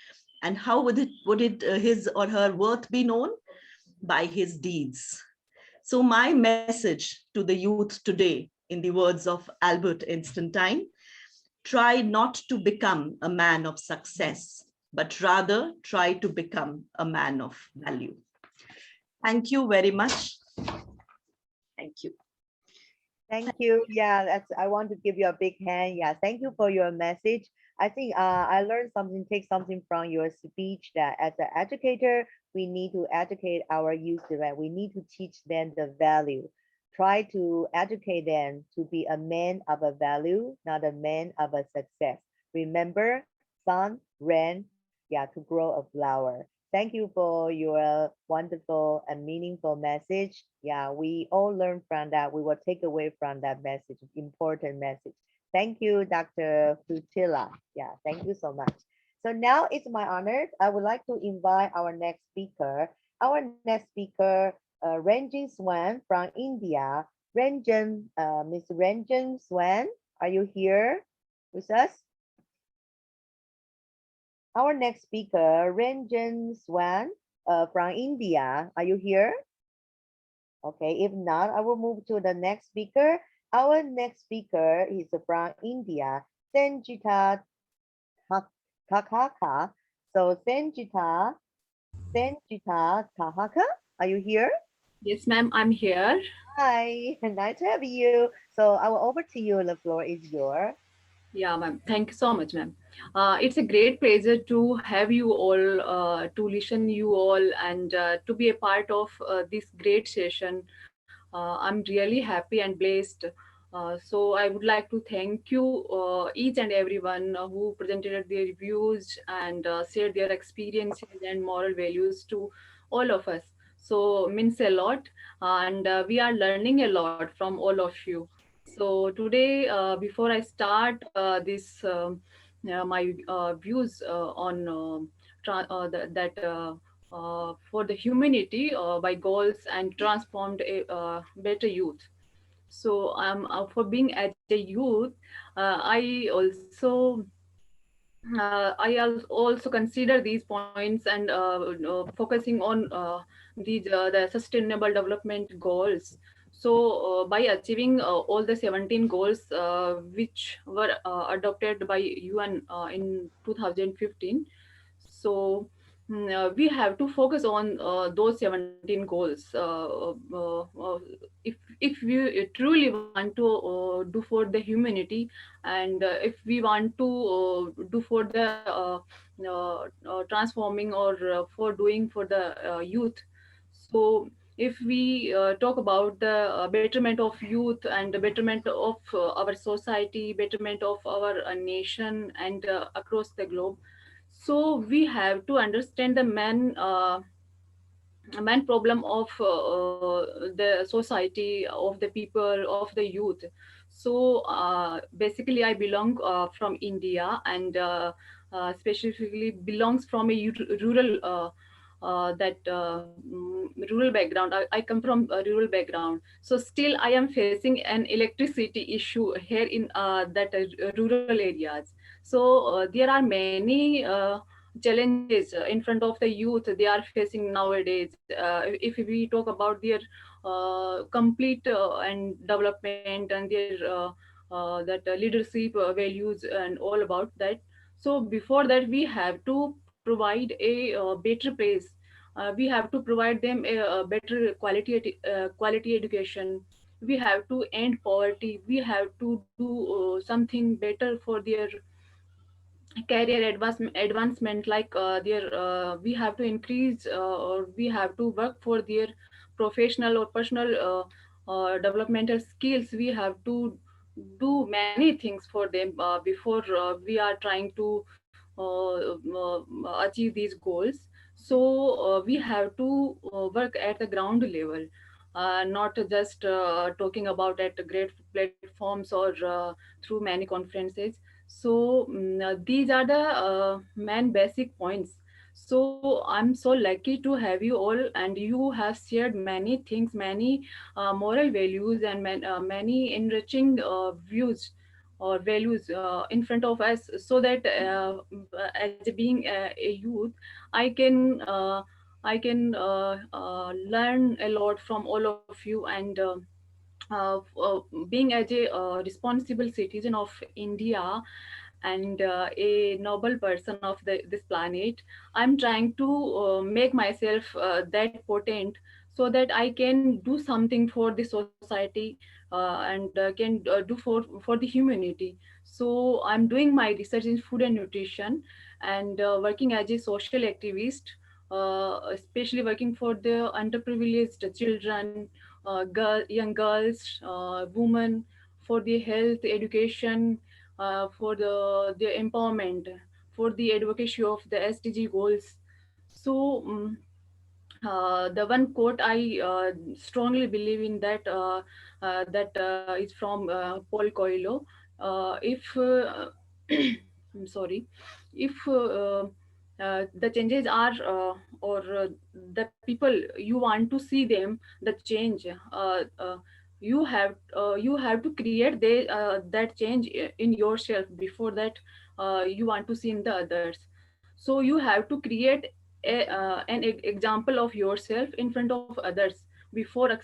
P: and how would his or her worth be known? By his deeds. So my message to the youth today, in the words of Albert Einstein, try not to become a man of success, but rather try to become a man of value. Thank you very much. Thank you.
A: Thank you. Yeah, I want to give you a big hand. Yeah, thank you for your message. I think I learned something, take something from your speech, that as an educator, we need to educate our youth, right? We need to teach them the value. Try to educate them to be a man of a value, not a man of a success. Remember, sun, rain, yeah, to grow a flower. Thank you for your wonderful and meaningful message. Yeah, we all learn from that. We will take away from that message, important message. Thank you, Dr. Futila. Yeah, thank you so much. So now it's my honor. I would like to invite our next speaker. Our next speaker, Ranjan Swan from India. Ranjan, Miss Ranjan Swan, are you here with us? Our next speaker, Ranjan Swan from India. Are you here? Okay, if not, I will move to the next speaker. Our next speaker is from India, Sanjita Kakaka. So Sanjita Kahaka, are you here?
Q: Yes, ma'am, I'm here.
A: Hi, nice to have you. So I will over to you. The floor is yours.
Q: Yeah, ma'am. Thank you so much, ma'am. It's a great pleasure to have you all, to listen you all, and to be a part of this great session. I'm really happy and blessed. So I would like to thank you, each and everyone who presented their views and shared their experiences and moral values to all of us. So means a lot, and we are learning a lot from all of you. So today, before I start my views on for the humanity by goals and transformed a better youth. So for being as a youth, I also consider these points and focusing on the sustainable development goals. So by achieving all the 17 goals which were adopted by UN in 2015, so we have to focus on those 17 goals. If we truly want to do for the humanity, and if we want to do for the transforming or for doing for the youth. So if we talk about the betterment of youth and the betterment of our society, betterment of our nation and across the globe, so we have to understand the main problem of the society, of the people, of the youth. So basically I belong from India, and specifically belongs from a rural rural background. I come from a rural background, so still I am facing an electricity issue here in rural areas. So there are many challenges in front of the youth they are facing nowadays. If we talk about their complete and development and their leadership values and all about that. So before that, we have to provide a better place. We have to provide them a better quality education. We have to end poverty. We have to do something better for their career advancement, like we have to increase or we have to work for their professional or personal developmental skills. We have to do many things for them before we are trying to achieve these goals. So we have to work at the ground level, not just talking about at great platforms or through many conferences. So these are the main basic points. So I'm so lucky to have you all, and you have shared many things, many moral values, and many enriching views or values in front of us, so that as being a youth, I can learn a lot from all of you. And being as a responsible citizen of India, and a noble person of this planet, I'm trying to make myself that potent, so that I can do something for the society, and can do for the humanity. So I'm doing my research in food and nutrition, and working as a social activist, especially working for the underprivileged children, young girls, women, for the health education, for the empowerment, for the advocacy of the SDG goals. So the one quote I strongly believe in, that is from Paul Coelho. If I'm sorry, if the changes are the people you want to see them, the change, you have to create that change in yourself before that you want to see in the others. So you have to create an example of yourself in front of others before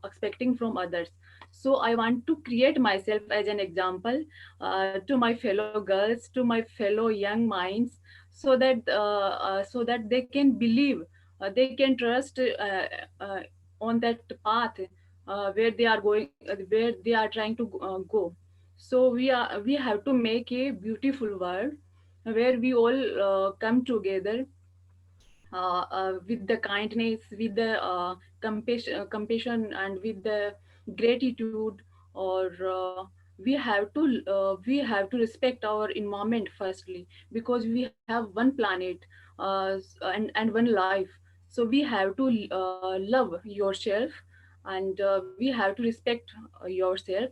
Q: expecting from others. So I want to create myself as an example to my fellow girls, to my fellow young minds, so that they can believe, they can trust on that path where they are going, where they are trying to go. So we have to make a beautiful world where we all come together with the kindness, with the compassion, and with the gratitude. Or we have to respect our environment firstly, because we have one planet, and one life. So we have to love yourself, and we have to respect yourself.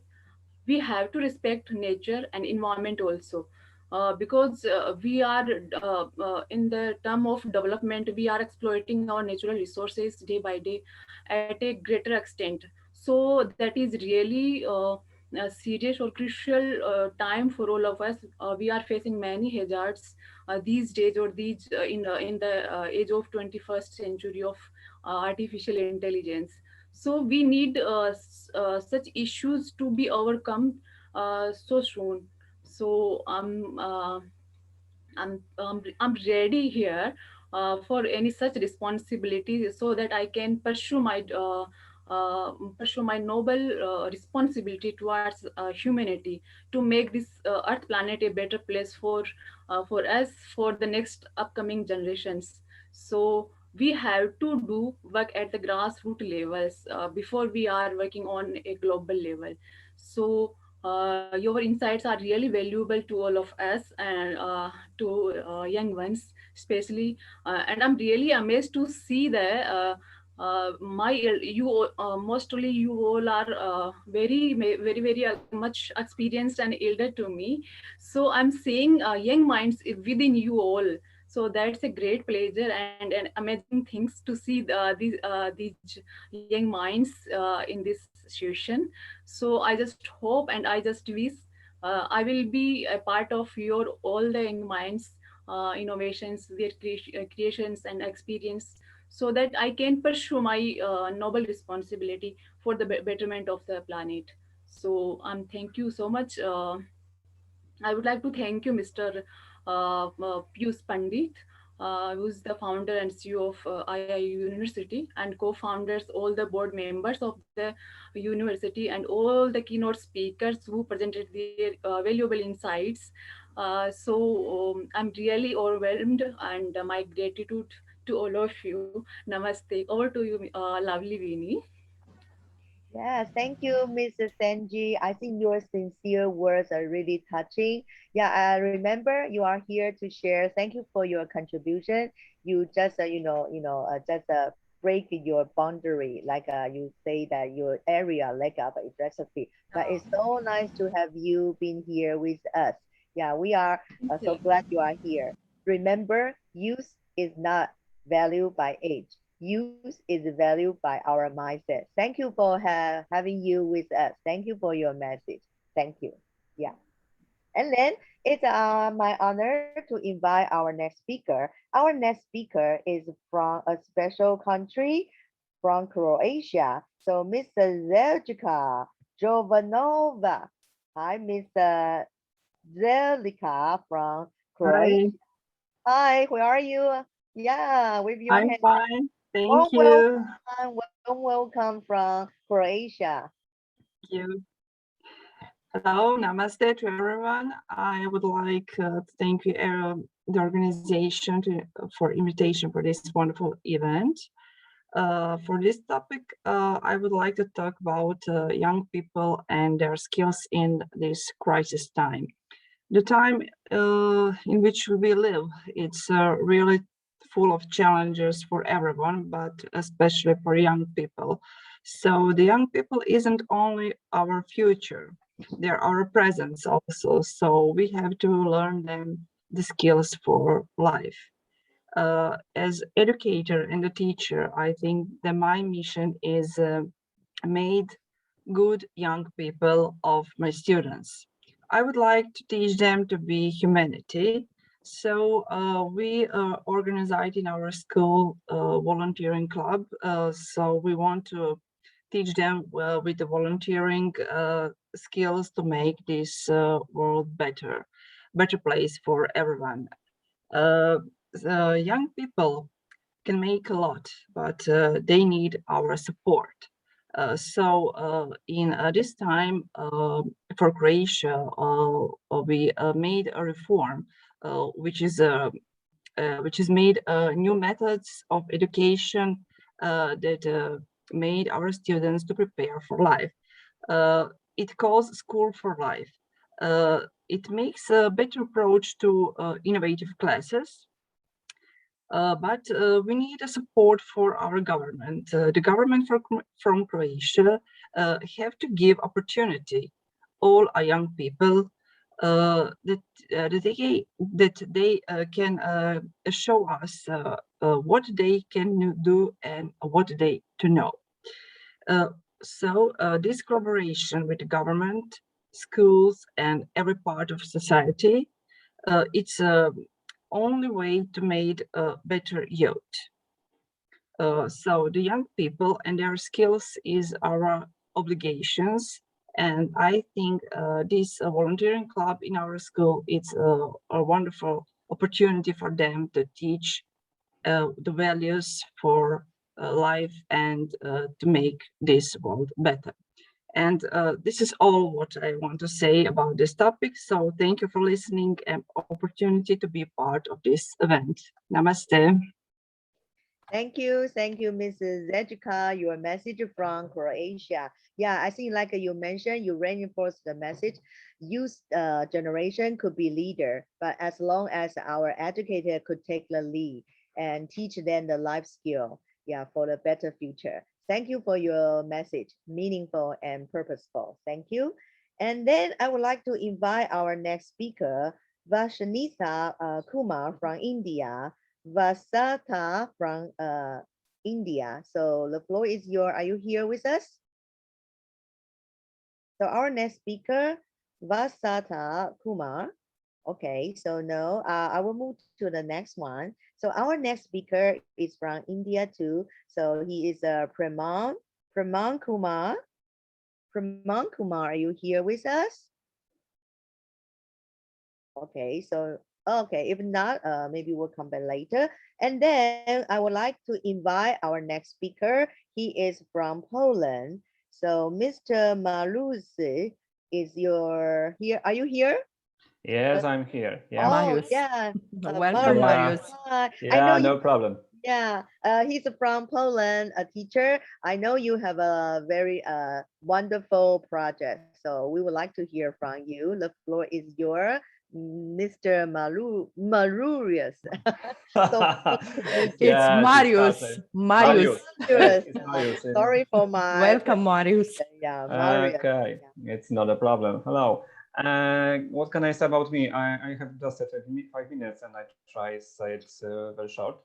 Q: We have to respect nature and environment also, because we are in the term of development, we are exploiting our natural resources day by day at a greater extent. So that is really a serious or crucial time for all of us. We are facing many hazards these days, or these in the age of 21st century of artificial intelligence. So we need such issues to be overcome so soon. So I'm ready here for any such responsibility, so that I can pursue my noble responsibility towards humanity, to make this earth planet a better place for us, for the next upcoming generations. So we have to do work at the grassroots levels before we are working on a global level. So your insights are really valuable to all of us, and to young ones especially. And I'm really amazed to see that my you mostly you all are very much experienced and elder to me. So I'm seeing young minds within you all. So that's a great pleasure and amazing things to see these young minds in this session. So I just hope and I just wish I will be a part of your all the young minds innovations, their creations and experience, so that I can pursue my noble responsibility for the betterment of the planet. So thank you so much. I would like to thank you, Mr. Peeyush Pandit, who's the founder and CEO of IIU University, and co-founders, all the board members of the university, and all the keynote speakers who presented their valuable insights. I'm really overwhelmed, and my gratitude to all of you. Namaste. Over to you, lovely Vinny.
A: Yes, thank you, Mrs. Senji. I think your sincere words are really touching. Yeah, I remember you are here to share. Thank you for your contribution. You just, just break your boundary, like you say that your area lack of recipe. But it's so nice to have you been here with us. Yeah, we are so glad you are here. Remember, youth is not valued by age. Youth is valued by our mindset. Thank you for having you with us. Thank you for your message. Thank you. Yeah. And then it's my honor to invite our next speaker. Our next speaker is from a special country, from Croatia. So Mr. Zeljica Jovanova. Hi, Mr. Zeljica from Croatia. Hi, where are you? Yeah, with your
R: I'm
A: hand.
R: fine.
A: Warm
R: Thank you.
A: welcome from Croatia.
R: Thank you. Hello, namaste to everyone. I would like to thank you, the organization for invitation for this wonderful event. For this topic, I would like to talk about young people and their skills in this crisis time. The time in which we live, it's really full of challenges for everyone, but especially for young people. So the young people isn't only our future, they're our presence also. So we have to learn them the skills for life. As educator and a teacher, I think that my mission is made good young people of my students. I would like to teach them to be humanity. So we organize in our school volunteering club. So we want to teach them with the volunteering skills to make this world better place for everyone. Young people can make a lot, but they need our support. In this time for Croatia, we made a reform, which is made new methods of education that made our students to prepare for life. It calls School for Life. It makes a better approach to innovative classes. But we need a support for our government. The government from Croatia have to give opportunity all our young people that they can show us what they can do and what they to know. So this collaboration with the government, schools, and every part of society, it's only way to make a better youth. So the young people and their skills is our obligations. And I think this volunteering club in our school, it's a wonderful opportunity for them to teach the values for life and to make this world better. And this is all what I want to say about this topic. So thank you for listening and opportunity to be part of this event. Namaste.
A: Thank you, Mrs. Zejica. Your message from Croatia. Yeah, I think like you mentioned, you reinforced the message. Youth generation could be leader, but as long as our educator could take the lead and teach them the life skill, yeah, for the better future. Thank you for your message, meaningful and purposeful. Thank you. And then I would like to invite our next speaker, Vashanitha Kumar from India. Vasata from India. So the floor is yours. Are you here with us? So our next speaker, Vasata Kumar. Okay, so no, I will move to the next one. So our next speaker is from India too. So he is Preman Kumar. Preman Kumar, are you here with us? Okay, so okay, if not, maybe we'll come back later. And then I would like to invite our next speaker. He is from Poland. So Mr. Malusi is here. Are you here?
S: Yes, I'm here. Yeah.
A: Oh, yeah.
D: Welcome, Marius.
A: I
S: Yeah,
A: know
S: no problem.
A: Yeah, he's from Poland, a teacher. I know you have a very wonderful project. So we would like to hear from you. The floor is yours, Mr. Marurius.
D: It's Marius. Marius.
S: Marius.
A: Sorry for my
D: welcome, Marius.
A: Yeah, Marius.
S: Okay, it's not a problem. Hello. What can I say about me? I have just 5 minutes and I try to say it very short.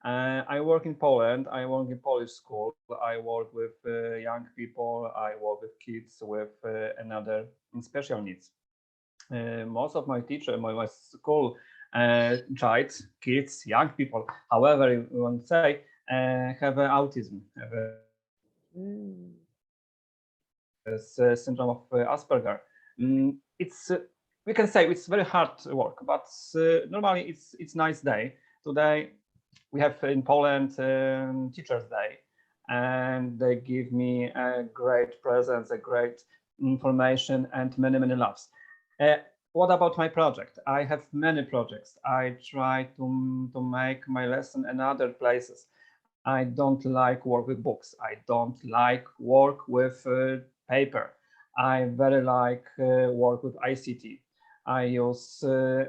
S: I work in Poland. I work in Polish school. I work with young people. I work with kids with another special needs. Most of my teachers, my school child, kids, young people, however you want to say, have autism, have syndrome of Asperger. It's we can say it's very hard work, but normally it's nice day. Today we have in Poland Teachers' Day, and they give me a great presents, a great information, and many laughs. What about my project? I have many projects. I try to make my lesson in other places. I don't like work with books. I don't like work with paper. I very like work with ICT. I use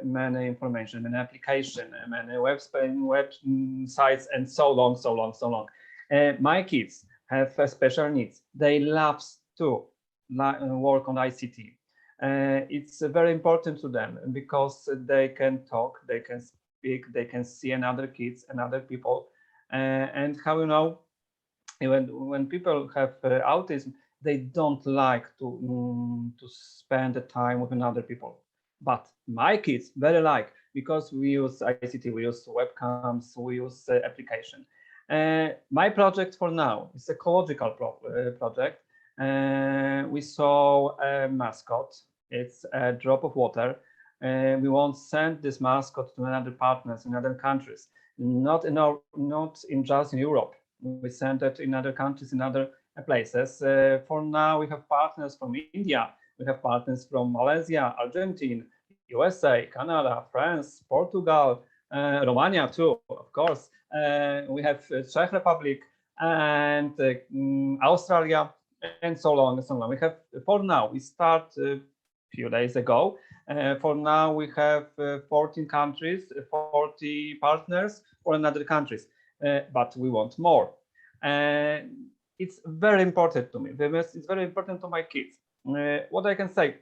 S: many information, many application, many web sites, and so long. My kids have special needs. They love to work on ICT. It's very important to them because they can talk, they can speak, they can see another kids and other people. And how you know, when people have autism, they don't like to spend the time with another people. But my kids very like, because we use ICT, we use webcams, we use application. My project for now is ecological project. We saw a mascot. It's a drop of water. We want to send this mascot to another partners in other countries, not just in Europe. We send it in other countries, in other places. For now, we have partners from India. We have partners from Malaysia, Argentina, USA, Canada, France, Portugal, Romania too, of course. We have Czech Republic and Australia, and so on and so on. We have, for now, we start a few days ago. For now, we have 14 countries, 40 partners for another countries, but we want more. It's very important to me. It's very important to my kids. What I can say,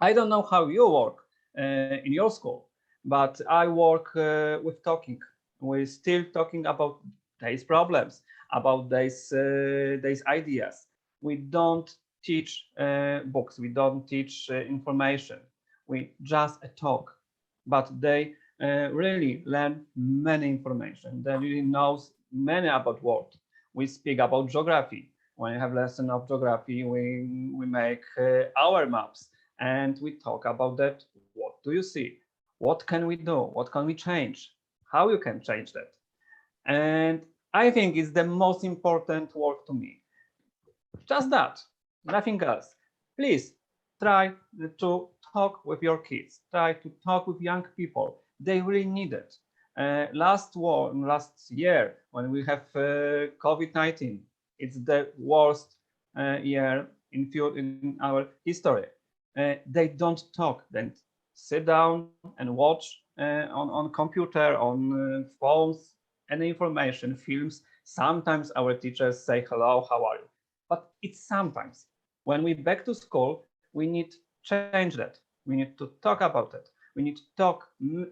S: I don't know how you work in your school, but I work with talking. We're still talking about these problems, about these ideas. We don't teach books. We don't teach information. We just talk, but they really learn many information. They really knows many about world. We speak about geography. When we have lesson of geography, we make our maps and we talk about that. What do you see? What can we do? What can we change? How you can change that? And I think it's the most important work to me. Just that, nothing else. Please try to talk with your kids. Try to talk with young people. They really need it. Last year, when we have COVID-19, it's the worst year in our history. They don't talk. They sit down and watch on computer, on phones, any information, films. Sometimes our teachers say, hello, how are you? But it's sometimes. When we back to school, we need to change that. We need to talk about it. We need to talk,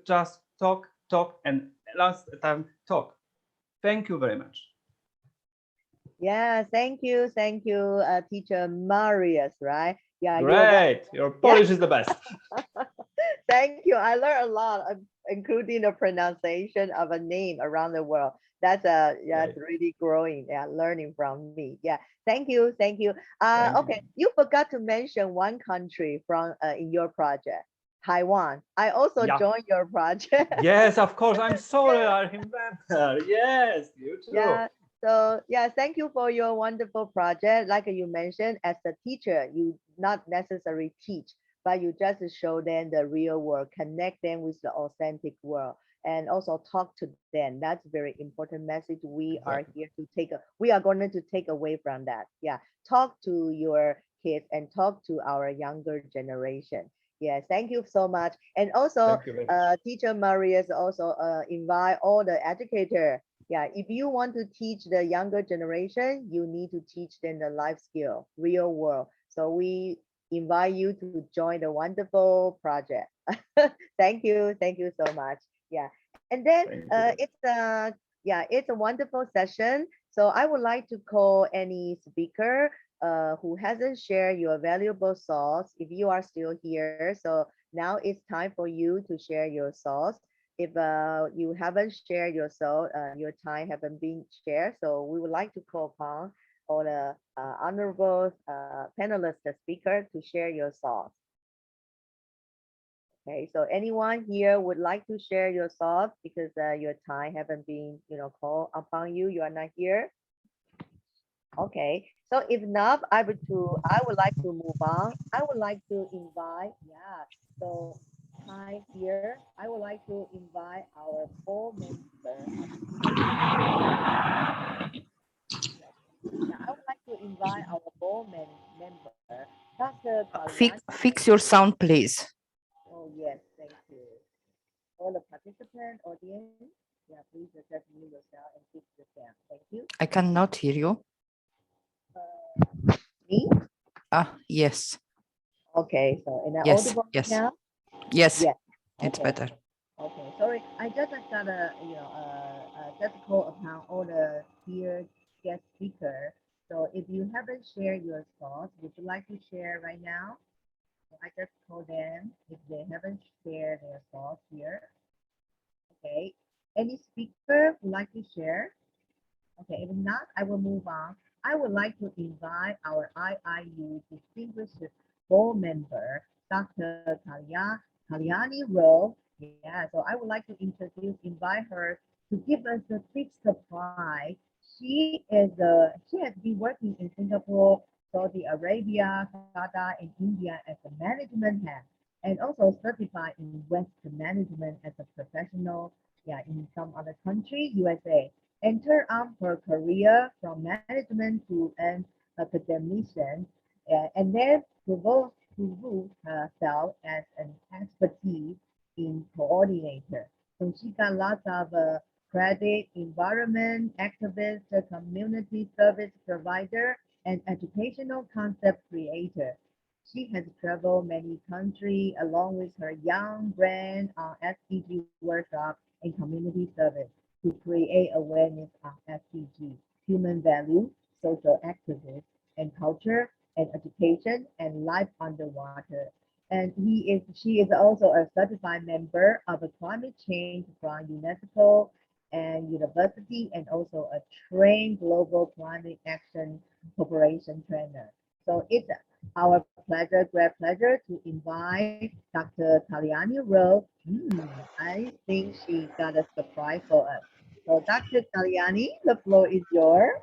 S: just talk, and last time talk. Thank you very much.
A: Yeah, thank you, teacher Marius, right? Yeah,
S: great. Your Polish is the best.
A: Thank you. I learned a lot, including the pronunciation of a name around the world. That's really growing. Yeah, learning from me. Yeah, thank you. Okay, you forgot to mention one country from in your project, Taiwan. I also joined your project.
S: Yes, of course. I'm sorry, I remember. Yes, you too.
A: Yeah. So yeah, thank you for your wonderful project. Like you mentioned, as a teacher, you not necessarily teach, but you just show them the real world, connect them with the authentic world, and also talk to them. That's a very important message. We are here to we are going to take away from that. Yeah, talk to your kids and talk to our younger generation. Yeah, thank you so much. And also, teacher Marius also invite all the educators. Yeah, if you want to teach the younger generation, you need to teach them the life skill, real world. So we invite you to join the wonderful project. Thank you so much. Yeah, and then it's a wonderful session. So I would like to call any speaker who hasn't shared your valuable thoughts. If you are still here, so now it's time for you to share your thoughts. If you haven't shared your thought, your time haven't been shared, so we would like to call upon all the honorable panelist speaker to share your thoughts. Okay, so anyone here would like to share your thoughts because your time haven't been, called upon you. You are not here. Okay, so if not, I would like to move on. I would like to invite, so hi here. I would like to invite our board member. I would like to invite our board member, Dr.
D: Fix your sound, please.
A: Oh yes, thank you. All the participant audience, please just mute yourself and fix the sound. Thank you.
D: I cannot hear you.
A: Me?
D: Yes.
A: Okay, so am I
D: Yes,
A: audible
D: yes.
A: now?
D: Yes,
A: Yes.
D: it's
A: Okay.
D: better.
A: Okay, sorry. I just gotta, just call upon all the here guest speaker. So if you haven't shared your thoughts, would you like to share right now? I just call them if they haven't shared their thoughts here. Okay. Any speaker would like to share? Okay, if not, I will move on. I would like to invite our IIU distinguished board member, Dr. Kalyani Rowe. Yeah, so I would like to invite her to give us a quick surprise. She has been working in Singapore, Saudi Arabia, Qatar, and India as a management head, and also certified in West management as a professional, in some other country, USA. And turned on her career from management to an academician, and then proved herself as an expertise in coordinator. So she got lots of credit, environment activist, community service provider, and educational concept creator. She has traveled many countries along with her young brand on SDG workshop and community service to create awareness of SDG, human value, social activism, and culture, and education, and life underwater. And she is also a certified member of a climate change from UNESCO and university, and also a trained global climate action corporation trainer. So it's our pleasure, great pleasure to invite Dr. Kalyani Rowe. I think she got a surprise for us. So Dr. Kalyani, the floor is yours.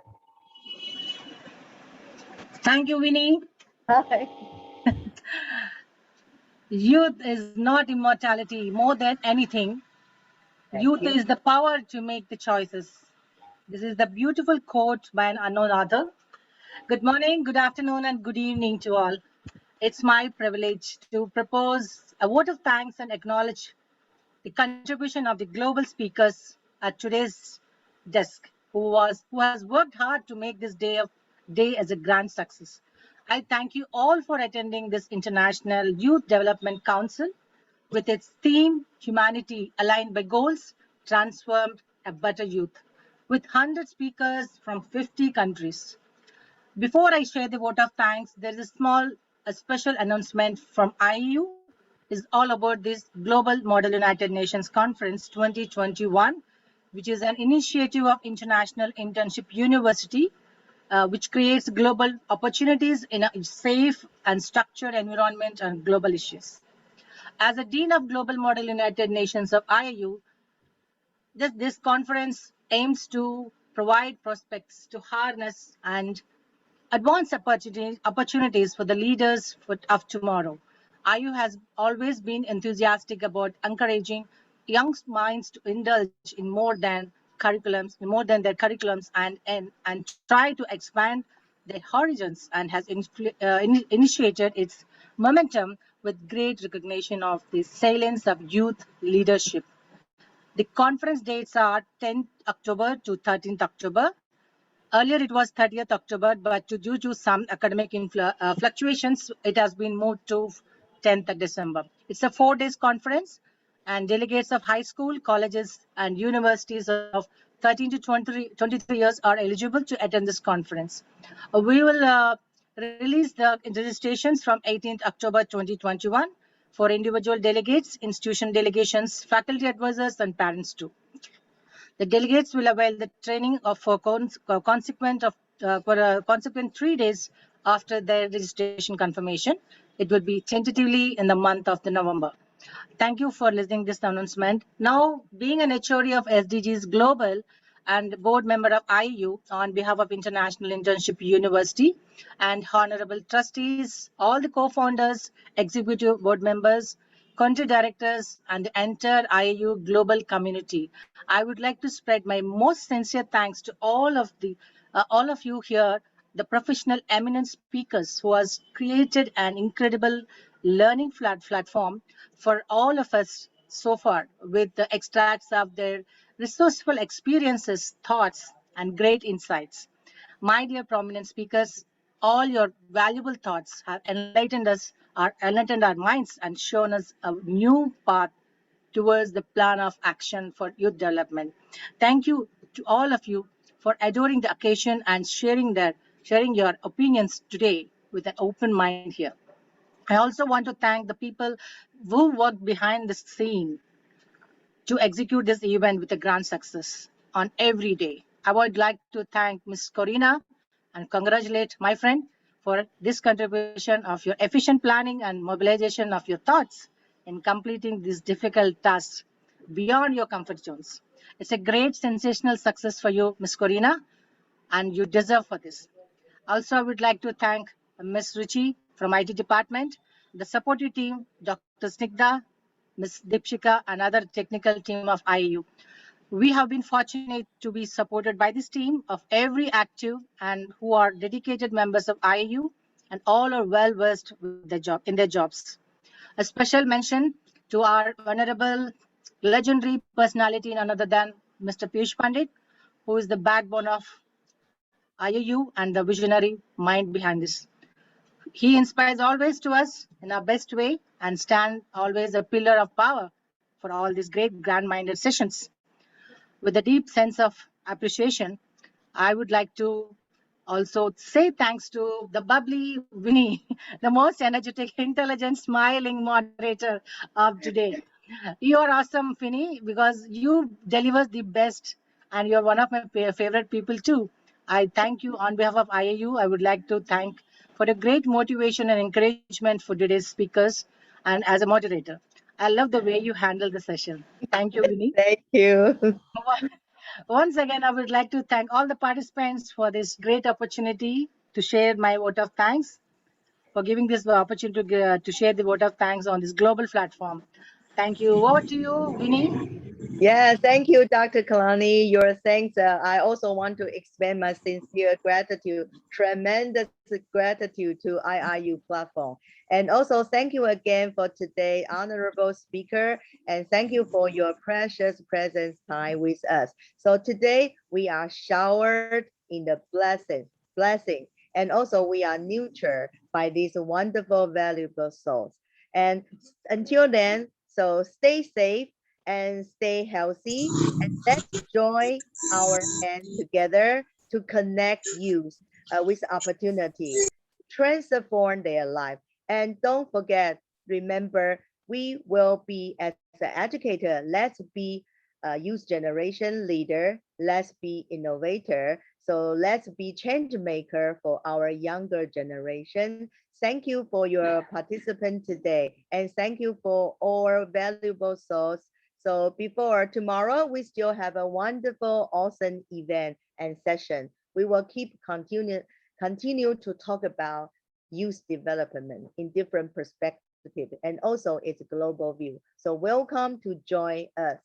T: Thank you, Winnie.
A: Hi.
T: Youth is not immortality. More than anything, youth is the power to make the choices. This is the beautiful quote by an unknown author. Good morning, good afternoon, and good evening to all. It's my privilege to propose a vote of thanks and acknowledge the contribution of the global speakers at today's desk, who has worked hard to make this day as a grand success. I thank you all for attending this International Youth Development Council with its theme, Humanity Aligned by Goals, Transformed a Better Youth, with 100 speakers from 50 countries. Before I share the vote of thanks, there is a special announcement from IIU. Is all about this Global Model United Nations Conference 2021, which is an initiative of International Internship University, which creates global opportunities in a safe and structured environment and global issues. As a Dean of Global Model United Nations of IIU, this conference aims to provide prospects to harness and advance opportunities for the leaders of tomorrow. IU has always been enthusiastic about encouraging young minds to indulge in more than their curriculums, and try to expand their horizons, and has initiated its momentum with great recognition of the salience of youth leadership. The conference dates are 10th October to 13th October. Earlier it was 30th October, but due to some academic fluctuations, it has been moved to 10th December. It's a 4-day conference, and delegates of high school, colleges, and universities of 13 to 23 years are eligible to attend this conference. We will release the registrations from 18th October 2021 for individual delegates, institution delegations, faculty advisors, and parents too. The delegates will avail the training for consequent 3 days after their registration confirmation. It will be tentatively in the month of November. Thank you for listening to this announcement. Now, being an HOD of SDGs Global and board member of IIU on behalf of International Internship University and honorable trustees, all the co-founders, executive board members, country directors, and the entire IIU global community, I would like to spread my most sincere thanks to all of you here, the professional eminent speakers who has created an incredible learning platform for all of us so far, with the extracts of their resourceful experiences, thoughts, and great insights. My dear prominent speakers, all your valuable thoughts have enlightened our minds and shown us a new path towards the plan of action for youth development. Thank you to all of you for adoring the occasion and sharing your opinions today with an open mind here. I also want to thank the people who worked behind the scene to execute this event with a grand success on every day. I would like to thank Ms. Corina and congratulate my friend for this contribution of your efficient planning and mobilization of your thoughts in completing these difficult tasks beyond your comfort zones. It's a great sensational success for you, Ms. Corina, and you deserve for this. Also, I would like to thank Ms. Ruchi from IT department, the supportive team, Dr. Snigdha, Ms. Dipshika, and other technical team of IIU. We have been fortunate to be supported by this team of every active and who are dedicated members of IIU, and all are well versed with in their jobs. A special mention to our venerable, legendary personality, none other than Mr. Peeyush Pandit, who is the backbone of IIU and the visionary mind behind this. He inspires always to us in our best way and stand always a pillar of power for all these great grand-minded sessions. With a deep sense of appreciation, I would like to also say thanks to the bubbly Winnie, the most energetic, intelligent, smiling moderator of today. You are awesome, Winnie, because you deliver the best and you're one of my favorite people too. I thank you on behalf of IIU. I would like to thank for the great motivation and encouragement for today's speakers and as a moderator. I love the way you handle the session. Thank you, Winnie.
A: Thank you.
T: Once again, I would like to thank all the participants for this great opportunity to share my vote of thanks, for giving this opportunity to share the vote of thanks on this global platform. Thank you. Over to you, Winnie.
A: Yeah, thank you, Dr. Kalani. Your thanks. I also want to expand my sincere gratitude, tremendous gratitude to IIU platform. And also thank you again for today, honorable speaker, and thank you for your precious presence time with us. So today we are showered in the blessing, and also we are nurtured by these wonderful, valuable souls. And until then, so stay safe and stay healthy, and let's join our hands together to connect youth with opportunity, transform their life. And don't forget, remember, we will be as an educator, let's be a youth generation leader, let's be innovator, so let's be change maker for our younger generation. Thank you for your participation today, and thank you for all valuable souls. So before tomorrow, we still have a wonderful, awesome event and session. We will keep continue to talk about youth development in different perspectives and also its global view. So welcome to join us.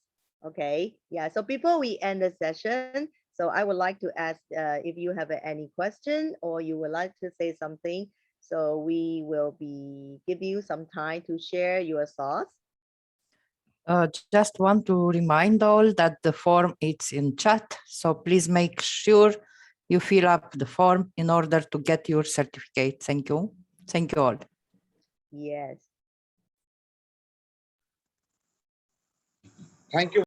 A: Okay, yeah. So before we end the session, so I would like to ask if you have any question or you would like to say something. So we will give you some time to share your thoughts.
D: Just want to remind all that the form is in chat, so please make sure you fill up the form in order to get your certificate. Thank you. Thank you all.
A: Yes.
G: Thank you.